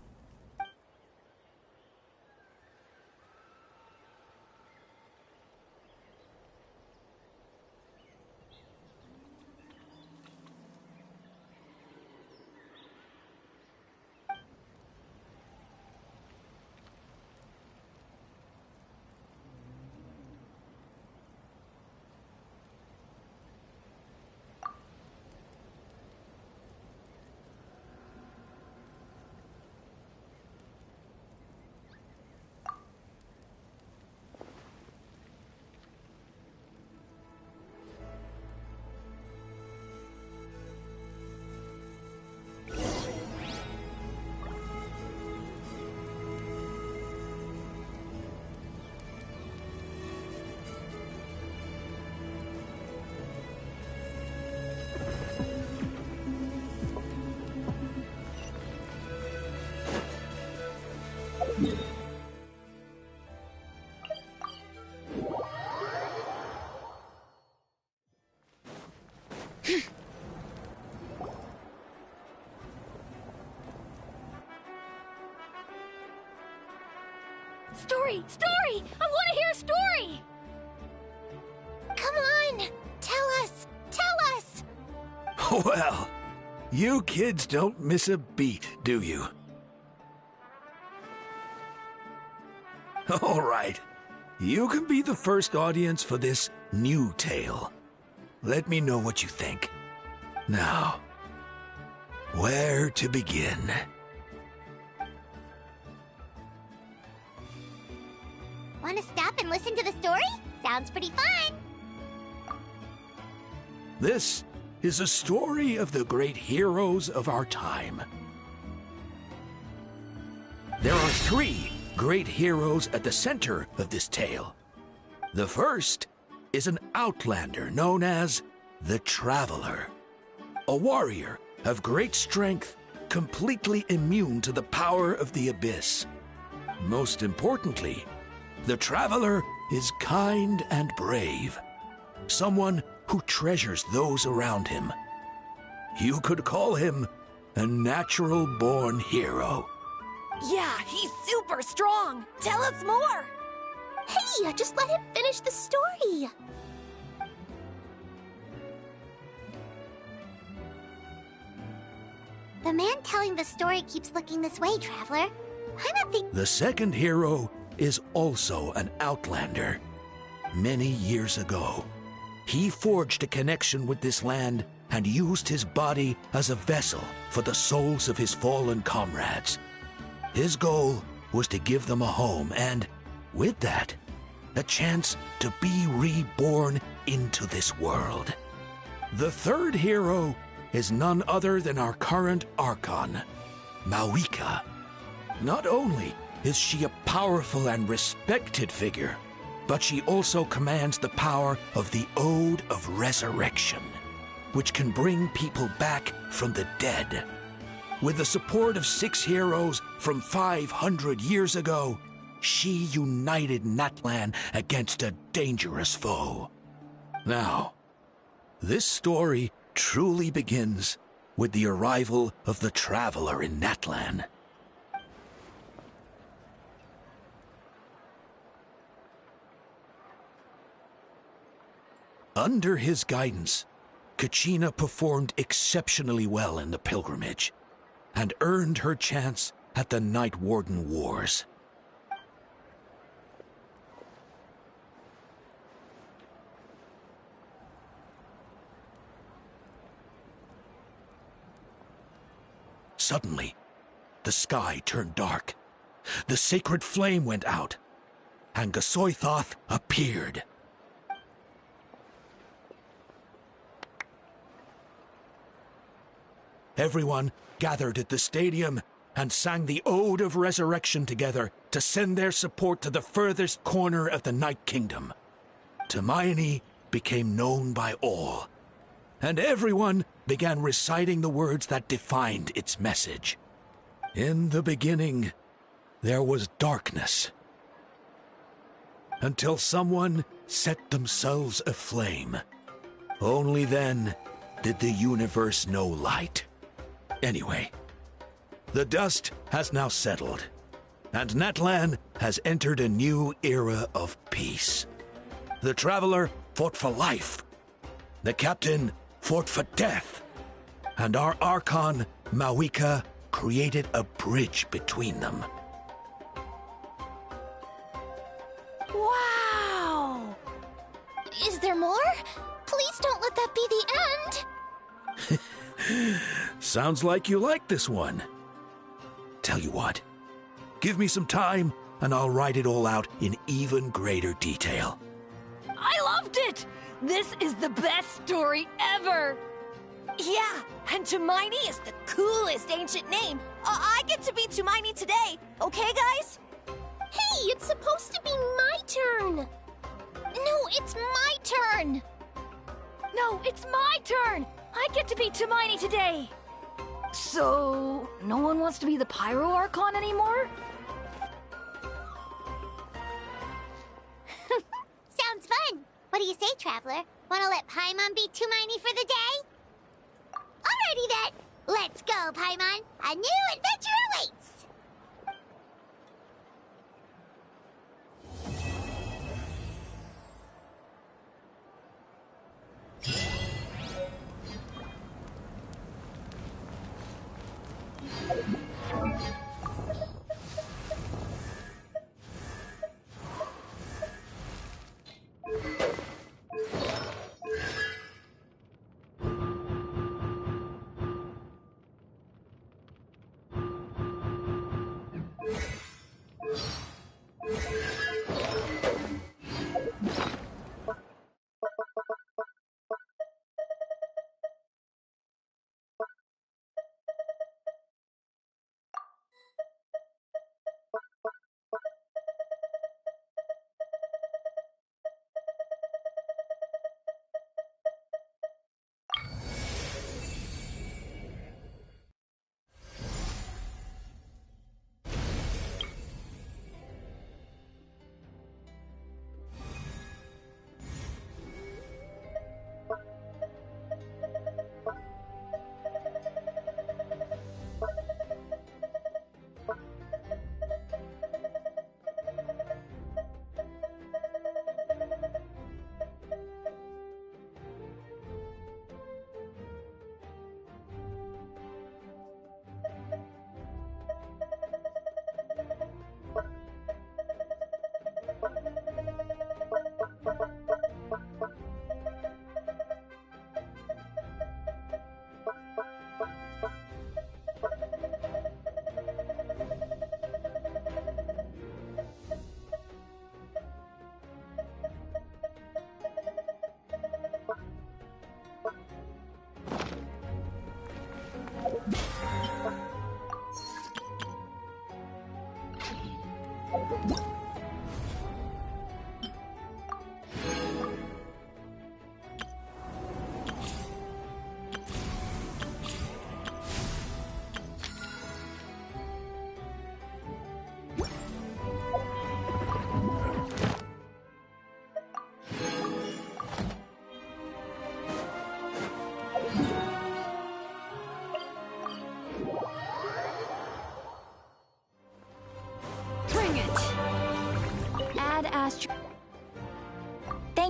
Speaker 4: Story! I want to hear a story!
Speaker 1: Come on! Tell us! Tell us!
Speaker 5: Well, you kids don't miss a beat, do you? All right. You can be the first audience for this new tale. Let me know what you think. Now, where to begin?
Speaker 1: Want to stop and listen to the story? Sounds pretty fun.
Speaker 5: This is a story of the great heroes of our time. There are 3 great heroes at the center of this tale. The first is an outlander known as the Traveler, a warrior of great strength, completely immune to the power of the abyss. Most importantly, the Traveler is kind and brave, someone who treasures those around him. You could call him a natural-born hero.
Speaker 8: Yeah, he's super strong. Tell us more.
Speaker 1: Hey, just let him finish the story. The man telling the story keeps looking this way, Traveler. I'm not thinking...
Speaker 5: The second hero is also an outlander. Many years ago, he forged a connection with this land and used his body as a vessel for the souls of his fallen comrades. His goal was to give them a home and, with that, a chance to be reborn into this world. The third hero is none other than our current Archon, Mawika. Not only is she a powerful and respected figure, but she also commands the power of the Ode of Resurrection, which can bring people back from the dead. With the support of 6 heroes from 500 years ago, she united Natlan against a dangerous foe. Now, this story truly begins with the arrival of the Traveler in Natlan. Under his guidance, Kachina performed exceptionally well in the pilgrimage and earned her chance at the Night Warden Wars. Suddenly, the sky turned dark. The sacred flame went out, and Gasoithoth appeared. Everyone gathered at the stadium and sang the Ode of Resurrection together to send their support to the furthest corner of the Night Kingdom. Hermione became known by all, and everyone began reciting the words that defined its message. In the beginning, there was darkness, until someone set themselves aflame. Only then did the universe know light. Anyway, the dust has now settled, and Natlan has entered a new era of peace. The Traveler fought for life, the Captain fought for death, and our Archon, Mawika, created a bridge between them.
Speaker 1: Wow! Is there more? Please don't let that be the end!
Speaker 5: Sounds like you like this one. Tell you what, give me some time and I'll write it all out in even greater detail.
Speaker 4: I loved it! This is the best story ever!
Speaker 8: Yeah, and Hermione is the coolest ancient name. I get to be Hermione today, okay, guys?
Speaker 1: Hey, it's supposed to be my turn! No, it's my turn!
Speaker 4: No, it's my turn! I get to be Hermione today! So, no one wants to be the Pyro Archon anymore?
Speaker 1: Sounds fun! What do you say, Traveler? Wanna let Paimon be Hermione for the day? Alrighty then! Let's go, Paimon! A new adventure awaits!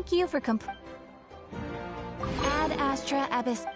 Speaker 15: Thank you for Ad Astra Abyss.